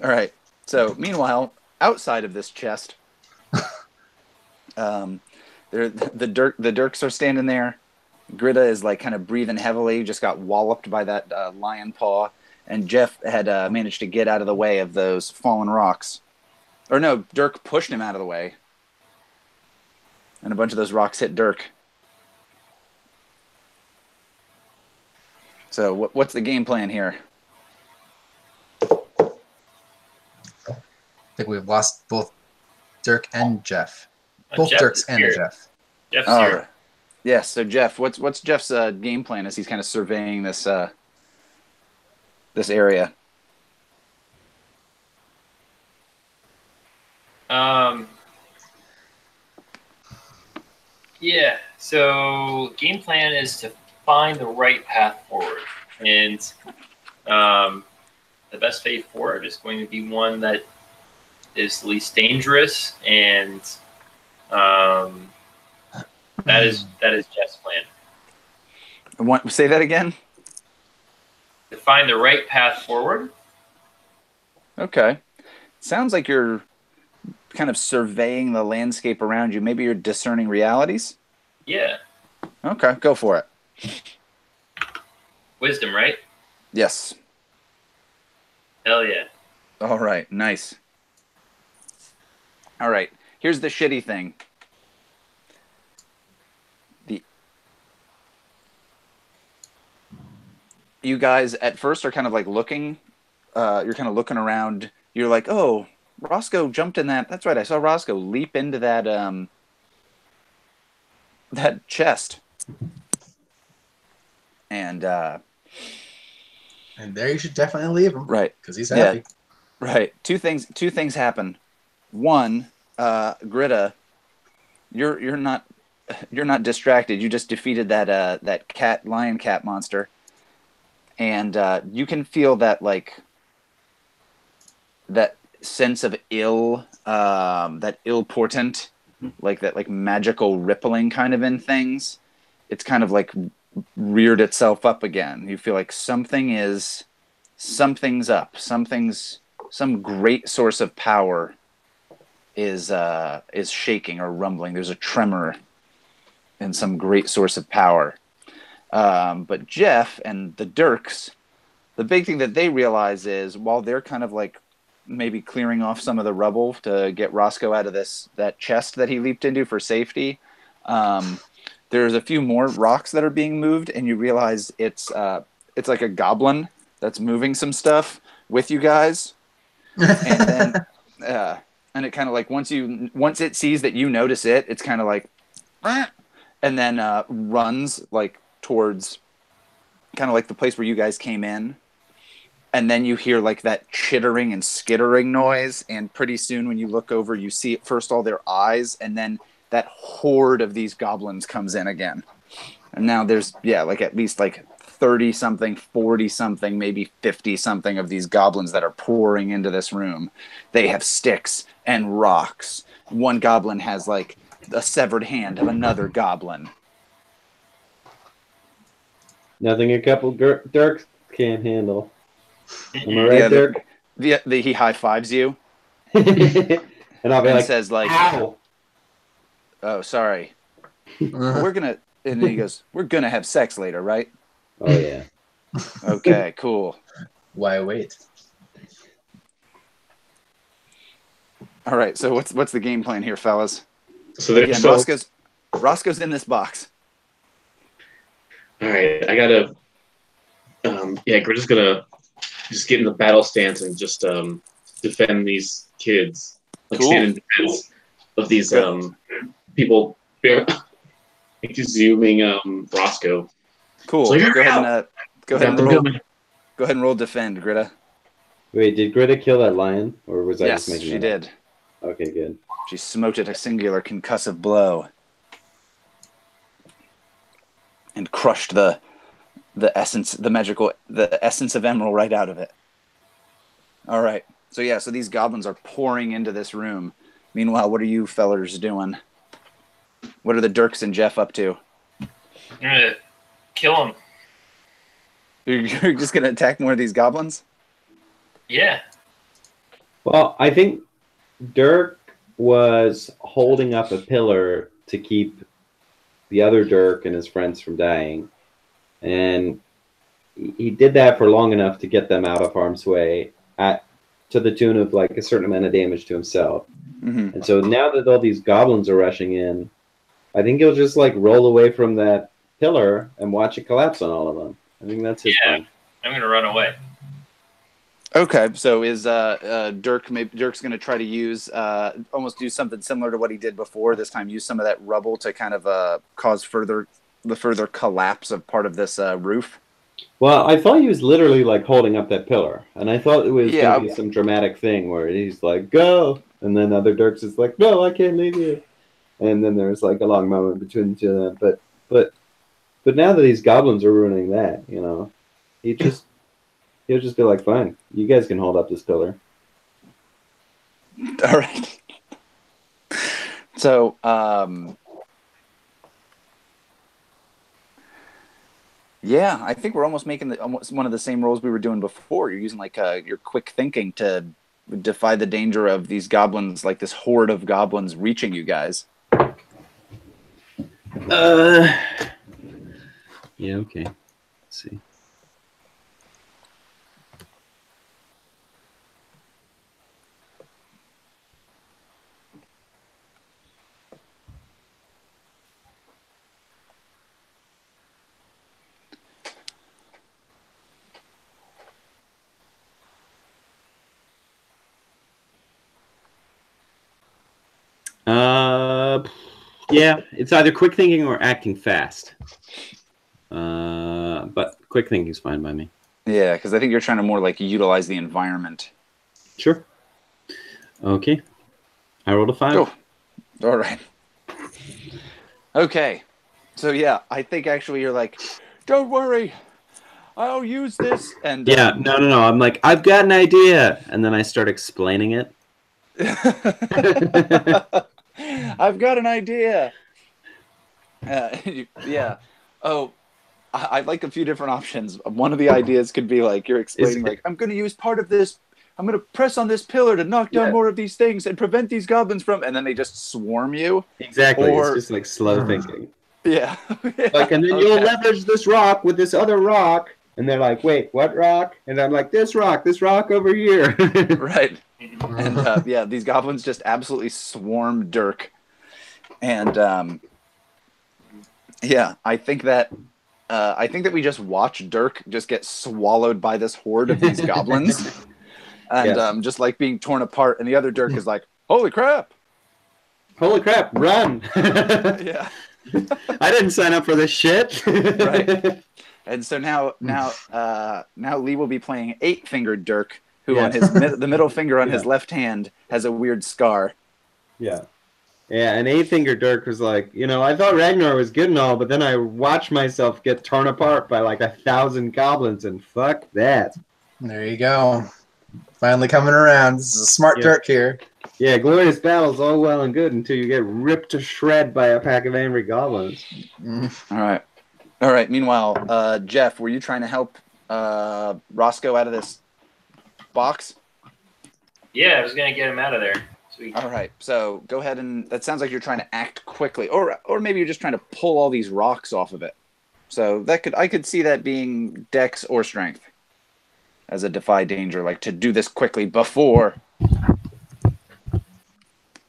All right. So, meanwhile, outside of this chest, the Dirks are standing there. Gritta is like kind of breathing heavily, just got walloped by that lion paw, and Jeff had managed to get out of the way of those fallen rocks. Or no, Dirk pushed him out of the way, and a bunch of those rocks hit Dirk. So what's the game plan here? I think we've lost both Dirk and Jeff. Both Jeff Dirks is and here. Jeff. Jeff's Oh, here. yes. So Jeff, what's Jeff's game plan as he's kind of surveying this this area? Yeah. So game plan is to find the right path forward, and the best way forward is going to be one that is least dangerous, and that is Jeff's plan. Say that again. To find the right path forward. Okay. Sounds like you're kind of surveying the landscape around you. Maybe you're discerning realities? Yeah. Okay, go for it. Wisdom, right? Yes. Hell yeah. All right, nice. All right, here's the shitty thing. You guys at first are kind of like looking, you're kind of looking around. You're like, oh, Roscoe jumped in that. That's right, I saw Roscoe leap into that that chest. And there you should definitely leave him. right. Because he's happy. Yeah. Right. Two things happen. One, Gritta, you're not distracted. You just defeated that lion cat monster. And you can feel that like that sense of ill portent, like that like magical rippling kind of in things. It's kind of like reared itself up again. You feel like something's up. Some great source of power is shaking or rumbling. There's a tremor in some great source of power. But Jeff and the Dirks, the big thing that they realize is while they're kind of like maybe clearing off some of the rubble to get Roscoe out of that chest that he leaped into for safety, there's a few more rocks that are being moved, and you realize it's like a goblin that's moving some stuff with you guys, and then and it kind of like once it sees that you notice it, it's kind of like, and then runs like towards kind of like the place where you guys came in, and then you hear like that chittering and skittering noise, and pretty soon when you look over, you see at first all their eyes, and then that horde of these goblins comes in again. And now there's like at least like 30 something, 40 something, maybe 50 something of these goblins that are pouring into this room. They have sticks and rocks. One goblin has like a severed hand of another goblin. Nothing a couple Dirks can't handle. Am I right, Dirk? He high fives you. And I'll be And like, says like, ow. oh, sorry. And then he goes, we're going to have sex later, right? Oh, yeah. Okay, cool. Why wait? All right, so what's the game plan here, fellas? So there's Again, Roscoe's in this box. All right, I gotta. Gritta's gonna just get in the battle stance and just defend these kids, like Cool. stand in defense. of these people zooming Roscoe. Cool. So you're go ahead out. and roll defend, Greta. Wait, did Greta kill that lion, or was I Yes, just making she that up? did. Okay, good. She smote it a singular concussive blow and crushed the essence, the essence of Emerald right out of it. All right. So yeah, so these goblins are pouring into this room. Meanwhile, what are you fellers doing? What are the Dirks and Jeff up to? I'm gonna kill him. You're just gonna attack more of these goblins? Yeah. Well, I think Dirk was holding up a pillar to keep the other Dirk and his friends from dying. And he did that for long enough to get them out of harm's way to the tune of like a certain amount of damage to himself. Mm-hmm. And so now that all these goblins are rushing in, I think he'll just like roll away from that pillar and watch it collapse on all of them. I think that's his plan. I'm gonna run away. Okay, so is Dirk's going to try to use almost do something similar to what he did before? This time, use some of that rubble to kind of cause the further collapse of part of this roof. Well, I thought he was literally like holding up that pillar, and I thought it was Yeah. going to be some dramatic thing where he's like, "Go," and then other Dirks is like, "No, I can't leave you," and then there's like a long moment between the two of them. But now that these goblins are ruining that, you know, he'll just be like, "Fine, you guys can hold up this pillar." All right. So, yeah, I think we're almost making almost one of the same rolls we were doing before. You're using like your quick thinking to defy the danger of these goblins, like this horde of goblins reaching you guys. Yeah, okay. Let's see. Yeah, it's either quick thinking or acting fast. But quick thinking is fine by me. Yeah, because I think you're trying to more like utilize the environment. Sure. Okay. I rolled a 5. Cool. All right. Okay. So yeah, I think actually you're like, don't worry, I'll use this. And Yeah, no. I'm like, I've got an idea, and then I start explaining it. I've got an idea. Yeah. Oh, I'd like a few different options. One of the ideas could be like you're explaining, like, I'm going to use part of this. I'm going to press on this pillar to knock down more of these things and prevent these goblins from. And then they just swarm you. Exactly. It's just like slow thinking. Yeah. Like, and then you'll leverage this rock with this other rock. And they're like, wait, what rock? And I'm like, this rock over here. Right. And yeah, these goblins just absolutely swarm Dirk. And yeah, I think that we just watch Dirk just get swallowed by this horde of these goblins. And just like being torn apart. And the other Dirk is like, holy crap. Holy crap, run. Yeah. I didn't sign up for this shit. Right. And so now Lee will be playing 8-fingered Dirk, who on his the middle finger on his left hand has a weird scar. Yeah. Yeah, and 8-fingered Dirk was like, you know, I thought Ragnar was good and all, but then I watched myself get torn apart by like 1,000 goblins, and fuck that. There you go. Finally coming around. This is a smart Dirk here. Yeah, glorious battle's all well and good until you get ripped to shred by a pack of angry goblins. All right. Meanwhile, Jeff, were you trying to help Roscoe out of this box? Yeah, I was gonna get him out of there. Sweet. All right. So go ahead and that sounds like you're trying to act quickly, or maybe you're just trying to pull all these rocks off of it. So I could see that being Dex or Strength as a defy danger, like to do this quickly before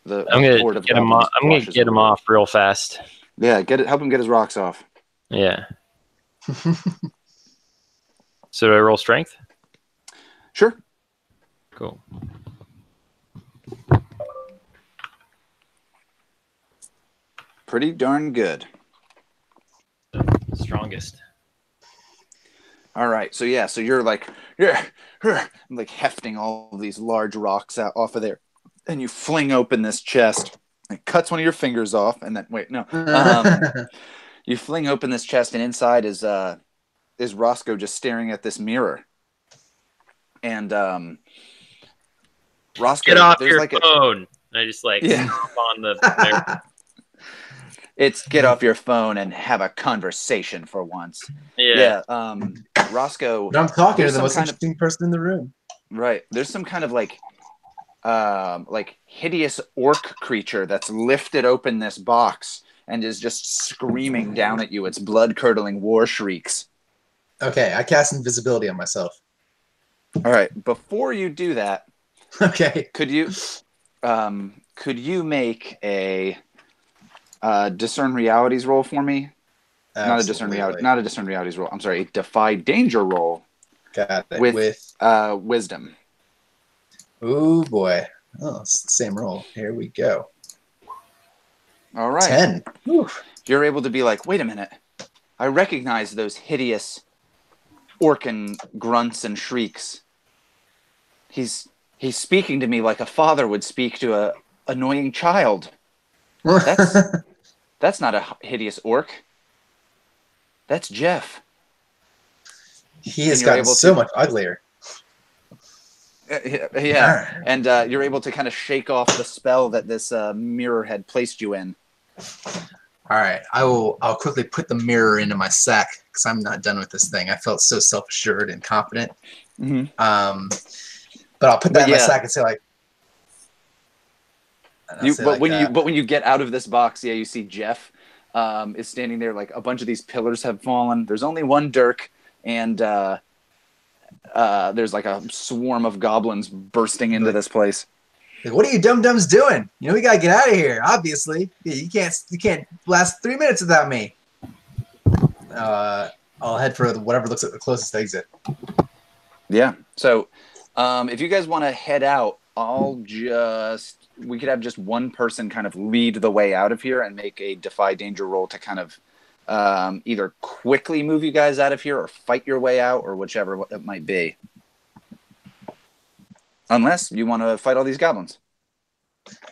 the. I'm gonna get him off. I'm gonna get him off real fast. Yeah, help him get his rocks off. Yeah. So do I roll strength? Sure. Cool. pretty darn good. Strongest. All right, so you're like, like hefting all of these large rocks out off of there, and you fling open this chest. It cuts one of your fingers off, and then you fling open this chest, and inside is Roscoe just staring at this mirror. And Roscoe, Get off there's your like phone. I just like Yeah. stomp on the. It's get off your phone and have a conversation for once. Yeah. Roscoe. But I'm talking to There's the some most kind of- interesting person in the room. Right. There's some kind of like hideous orc creature that's lifted open this box and is just screaming down at you. Its blood-curdling war shrieks. Okay, I cast invisibility on myself. All right. Before you do that, Okay. could you make a discern realities roll for me? Not a discern realities roll. I'm sorry, a defy danger roll Got it. with- With wisdom. oh boy. Oh, it's the same roll. Here we go. All right. 10. Oof. You're able to be like, wait a minute. I recognize those hideous orcan grunts and shrieks. He's speaking to me like a father would speak to a annoying child. That's not a hideous orc. That's Jeff. He has And you're gotten able so to- much uglier. Yeah. And you're able to kind of shake off the spell that this mirror had placed you in. All right, I'll quickly put the mirror into my sack because I'm not done with this thing. I felt so self-assured and confident. Mm-hmm. But I'll put that But in my yeah. sack and say like. When you get out of this box, you see Jeff is standing there. Like a bunch of these pillars have fallen. There's only one Dirk, and there's like a swarm of goblins bursting into this place. Like, what are you dum-dums doing? You know we gotta get out of here. Obviously, you can't last 3 minutes without me. I'll head for whatever looks like the closest exit. Yeah. So if you guys want to head out, we could have just one person kind of lead the way out of here and make a defy danger roll to kind of either quickly move you guys out of here or fight your way out or whichever it might be. Unless you want to fight all these goblins.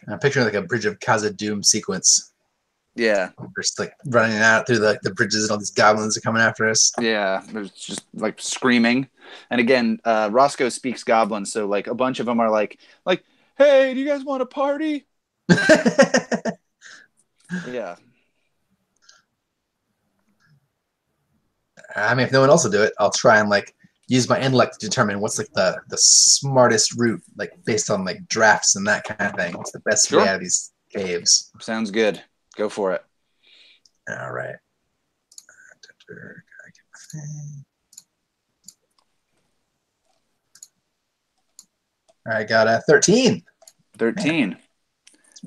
I'm picturing like a Bridge of Khazad-dûm sequence. Yeah. We're just like running out through the bridges and all these goblins are coming after us. Yeah. There's just like screaming. And again, Roscoe speaks goblin, so like a bunch of them are like, hey, do you guys want a party? Yeah. I mean, if no one else will do it, I'll try and like use my intellect to determine what's like the smartest route, like based on like drafts and that kind of thing. What's the best way out of these caves? Sounds good. Go for it. All right. All right, got a 13. 13.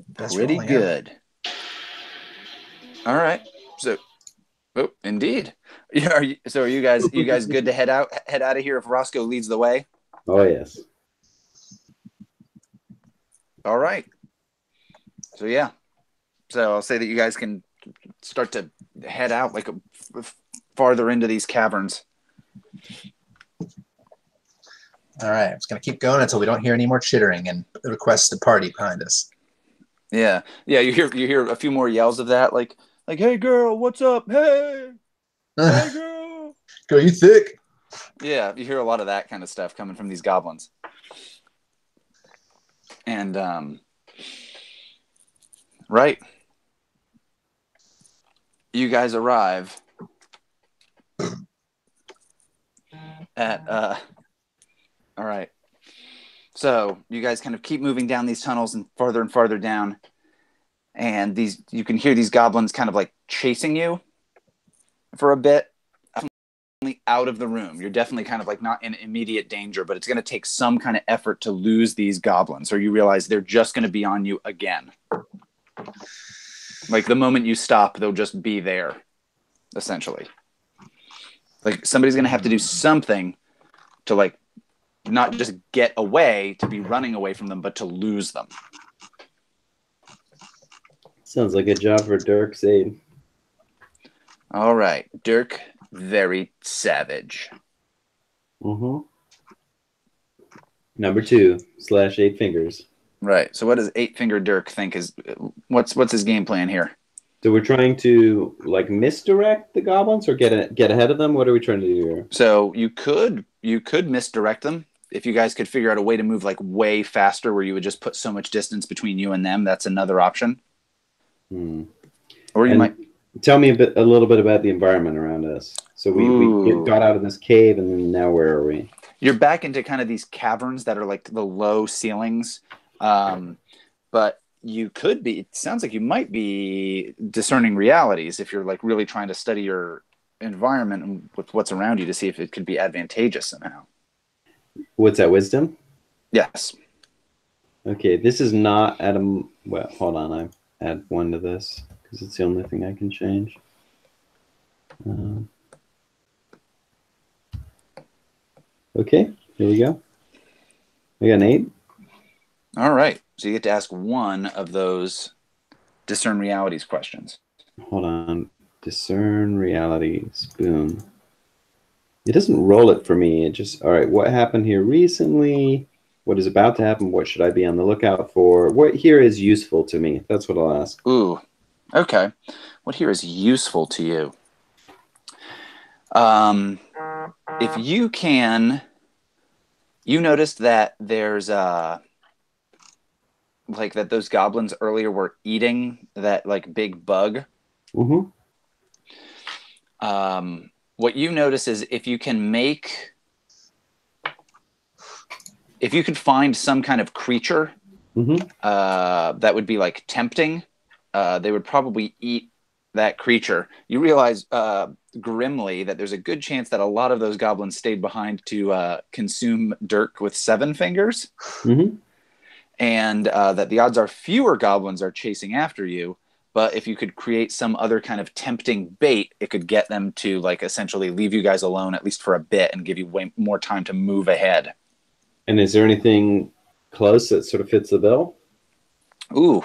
Best Pretty rolling ever. good. All right. So, indeed. Yeah, are you guys good to head out of here if Roscoe leads the way? Oh yes. All right. So yeah. So I'll say that you guys can start to head out like farther into these caverns. All right, I'm just gonna keep going until we don't hear any more chittering and requests to party behind us. Yeah. Yeah, you hear a few more yells of that, like, hey girl, what's up? Hey girl. Girl, you thick? Yeah, you hear a lot of that kind of stuff coming from these goblins. And right. You guys arrive at all right. So you guys kind of keep moving down these tunnels and farther down. And you can hear these goblins kind of like chasing you for a bit. Out of the room. You're definitely kind of like not in immediate danger, but it's going to take some kind of effort to lose these goblins, or you realize they're just going to be on you again. Like the moment you stop, they'll just be there, essentially. Like somebody's going to have to do something to like not just get away, to be running away from them, but to lose them. Sounds like a job for Dirk Zaid. All right, Dirk, very savage. Mm-hmm. Number 2 / 8 fingers. Right. So what does 8-Finger Dirk think is what's his game plan here? So we're trying to like misdirect the goblins or get ahead of them. What are we trying to do here? So you could misdirect them if you guys could figure out a way to move like way faster, where you would just put so much distance between you and them. That's another option. Or you might tell me a little bit about the environment around us. So we got out of this cave, and then now where are we? You're back into kind of these caverns that are like the low ceilings. But you could be, it sounds like you might be discerning realities if you're like really trying to study your environment and with what's around you to see if it could be advantageous somehow. What's that, wisdom? Yes. Okay, this is not well, hold on, I add 1 to this because it's the only thing I can change. Okay, here we go. I got an 8. All right. So you get to ask 1 of those discern realities questions. Hold on. Discern realities. Boom. It doesn't roll it for me. It just, all right, what happened here recently? What is about to happen? What should I be on the lookout for? What here is useful to me? That's what I'll ask. Ooh, okay. What here is useful to you? If you can, you noticed that there's like that those goblins earlier were eating that like big bug. Mm-hmm. What you notice is if you can find some kind of creature that would be like tempting, they would probably eat that creature. You realize grimly that there's a good chance that a lot of those goblins stayed behind to consume Dirk with 7 fingers. Mm-hmm. And that the odds are fewer goblins are chasing after you. But if you could create some other kind of tempting bait, it could get them to like essentially leave you guys alone, at least for a bit, and give you way more time to move ahead. And is there anything close that sort of fits the bill? Ooh.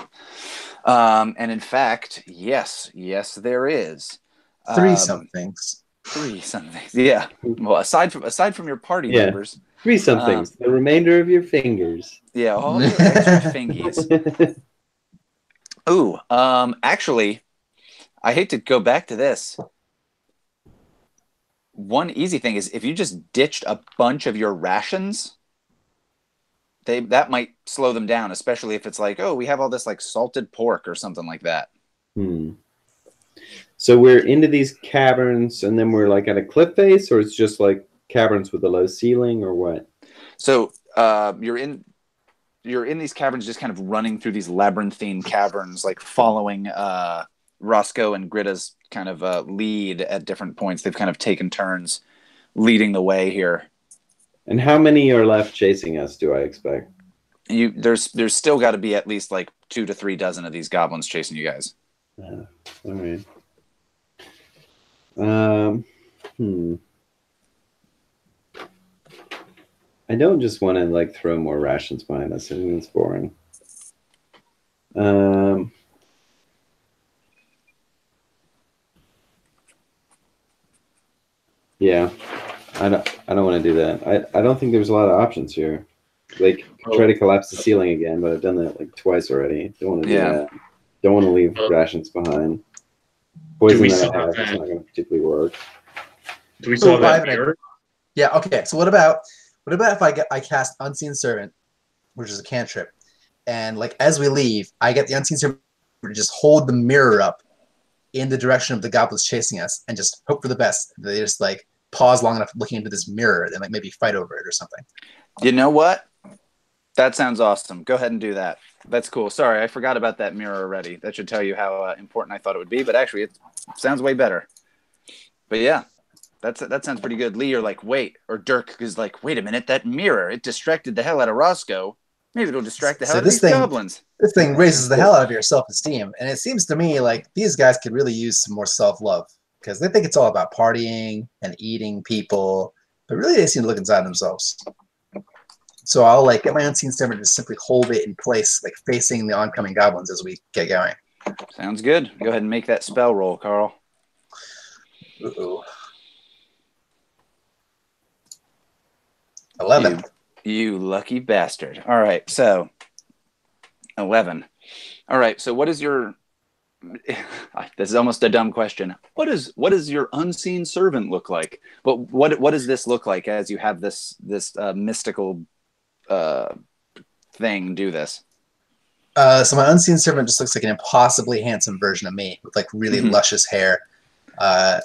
And in fact, yes, there is. 3 somethings. 3 somethings. Yeah. Well, aside from your party members. 3 somethings. The remainder of your fingers. Yeah, all your extra fingies. Ooh, actually, I hate to go back to this. One easy thing is if you just ditched a bunch of your rations, that might slow them down, especially if it's like, oh, we have all this like salted pork or something like that. So we're into these caverns, and then we're like at a cliff face, or it's just like caverns with a low ceiling, or what? So you're in these caverns, just kind of running through these labyrinthine caverns, like following Roscoe and Gritta's kind of lead at different points. They've kind of taken turns leading the way here. And how many are left chasing us, do I expect? There's still got to be at least like 2 to 3 dozen of these goblins chasing you guys. All right. I don't just want to like throw more rations behind us. I think it's boring. Yeah, I don't want to do that. I don't think there's a lot of options here. Like try to collapse the ceiling again, but I've done that like twice already. Don't want to do that. Don't want to leave rations behind. Poison that I have is not going to particularly work. Do we still have that mirror? Yeah. Okay. So what about if I cast Unseen Servant, which is a cantrip, and like as we leave, I get the Unseen Servant to just hold the mirror up in the direction of the goblins chasing us, and just hope for the best. They just like pause long enough looking into this mirror, and like maybe fight over it or something. You know what? That sounds awesome. Go ahead and do that. That's cool. Sorry, I forgot about that mirror already. That should tell you how important I thought it would be, but actually it sounds way better. But yeah, that sounds pretty good. Lee, you're like, wait, or Dirk is like, wait a minute, that mirror, it distracted the hell out of Roscoe. Maybe it'll distract the hell out of these goblins. This thing raises the hell out of your self-esteem, and it seems to me like these guys could really use some more self-love, because they think it's all about partying and eating people, but really they seem to look inside themselves. So I'll like get my Unseen Servant to just simply hold it in place, like facing the oncoming goblins as we get going. Sounds good. Go ahead and make that spell roll, Carl. Ooh. 11. You lucky bastard. All right, so 11. All right, so what is your... This is almost a dumb question. What does your unseen servant look like? But what does this look like as you have this mystical thing do this? So my unseen servant just looks like an impossibly handsome version of me with like really luscious hair.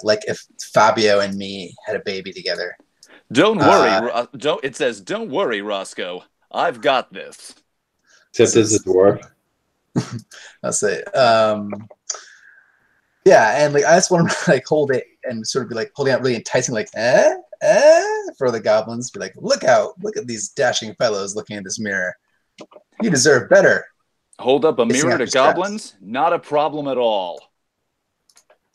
Like if Fabio and me had a baby together. Don't worry. It says, "Don't worry, Roscoe. I've got this." Except as a dwarf. I'll say. Yeah, and like I just want to like hold it and sort of be like holding out really enticing, like for the goblins. Be like, look out! Look at these dashing fellows looking in this mirror. You deserve better. Hold up a Hissing mirror to after straps. goblins? Not a problem at all.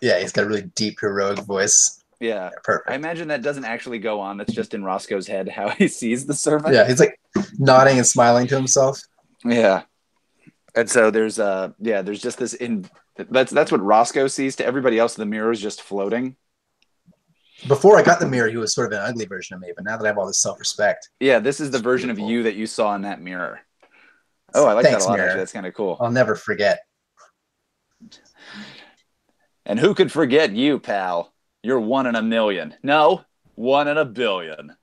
Yeah, he's got a really deep heroic voice. Yeah. Perfect. I imagine that doesn't actually go on. That's just in Roscoe's head how he sees the servant. Yeah, he's like nodding and smiling to himself. Yeah. And so there's just this that's what Roscoe sees. To everybody else, the mirror is just floating. Before I got the mirror, he was sort of an ugly version of me, but now that I have all this self-respect. Yeah, this is the version of you that you saw in that mirror. Oh, I like Thanks, that a lot, mirror. actually. That's kind of cool. I'll never forget. And who could forget you, pal? You're 1 in a million. No, 1 in a billion.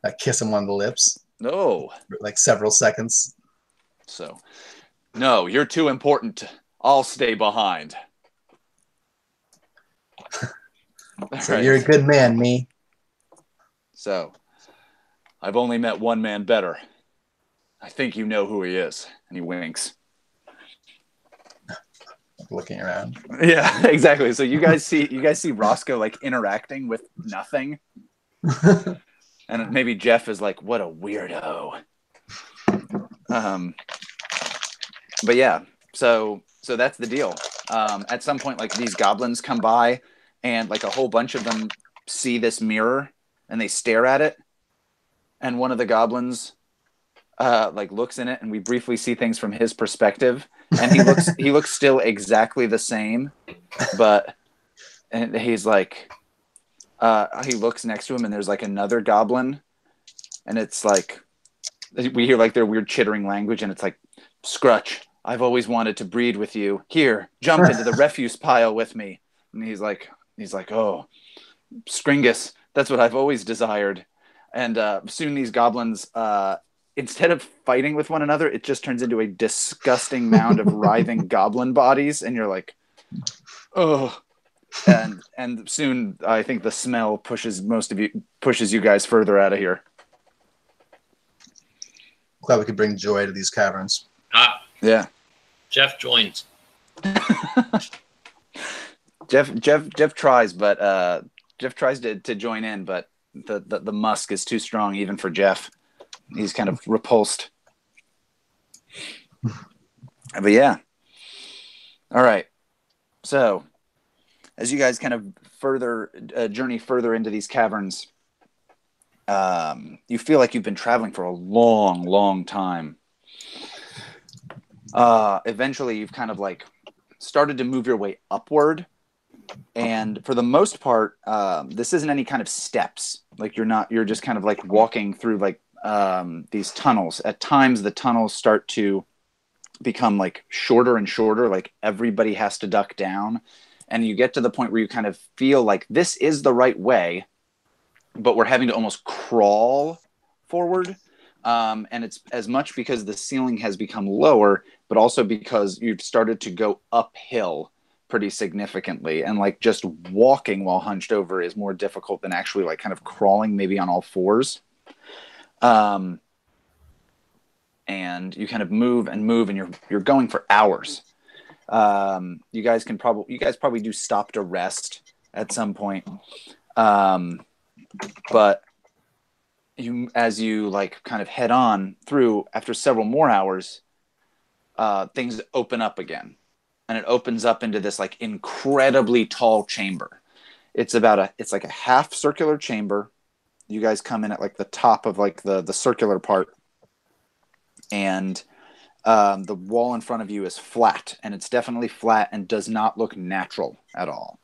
I kiss him on the lips No. for like several seconds. So, no, you're too important. I'll stay behind. So Right. you're a good man, me. So, I've only met one man better. I think you know who he is. And he winks. Looking around. Yeah, exactly. So you guys see Roscoe like interacting with nothing. And maybe Jeff is like, what a weirdo. But yeah, so that's the deal. At some point, like these goblins come by and like a whole bunch of them see this mirror and they stare at it. And one of the goblins like looks in it and we briefly see things from his perspective. And he looks still exactly the same, and he's like, he looks next to him and there's like another goblin, and it's like, we hear like their weird chittering language, and it's like, Scrutch, I've always wanted to breed with you. Here, jump into the refuse pile with me. And he's like, oh, Skringus, that's what I've always desired. And soon these goblins, instead of fighting with one another, it just turns into a disgusting mound of writhing goblin bodies, and you're like, oh. And soon, I think the smell pushes you guys further out of here. Glad we could bring joy to these caverns. Yeah. Jeff joins. Jeff tries, but Jeff tries to join in, but the musk is too strong even for Jeff. He's kind of repulsed. But yeah. All right. So, as you guys kind of journey further into these caverns, you feel like you've been traveling for a long, long time. Eventually, you've kind of like started to move your way upward. And for the most part, this isn't any kind of steps. Like you're just kind of like walking through like these tunnels. At times, the tunnels start to become like shorter and shorter. Like everybody has to duck down. And you get to the point where you kind of feel like this is the right way, but we're having to almost crawl forward. And it's as much because the ceiling has become lower, but also because you've started to go uphill pretty significantly. And like just walking while hunched over is more difficult than actually like kind of crawling maybe on all fours. And you kind of move and you're going for hours. You guys probably do stop to rest at some point. But as you like kind of head on through after several more hours, things open up again, and it opens up into this like incredibly tall chamber. It's like a half circular chamber. You guys come in at like the top of like the circular part, and The wall in front of you is flat, and it's definitely flat and does not look natural at all.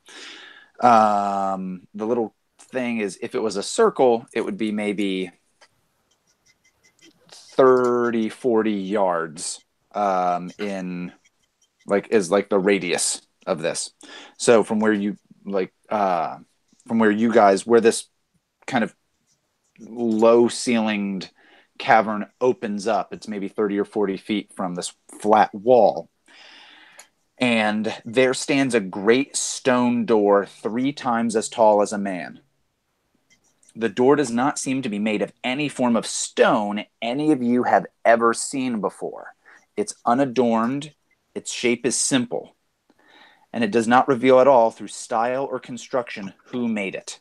The little thing is, if it was a circle, it would be maybe 30, 40 yards in like is like the radius of this. So from where you from where you guys, where this kind of low ceilinged cavern opens up, it's maybe 30 or 40 feet from this flat wall. And there stands a great stone door 3 times as tall as a man. The door does not seem to be made of any form of stone any of you have ever seen before. It's unadorned, its shape is simple, and it does not reveal at all through style or construction who made it.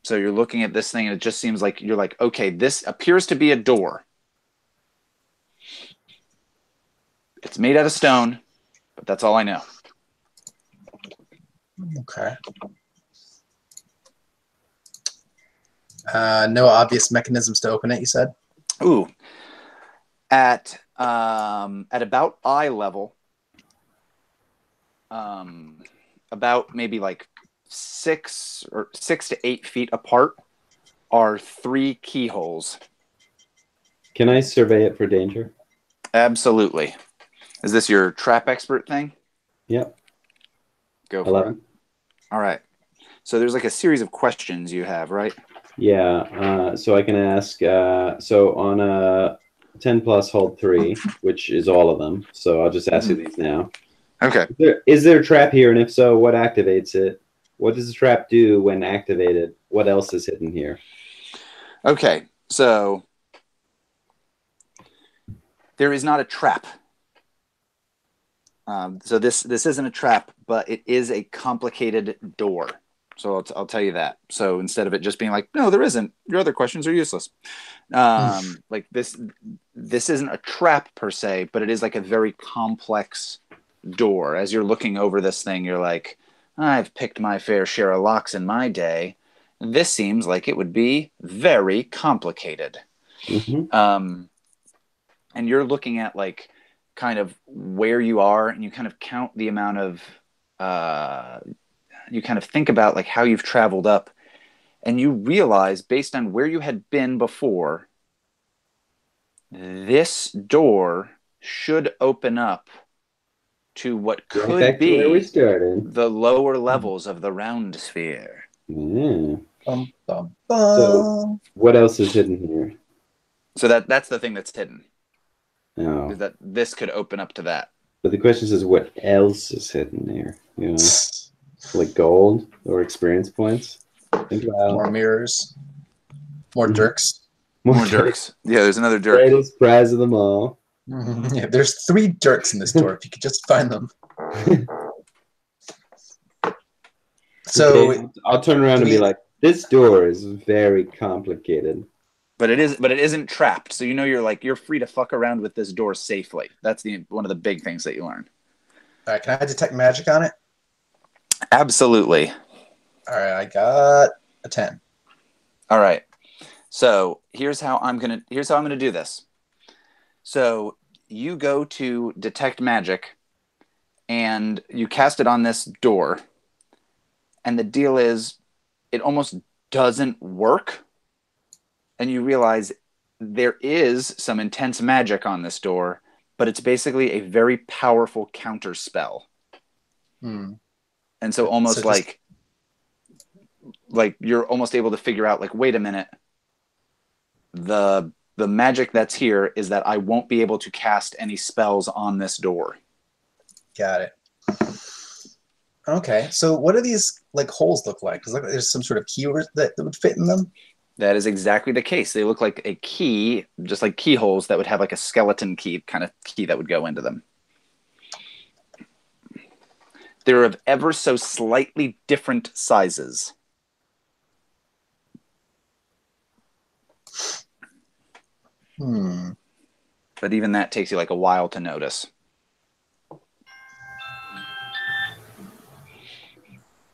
So you're looking at this thing and it just seems like you're like, okay, this appears to be a door. It's made out of stone, but that's all I know. Okay. No obvious mechanisms to open it, you said? Ooh. At about eye level, about maybe like 6 to 8 feet apart are 3 keyholes. Can I survey it for danger? Absolutely. Is this your trap expert thing? Yep. Go for 11. it. All right. So there's like a series of questions you have, right? Yeah. So I can ask. So on a 10 plus, hold 3, which is all of them. So I'll just ask you these now. Okay. Is there a trap here? And if so, what activates it? What does the trap do when activated? What else is hidden here? Okay. So there is not a trap. So this isn't a trap, but it is a complicated door. So I'll tell you that. So instead of it just being like, no, there isn't, your other questions are useless. Like this isn't a trap per se, but it is like a very complex door. As you're looking over this thing, you're like, I've picked my fair share of locks in my day. This seems like it would be very complicated. Mm-hmm. And you're looking at like kind of where you are, and you kind of count the amount of you kind of think about like how you've traveled up, and you realize based on where you had been before, this door should open up to what could back to where we be started. the lower levels of the round sphere. Mm. Bum, bum, So bum. what else is hidden here? So that's the thing that's hidden, No. is that this could open up to that. But the question is, what else is hidden here? You know, like gold or experience points? Think about More mirrors. More dirks. More dirks. Yeah, there's another dirk. Greatest prize of them all. Yeah, there's 3 dirks in this door if you could just find them. So Okay, I'll turn around and be like, this door is very complicated. But it isn't trapped. So you're free to fuck around with this door safely. That's one of the big things that you learn. all right, can I detect magic on it? Absolutely. All right, I got a 10. All right. So here's how I'm gonna do this. So you go to detect magic, and you cast it on this door, and the deal is, it almost doesn't work, and you realize there is some intense magic on this door, but it's basically a very powerful counter spell. Hmm. And so almost So just- like you're almost able to figure out like, wait a minute, the magic that's here is that I won't be able to cast any spells on this door. Got it. Okay, so what do these like holes look like? Does it look like there's some sort of keyword that would fit in them? That is exactly the case. They look like a key, just like keyholes that would have like a skeleton key kind of key that would go into them. They're of ever so slightly different sizes. Hmm. But even that takes you like a while to notice.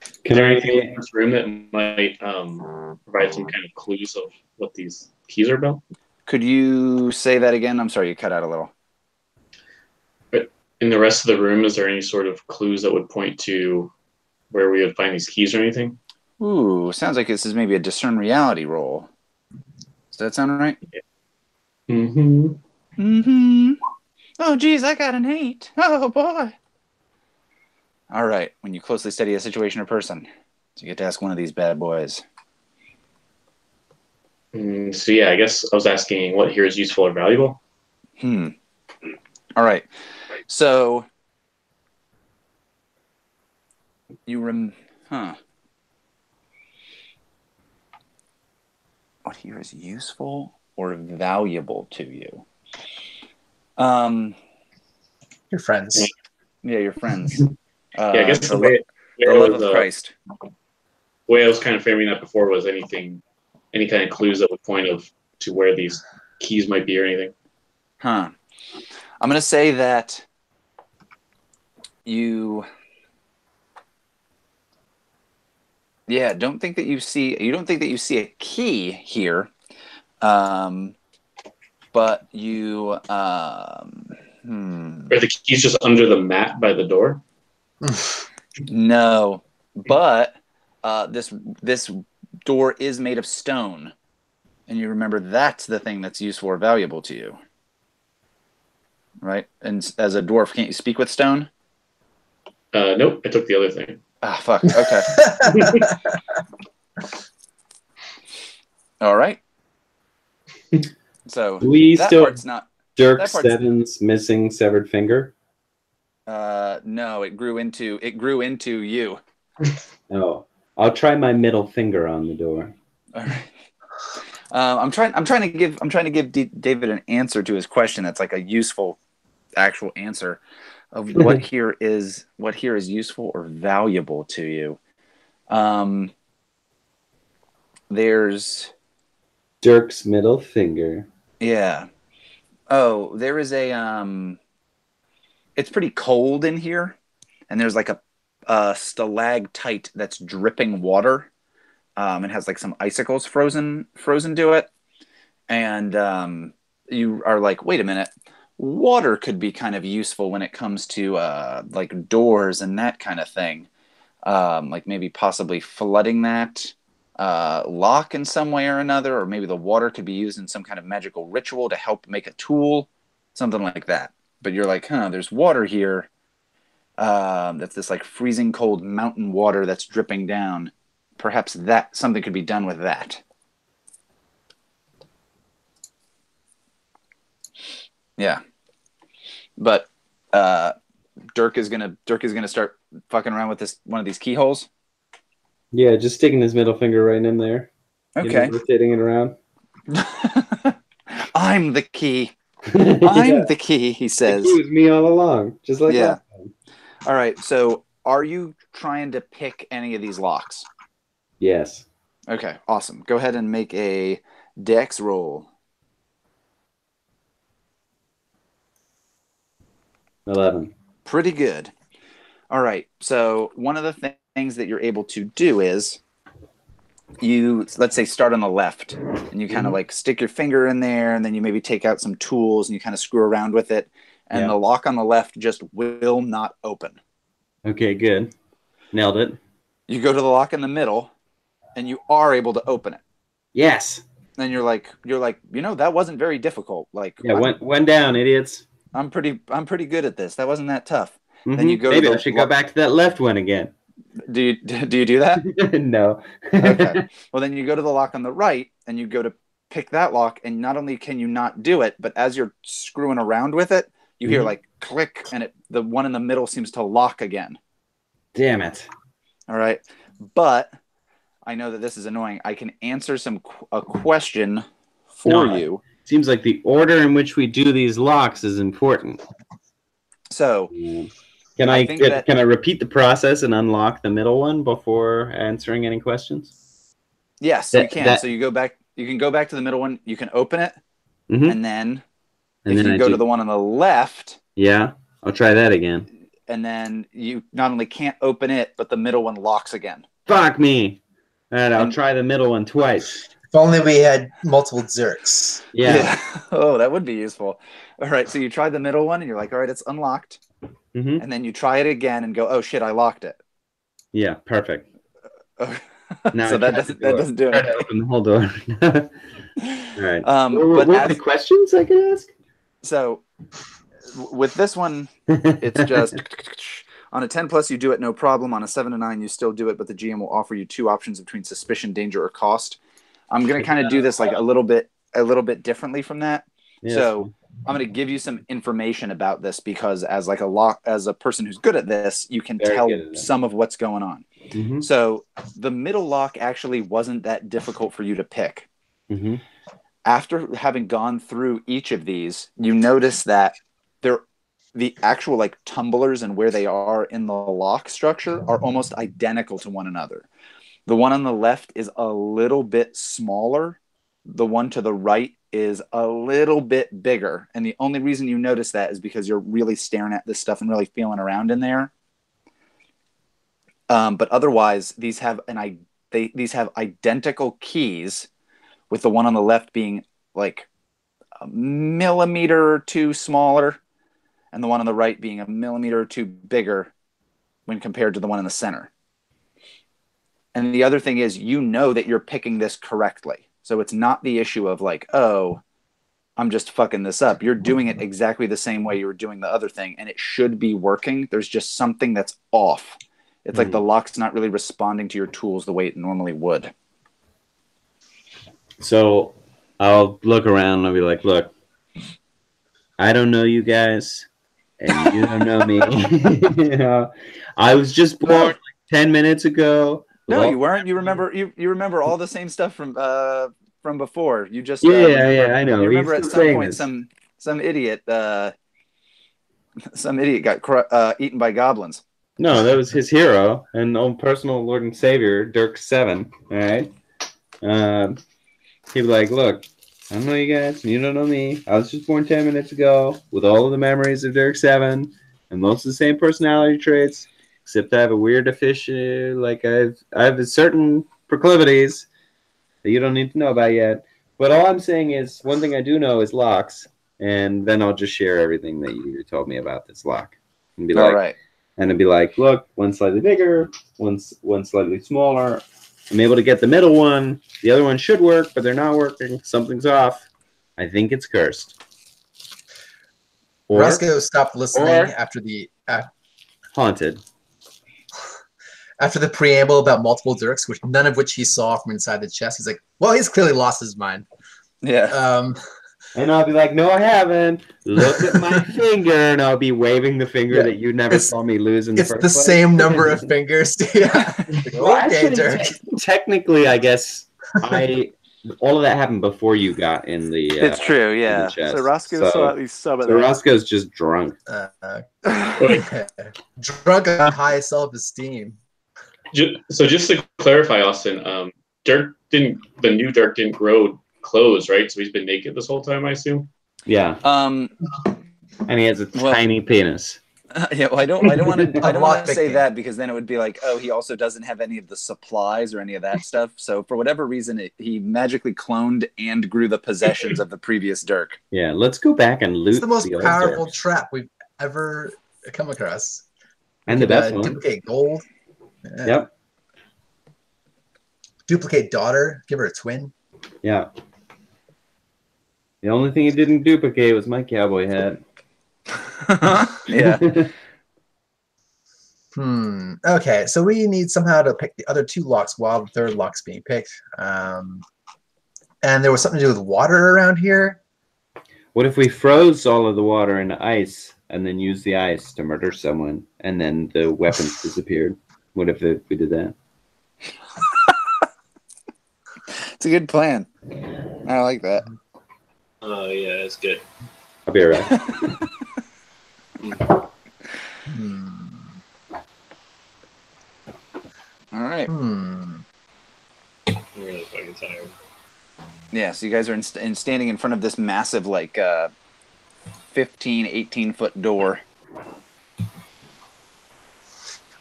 Is Can there I anything in this room that might provide some kind of clues of what these keys are about? Could you say that again? I'm sorry, you cut out a little. But in the rest of the room, is there any sort of clues that would point to where we would find these keys or anything? Ooh, sounds like this is maybe a discern reality roll. Does that sound right? Mm-hmm. Mm-hmm. Oh, geez, I got an 8. Oh, boy. All right. When you closely study a situation or person, so you get to ask one of these bad boys. So yeah, I guess I was asking what here is useful or valuable. All right. So you what here is useful or valuable to you? Your friends. Yeah, your friends. Yeah, I guess the love of Christ. way I was kind of framing that before was any kind of clues that would point to where these keys might be or anything. I'm going to say that you don't think that you see a key here, but you Are the keys just under the mat by the door? no, but this door is made of stone, and you remember that's the thing that's useful or valuable to you, right? And as a dwarf, can't you speak with stone? Nope, I took the other thing. Ah, fuck. Okay. All right. So We that still part's not. Dirk that part's- Stebbins missing severed finger. No, it grew into you. Oh, I'll try my middle finger on the door. All right. I'm trying to give David an answer to his question that's like a useful, actual answer of what here is useful or valuable to you. There's Dirk's middle finger. yeah. Oh, there is a it's pretty cold in here, and there's like a stalactite that's dripping water. It has like some icicles frozen to it, and you are like, wait a minute, water could be kind of useful when it comes to like doors and that kind of thing, like maybe possibly flooding that lock in some way or another, or maybe the water could be used in some kind of magical ritual to help make a tool, something like that. But you're like, there's water here. That's this like freezing cold mountain water that's dripping down. Perhaps that something could be done with that. Yeah, but Dirk is gonna start fucking around with one of these keyholes. Yeah, just sticking his middle finger right in there. Okay. Rotating it around. I'm the key. I'm the key, he says. The key was me all along, just like Yeah. last time. All right, so are you trying to pick any of these locks? Yes. Okay, awesome. Go ahead and make a dex roll. 11. Pretty good. All right, so one of the things that you're able to do is let's say start on the left, and you kind of like stick your finger in there, and then you maybe take out some tools and you kind of screw around with it, and the lock on the left just will not open. Okay, good. Nailed it. You go to the lock in the middle, and you are able to open it. Yes. And you're like, that wasn't very difficult. Like, Yeah, one down, idiots. I'm pretty good at this. That wasn't that tough. Mm-hmm. Then you go. Maybe I should go back to that left one again. Do you do that? No. Okay. Well, then you go to the lock on the right, and you go to pick that lock, and not only can you not do it, but as you're screwing around with it, you hear like click, and the one in the middle seems to lock again. Damn it. All right, but I know that this is annoying. I can answer a question for you. Seems like the order in which we do these locks is important. So, can I repeat the process and unlock the middle one before answering any questions? Yes, you can. So you go back. You can go back to the middle one. You can open it, and then if you go to the one on the left, I'll try that again. And then you not only can't open it, but the middle one locks again. Fuck me. All right, I'll try the middle one twice. If only we had multiple Zerks. Yeah. Oh, that would be useful. All right, so you try the middle one, and you're like, all right, it's unlocked. Hmm. And then you try it again and go, oh shit, I locked it. Yeah. Perfect. Now So I that tried doesn't the door. do Try to it. open the whole door. All right. But what are the as, questions I could ask? so with this one, it's just on a 10 plus you do it no problem. On a 7 to 9 you still do it, but the GM will offer you 2 options between suspicion, danger, or cost. I'm gonna kind of do this like a little bit differently from that. Yes. So I'm going to give you some information about this because as a person who's good at this, you can Very tell good at it. some of what's going on. Mhm. So the middle lock actually wasn't that difficult for you to pick. Mhm. After having gone through each of these, you notice that the actual like tumblers and where they are in the lock structure are almost identical to one another. The one on the left is a little bit smaller. The one to the right is a little bit bigger. And the only reason you notice that is because you're really staring at this stuff and really feeling around in there. But otherwise, these have identical keys, with the one on the left being like a millimeter or two smaller, and the one on the right being a millimeter or two bigger when compared to the one in the center. And the other thing is, you know that you're picking this correctly. So it's not the issue of like, oh, I'm just fucking this up. You're doing it exactly the same way you were doing the other thing, and it should be working. There's just something that's off. It's like the lock's not really responding to your tools the way it normally would. So I'll look around and I'll be like, look, I don't know you guys, and you don't know me. You know, I was just born like 10 minutes ago. No, Well, you weren't. You remember all the same stuff from before. You just yeah, I know. You remember He's at still some saying point this. some idiot got eaten by goblins. No, that was his hero and own personal Lord and Savior, Dirk 7. All right. He'd be like, look, I don't know you guys, and you don't know me. I was just born 10 minutes ago with all of the memories of Dirk 7 and most of the same personality traits, except I have a weird deficient, like I have certain proclivities that you don't need to know about yet. But all I'm saying is, one thing I do know is locks, and then I'll just share everything that you told me about this lock. And be like, All right. and it'd be like, look, one's slightly bigger, one's slightly smaller. I'm able to get the middle one. The other one should work, but they're not working. Something's off. I think it's cursed. Or Roscoe stopped listening after the haunted. after the preamble about multiple Dirks, which none of which he saw from inside the chest. He's like, well, he's clearly lost his mind. Yeah. And I'll be like, no, I haven't. Look at my finger. And I'll be waving the finger that you never saw me lose in the It's first the place. same number of fingers. Yeah. Well, Okay, actually, Dirk. technically, I guess all of that happened before you got in the. It's true, yeah. the chest. So Roscoe saw at least some of So that. Roscoe's just drunk. Drunk on high self-esteem. So just to clarify, Austin, the new Dirk didn't grow clothes, right? So he's been naked this whole time, I assume. Yeah, and he has a tiny penis. Yeah, well, I don't want to say picking. that because then it would be like, oh, he also doesn't have any of the supplies or any of that stuff. So for whatever reason, he magically cloned and grew the possessions of the previous Dirk. Yeah, let's go back and loot It's the most old powerful Dirks. trap we've ever come across. And the best one. Duplicate gold. Yeah. Yep. Duplicate daughter. Give her a twin. Yeah. The only thing he didn't duplicate was my cowboy hat. Yeah. Okay, so we need somehow to pick the other 2 locks while the 3rd lock's being picked. And there was something to do with water around here. What if we froze all of the water into ice and then used the ice to murder someone and then the weapons disappeared? What if we did that? It's a good plan. I like that. Oh yeah, that's good. I'll be right back. All right. I'm really fucking tired. Yeah, so you guys are standing in front of this massive, like, 15, 18-foot door.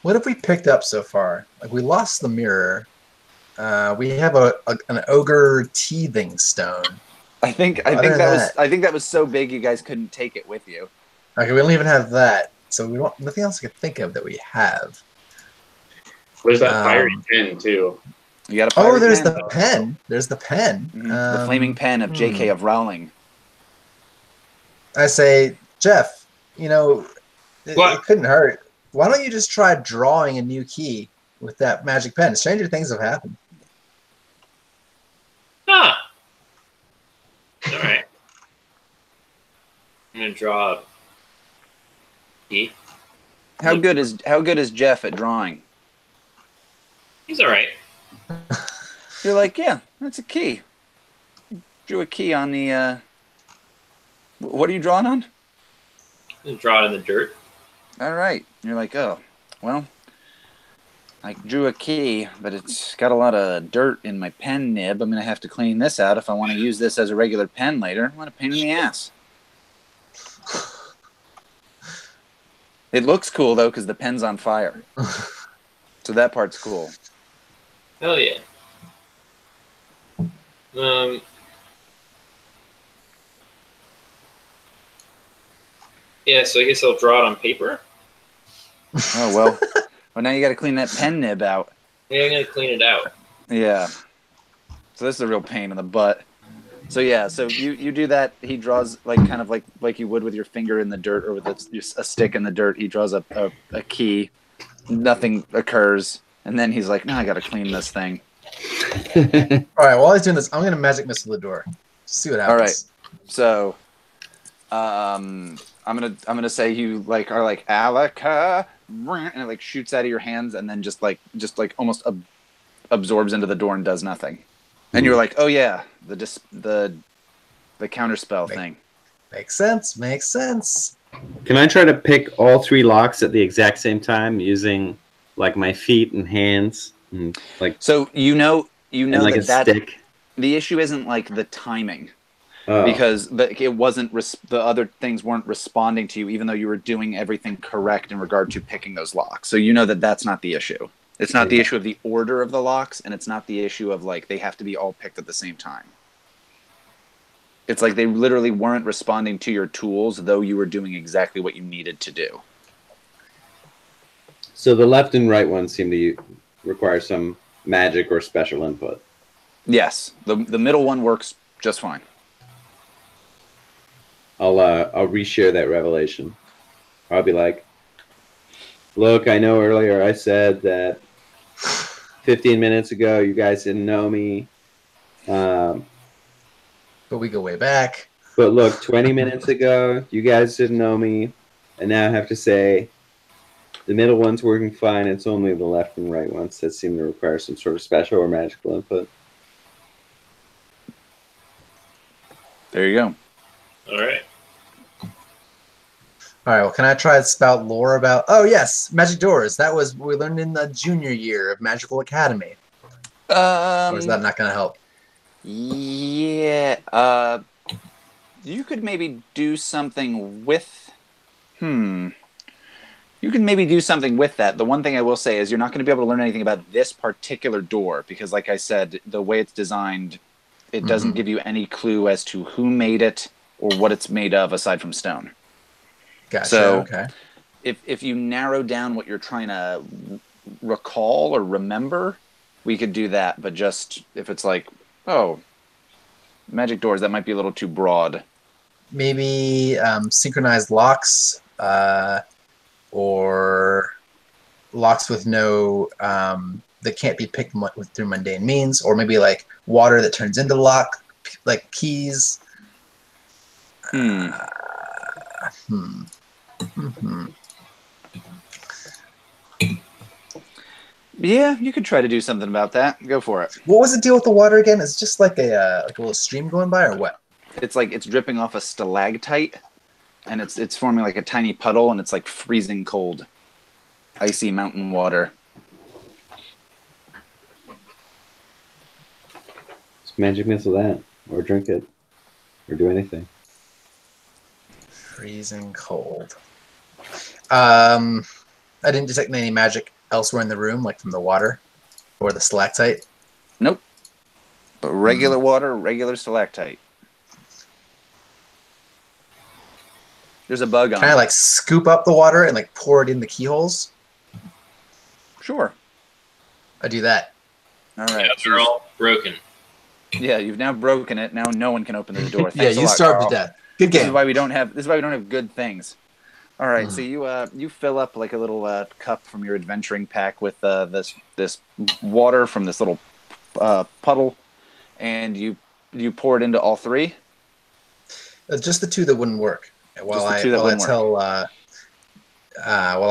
What have we picked up so far? Like, we lost the mirror. We have an ogre teething stone. I think that was so big you guys couldn't take it with you. Okay, we don't even have that, so we don't. Nothing else I could think of that we have. There's that fiery pen too. You got a fiery there's pen? the pen. There's the pen. The flaming pen of J.K. of Rowling. I say, Jeff, it What? couldn't hurt. Why don't you just try drawing a new key with that magic pen? Stranger things have happened. Ah. All right. I'm gonna draw a key. How good is Jeff at drawing? He's all right. You're like, yeah, that's a key. Drew a key on the. What are you drawing on? I'm gonna draw it in the dirt. All right. You're like, oh, well, I drew a key, but it's got a lot of dirt in my pen nib. I'm gonna have to clean this out if I want to use this as a regular pen later. What a pain in the ass. It looks cool though because the pen's on fire. So that part's cool. Hell yeah. Yeah, so I guess I'll draw it on paper. Oh well. Well, now you got to clean that pen nib out. Yeah, I'm gonna clean it out. Yeah. So this is a real pain in the butt. So yeah, so you do that. He draws kind of like you would with your finger in the dirt or with a stick in the dirt. He draws a key. Nothing occurs, and then he's like, "No, I got to clean this thing." All right, while he's doing this, I'm gonna magic missile the door. See what happens. All right. So, I'm gonna say you are like Alaka, and it shoots out of your hands, and then just almost absorbs into the door and does nothing. And you're like, oh yeah, the counterspell thing. Makes sense. Makes sense. Can I try to pick all 3 locks at the exact same time using my feet and hands? And, so you know like that a stick. The issue isn't the timing. Because it wasn't the other things weren't responding to you, even though you were doing everything correct in regard to picking those locks. So that's not the issue. It's not the issue of the order of the locks, and it's not the issue of they have to be all picked at the same time. It's they literally weren't responding to your tools, though you were doing exactly what you needed to do. So the left and right ones seem to require some magic or special input. Yes, the middle one works just fine. I'll reshare that revelation. I'll be like, look, I know earlier I said that 15 minutes ago you guys didn't know me. But we go way back. But look, 20 minutes ago you guys didn't know me. And now I have to say the middle one's working fine. It's only the left and right ones that seem to require some sort of special or magical input. There you go. All right. All right, well, can I try to spout lore about... Oh, yes, magic doors. That was what we learned in the junior year of Magical Academy. Or is that not going to help? Yeah. You could maybe do something with... You could maybe do something with that. The one thing I will say is you're not going to be able to learn anything about this particular door because, like I said, the way it's designed, it doesn't give you any clue as to who made it or what it's made of aside from stone. Gotcha, so okay. If you narrow down what you're trying to recall or remember, we could do that. But just if it's magic doors, that might be a little too broad. Maybe synchronized locks or locks with no... that can't be picked through mundane means, or maybe water that turns into lock, keys. Yeah, you could try to do something about that. Go for it. What was the deal with the water again? Is it just a little stream going by, or what? It's it's dripping off a stalactite, and it's forming a tiny puddle, and it's freezing cold, icy mountain water. Just magic missile that, or drink it, or do anything. Freezing cold. I didn't detect any magic elsewhere in the room, from the water or the stalactite. Nope. But regular water, regular stalactite. There's a bug on Can I it. like scoop up the water and like pour it in the keyholes? Sure. I do that. All right. Yeah, they're all broken. Yeah, you've now broken it. Now no one can open the door. Yeah, Thanks a you lot, starved Carl. to death. Good This is game. why we don't have good things. All right, so you fill up like a little cup from your adventuring pack with this water from this little puddle, and you pour it into all three. Just the two that wouldn't work. While I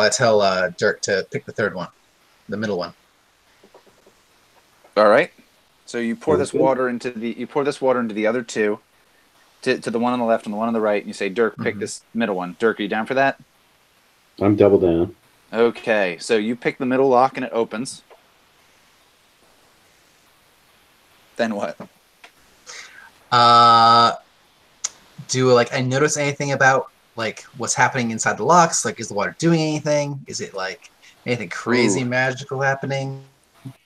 tell Dirk to pick the third one, the middle one. All right. So you pour this water into the other two, to the one on the left and the one on the right, and you say, Dirk, pick this middle one. Dirk, are you down for that? I'm double down. Okay. So you pick the middle lock and it opens. Then what? Do like I notice anything about like what's happening inside the locks? Like, is the water doing anything? Is it like anything crazy magical happening?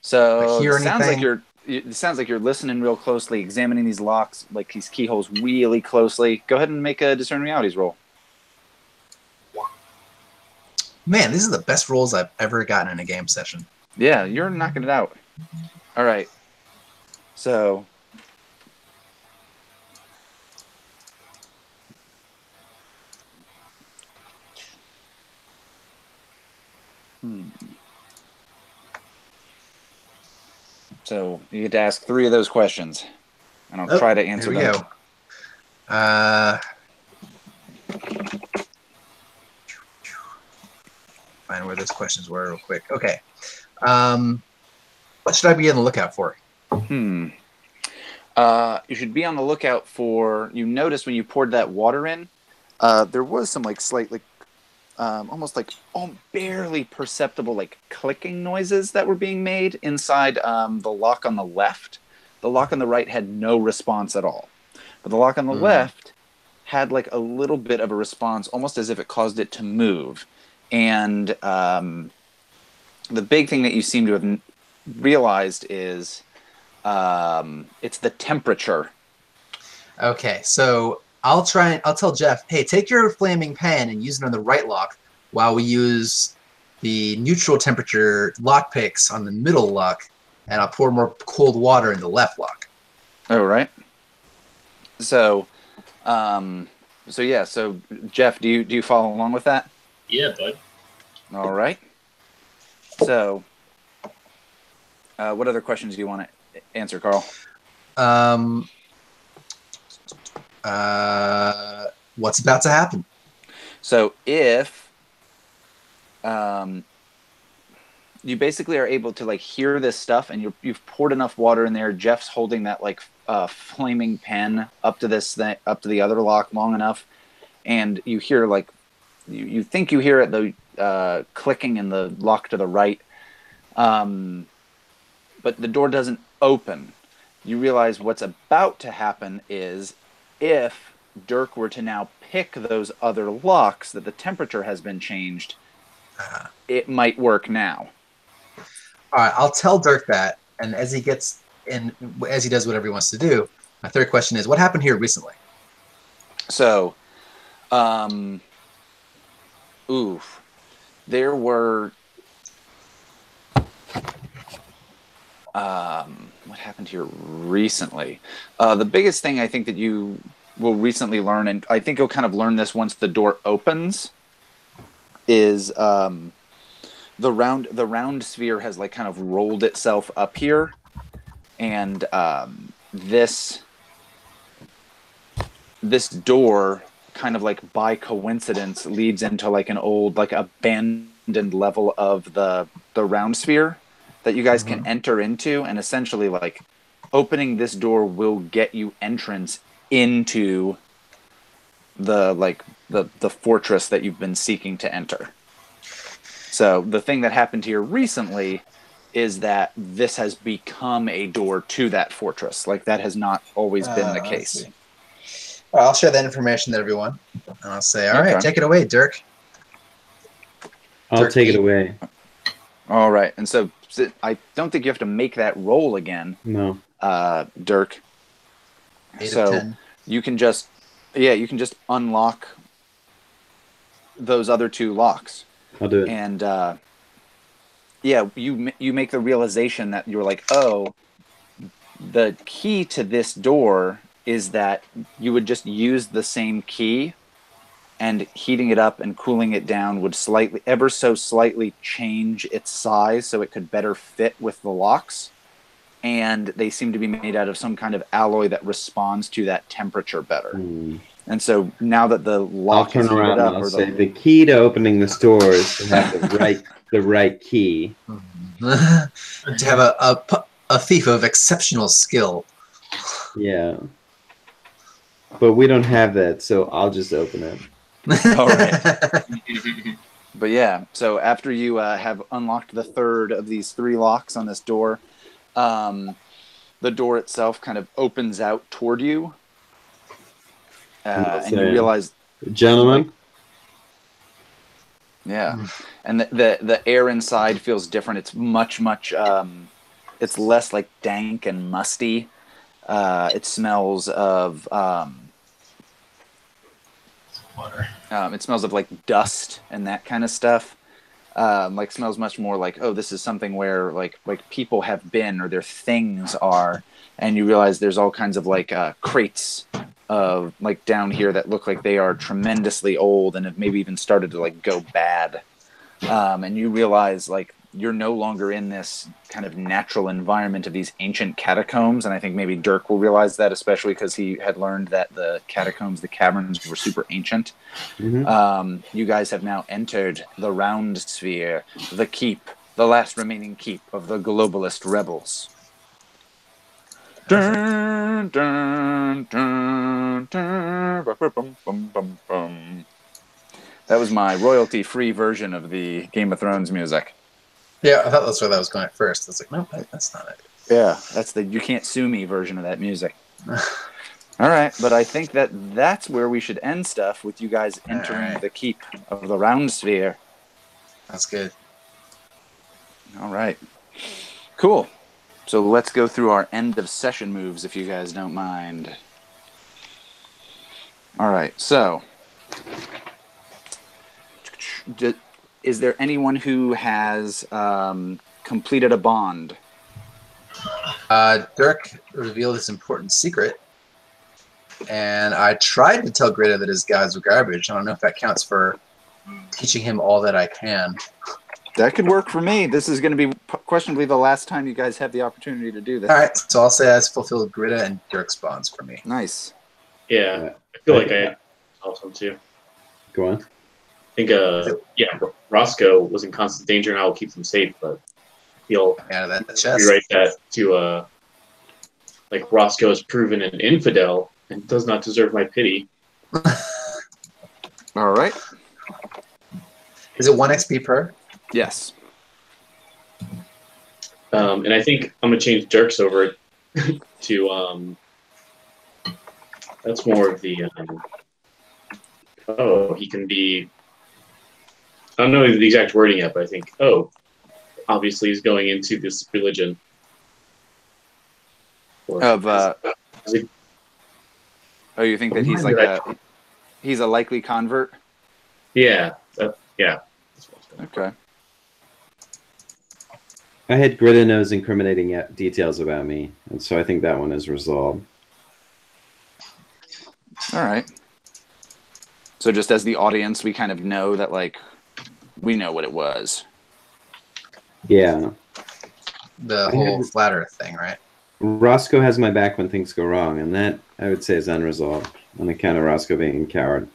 So I hear it sounds anything? it sounds like you're listening real closely, examining these locks, like these keyholes, really closely. Go ahead and make a discern realities roll. Man, these are the best rolls I've ever gotten in a game session. Yeah, you're knocking it out. All right. So. So you get to ask 3 of those questions, and I'll try to answer Here we them. go. Find where those questions were real quick. Okay. What should I be on the lookout for? You should be on the lookout for. You noticed when you poured that water in, there was some like slightly, almost like barely perceptible like clicking noises that were being made inside the lock on the left. The lock on the right had no response at all, but the lock on the left had like a little bit of a response, almost as if it caused it to move. And the big thing that you seem to have realized is it's the temperature. Okay, so I'll tell Jeff, hey, take your flaming pen and use it on the right lock while we use the neutral temperature lock picks on the middle lock, and I'll pour more cold water in the left lock. Oh, right. So, so Jeff, do you follow along with that? Yeah, bud. All right. So, what other questions do you want to answer, Carl? What's about to happen? So if you basically are able to like hear this stuff, and you've poured enough water in there. Jeff's holding that like flaming pen up to the other lock long enough, and you hear like you think you hear it the clicking in the lock to the right, but the door doesn't open. You realize what's about to happen is if Dirk were to now pick those other locks that the temperature has been changed, it might work now. All right, I'll tell Dirk that, and as he does whatever he wants to do, my third question is, what happened here recently? So, there were, what happened here recently? The biggest thing I think that you will recently learn, and I think you'll kind of learn this once the door opens, is the round sphere has like kind of rolled itself up here, and this door kind of like by coincidence leads into like an old like abandoned level of the round sphere that you guys can enter into, and essentially like opening this door will get you entrance into the fortress that you've been seeking to enter. So the thing that happened here recently is that this has become a door to that fortress. Like that has not always been the case. Well, I'll share that information with everyone, and I'll say, all right, take it away, Dirk. I'll take it away. All right, and so I don't think you have to make that roll again, No. Dirk. 8 So of 10. you can just unlock those other 2 locks, I'll do it. and you make the realization that you're like, oh, the key to this door is that you would just use the same key, and heating it up and cooling it down would ever so slightly change its size so it could better fit with the locks. And they seem to be made out of some kind of alloy that responds to that temperature better. And so now that the I'll lock turn is heated around up, and I'll or say the key to opening the store is to have the right key. To have a thief of exceptional skill. Yeah. But we don't have that, so I'll just open it. All right. But yeah, so after you have unlocked the 3rd of these 3 locks on this door, the door itself kind of opens out toward you, and you realize, gentlemen, yeah, and the air inside feels different. It's much it's less like dank and musty. It smells of Water. it smells of like dust and that kind of stuff. Like smells much more like, oh, this is something where like people have been, or their things are, and you realize there's all kinds of like crates of like down here that look like they are tremendously old and have maybe even started to like go bad. And you realize like you're no longer in this kind of natural environment of these ancient catacombs. And I think maybe Dirk will realize that, especially because he had learned that the catacombs, the caverns, were super ancient. You guys have now entered the Round Sphere, the keep, the last remaining keep of the globalist rebels. Dun, dun, dun, dun, bum, bum, bum, bum. That was my royalty-free version of the Game of Thrones music. Yeah, I thought that's where that was going at first. I was like, no, that's not it. Yeah, that's the "you can't sue me" version of that music. All right, but I think that's where we should end stuff, with you guys entering the keep of the Round Sphere. That's good. All right, cool. So let's go through our end of session moves, if you guys don't mind. All right, so is there anyone who has completed a bond? Dirk revealed his important secret, and I tried to tell Greta that his guys were garbage. I don't know if that counts for teaching him all that I can. That could work for me. This is going to be questionably the last time you guys have the opportunity to do this. All right, so I'll say I've fulfilled Greta and Dirk's bonds for me. Nice. Yeah, I feel like I helped him too. Go on. I think, Roscoe was in constant danger, and I will keep them safe. But he'll Out of that chest. rewrite that to like Roscoe is proven an infidel and does not deserve my pity. All right. Is it 1 XP per? Yes. And I think I'm gonna change Dirk's over to that's more of the he can be. I don't know the exact wording yet, but I think obviously he's going into this religion. Of you think that he's like he's a likely convert? Yeah. Yeah. Okay. I had Greta knows incriminating details about me, and so I think that one is resolved. All right. So just as the audience, we kind of know that, like, we know what it was. Yeah. The whole flat earth thing, right? Roscoe has my back when things go wrong, and that, I would say, is unresolved on account of Roscoe being a coward.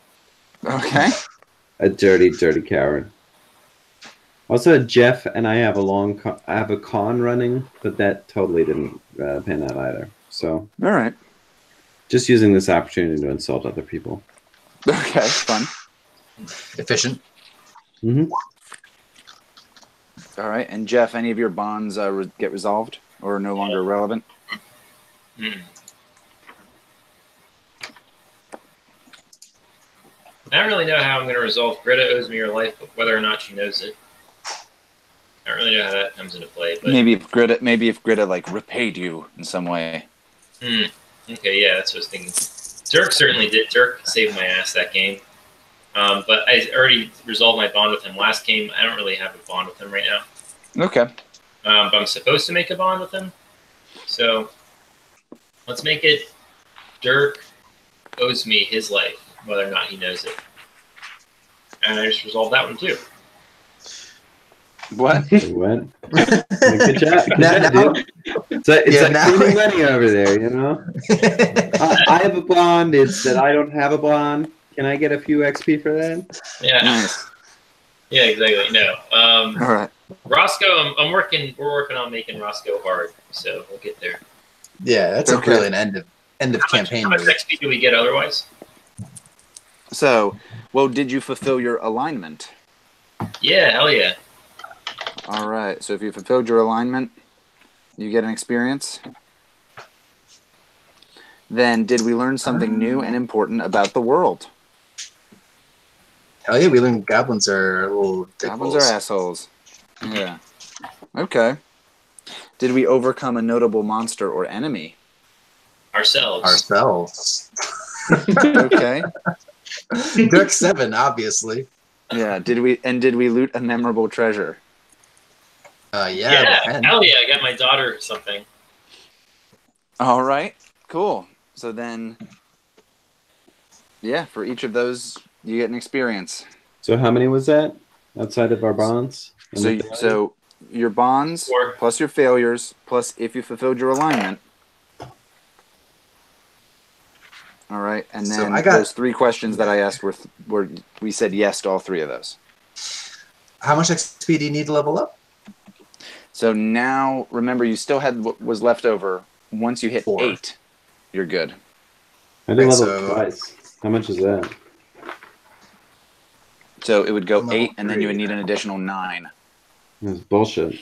Okay. A dirty, dirty coward. Also, Jeff and I have a con running, but that totally didn't pan out either. So, All right. just using this opportunity to insult other people. Okay, fun. Efficient. Mm-hmm. All right, and Jeff, any of your bonds get resolved or no longer relevant? I don't really know how I'm going to resolve Greta owes me her life, but whether or not she knows it. I don't really know how that comes into play, but Maybe if Greta like repaid you in some way. Okay, yeah, that's what I was thinking. Dirk certainly did. Dirk saved my ass that game. But I already resolved my bond with him last game. I don't really have a bond with him right now. Okay. But I'm supposed to make a bond with him. So let's make it Dirk owes me his life, whether or not he knows it. And I just resolved that one too. What? What? Good job. Good Now- job, dude. It's Yeah, like now- cleaning money over there, you know? I have a bond. It's that I don't have a bond. Can I get a few XP for that? Yeah. Nice. Yeah, exactly. No. All right. Roscoe, we're working on making Roscoe hard, so we'll get there. Yeah, that's Okay. really an end of campaign. How much move. XP do we get otherwise? So, well, did you fulfill your alignment? Yeah, hell yeah. All right. So if you fulfilled your alignment, you get an experience. Then did we learn something new and important about the world? Hell yeah, we learned goblins are little Goblins dickballs. are assholes. Yeah. Okay. Did we overcome a notable monster or enemy? Ourselves. Ourselves. Okay. Dirk 7, obviously. Yeah. Did we loot a memorable treasure? Yeah, Yeah, and hell yeah, I got my daughter something. All right. Cool. So then, yeah, for each of those, you get an experience. So how many was that outside of our bonds? So your bonds 4. plus your failures plus if you fulfilled your alignment. All right, and So then I got- those 3 questions that I asked were we said yes to all 3 of those. how much XP do you need to level up? So now remember, you still had what was left over. Once you hit 4. 8, you're good. I did Okay, level so- twice. How much is that? So it would go Level 8, and then you would 3. need an additional 9. That's bullshit.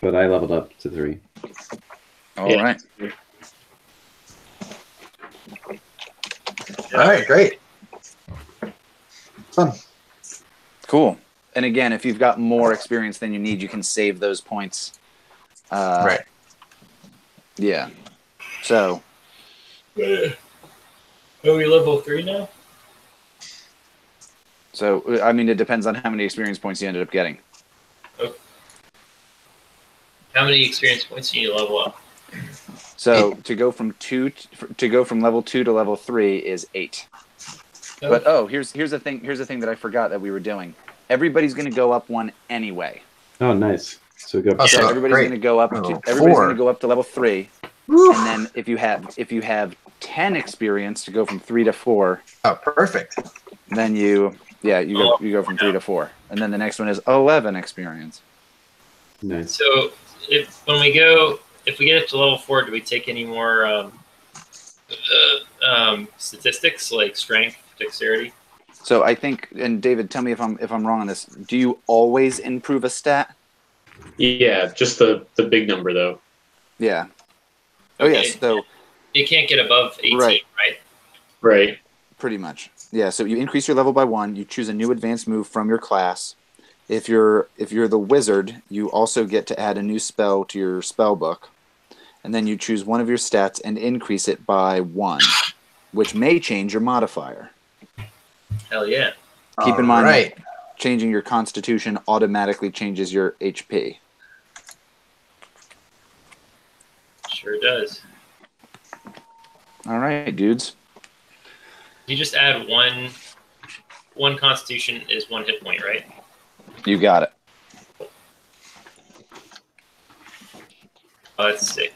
But I leveled up to 3. All Yeah. right. All right, great. Fun. Cool. And again, if you've got more experience than you need, you can save those points. Right. Yeah. So, Are we level 3 now? I mean, it depends on how many experience points you ended up getting. How many experience points do you need to level up? So to go from level 2 to level 3 is 8. Oh. But here's the thing. Here's the thing that I forgot that we were doing. Everybody's going to go up 1 anyway. Oh, nice. So go. Oh, So so everybody's great. going to go up. Oh, Everybody's 4. going to go up to level 3, Woo. and then if you have 10 experience to go from 3 to 4, Oh, perfect. then you go from 3 to 4, and then the next one is 11 experience. Nice. So if we get up to level 4, do we take any more statistics like strength, dexterity? So I think, and David, tell me if I'm wrong on this. Do you always improve a stat? Yeah, just the big number though. Yeah. Oh Okay. yes. So You can't get above 18, Right. right? Right. pretty much. Yeah. So you increase your level by 1. You choose a new advanced move from your class. If you're the wizard, you also get to add a new spell to your spell book, and then you choose one of your stats and increase it by 1, which may change your modifier. Hell yeah. Keep in mind that Right. changing your constitution automatically changes your HP. Sure does. All right, dudes. You just add one constitution is 1 hit point, right? You got it. Oh, that's sick.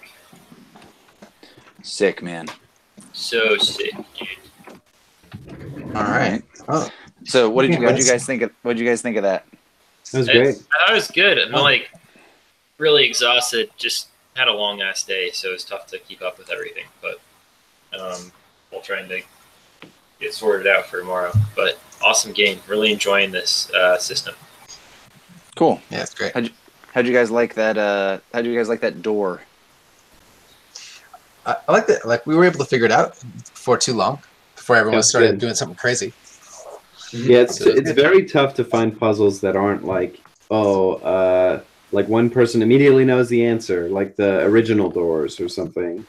Sick, man. So sick, dude. All right. Oh, So what did you Yeah, guys think of that? That was great. I thought it was good. I'm like really exhausted. Just had a long ass day, so it's tough to keep up with everything. But we'll try and get sorted out for tomorrow. But awesome game. Really enjoying this system. Cool. yeah, it's great. How'd you guys like that? How'd you guys like that door? I like that. Like we were able to figure it out before too long, before everyone Yeah, started good. doing something crazy. Yeah, it's very tough to find puzzles that aren't like, like one person immediately knows the answer, like the original Doors or something,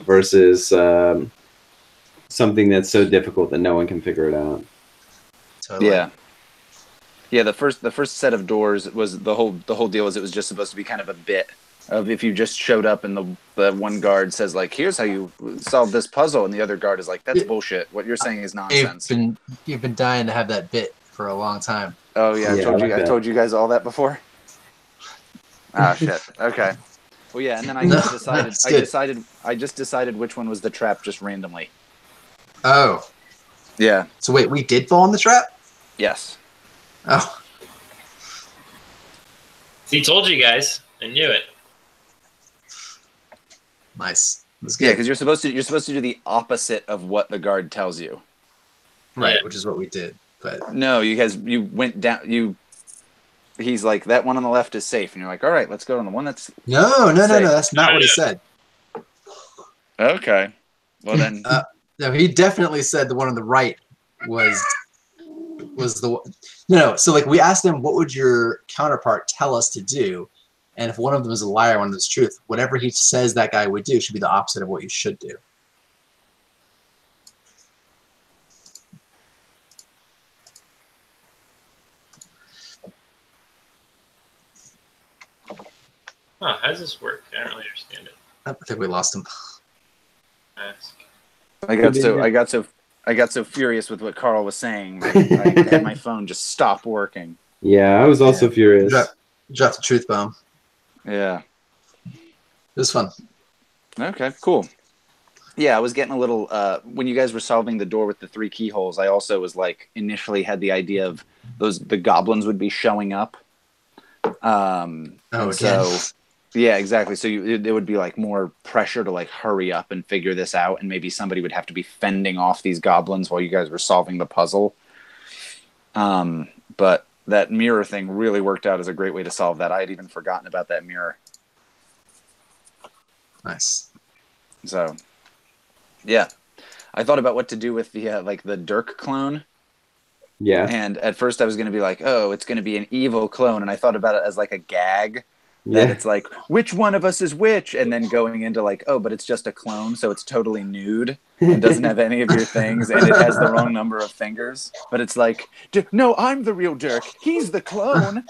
versus something that's so difficult that no one can figure it out. Totally. Yeah. The first set of Doors was the whole deal was it was just supposed to be kind of a bit of if you just showed up and the one guard says like, here's how you solve this puzzle, and the other guard is like, that's bullshit. What you're saying is nonsense. You've been dying to have that bit for a long time. Oh yeah, I told you guys all that before. Ah shit. Okay. Well yeah, and then I just decided which one was the trap just randomly. Oh. Yeah. So wait, we did fall in the trap? Yes. Oh. He told you guys. I knew it. Nice. That's Yeah, good. because you're supposed to do the opposite of what the guard tells you. Right, Yeah. which is what we did. But No, you went down. He's like, that one on the left is safe, and you're like, all right, let's go on the one that's no, Say- that's not what he said. okay. Well then, No, he definitely said the one on the right was the one. No. So like we asked him, what would your counterpart tell us to do? And if one of them is a liar, one of them is truth, whatever he says that guy would do should be the opposite of what you should do. Huh, how does this work? I don't really understand it. I think we lost him. Ask. I got so furious with what Carl was saying. I had my phone just stop working. Yeah, I was also furious. Dropped the truth bomb. Yeah. It was fun. Okay. Cool. Yeah, I was getting a little. When you guys were solving the door with the 3 keyholes, I also was like initially had the idea of the goblins would be showing up. again. So yeah, exactly. So it would be like more pressure to like hurry up and figure this out, and maybe somebody would have to be fending off these goblins while you guys were solving the puzzle. But that mirror thing really worked out as a great way to solve that. I had even forgotten about that mirror. Nice. So yeah, I thought about what to do with the like the Dirk clone. Yeah. And at first I was going to be like, oh, it's going to be an evil clone. And I thought about it as like a gag that it's like, which one of us is which? And then going into like, oh, but it's just a clone. So it's totally nude and doesn't have any of your things. And it has the wrong number of fingers. But it's like, no, I'm the real Dirk. He's the clone.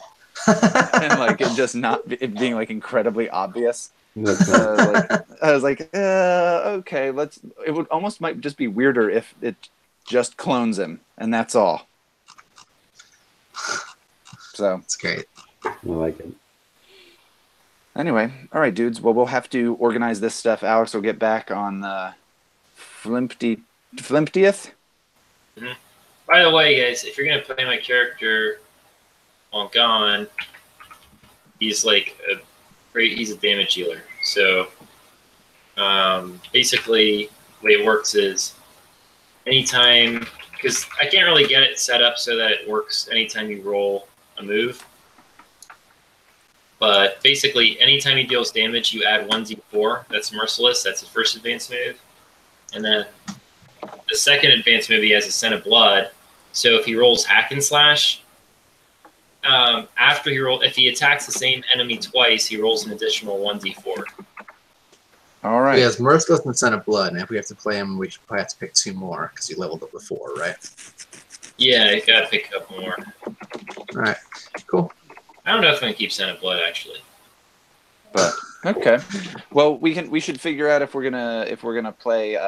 And like it just it being like incredibly obvious. I was like, okay, it would almost might just be weirder if it just clones him. And that's all. So It's great. I like it. anyway, all right, dudes. Well, we'll have to organize this stuff. Alex will get back on the Flimptieth. By the way, guys, if you're gonna play my character while gone, he's like he's a damage healer. So basically, the way it works is anytime, because I can't really get it set up so that it works anytime you roll a move. But basically, anytime he deals damage, you add 1d4. That's Merciless. That's his first advanced move. And then the second advanced move, he has a Scent of Blood. So if he rolls Hack and Slash, if he attacks the same enemy twice, he rolls an additional 1d4. All right. He has Merciless and Scent of Blood, and if we have to play him, we should probably have to pick 2 more because you leveled up before, right? Yeah, you gotta pick up more. All right, cool. I don't know if I'm gonna keep Scent of Blood actually. But okay. Well, we should figure out if we're gonna play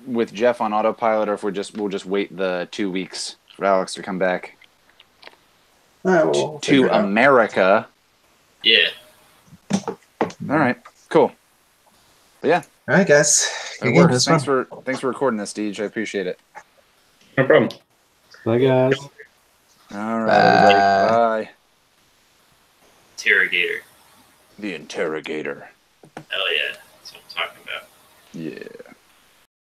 with Jeff on autopilot, or if we'll just wait the 2 weeks for Alex to come back All right, well, to America. Yeah. All right, cool. But yeah, All right, guys. it Again, works. it was fun. Thanks for recording this, Deej. I appreciate it. No problem. Bye, guys. All right, everybody. Bye. Interrogator. The interrogator. Hell yeah. That's what I'm talking about. Yeah.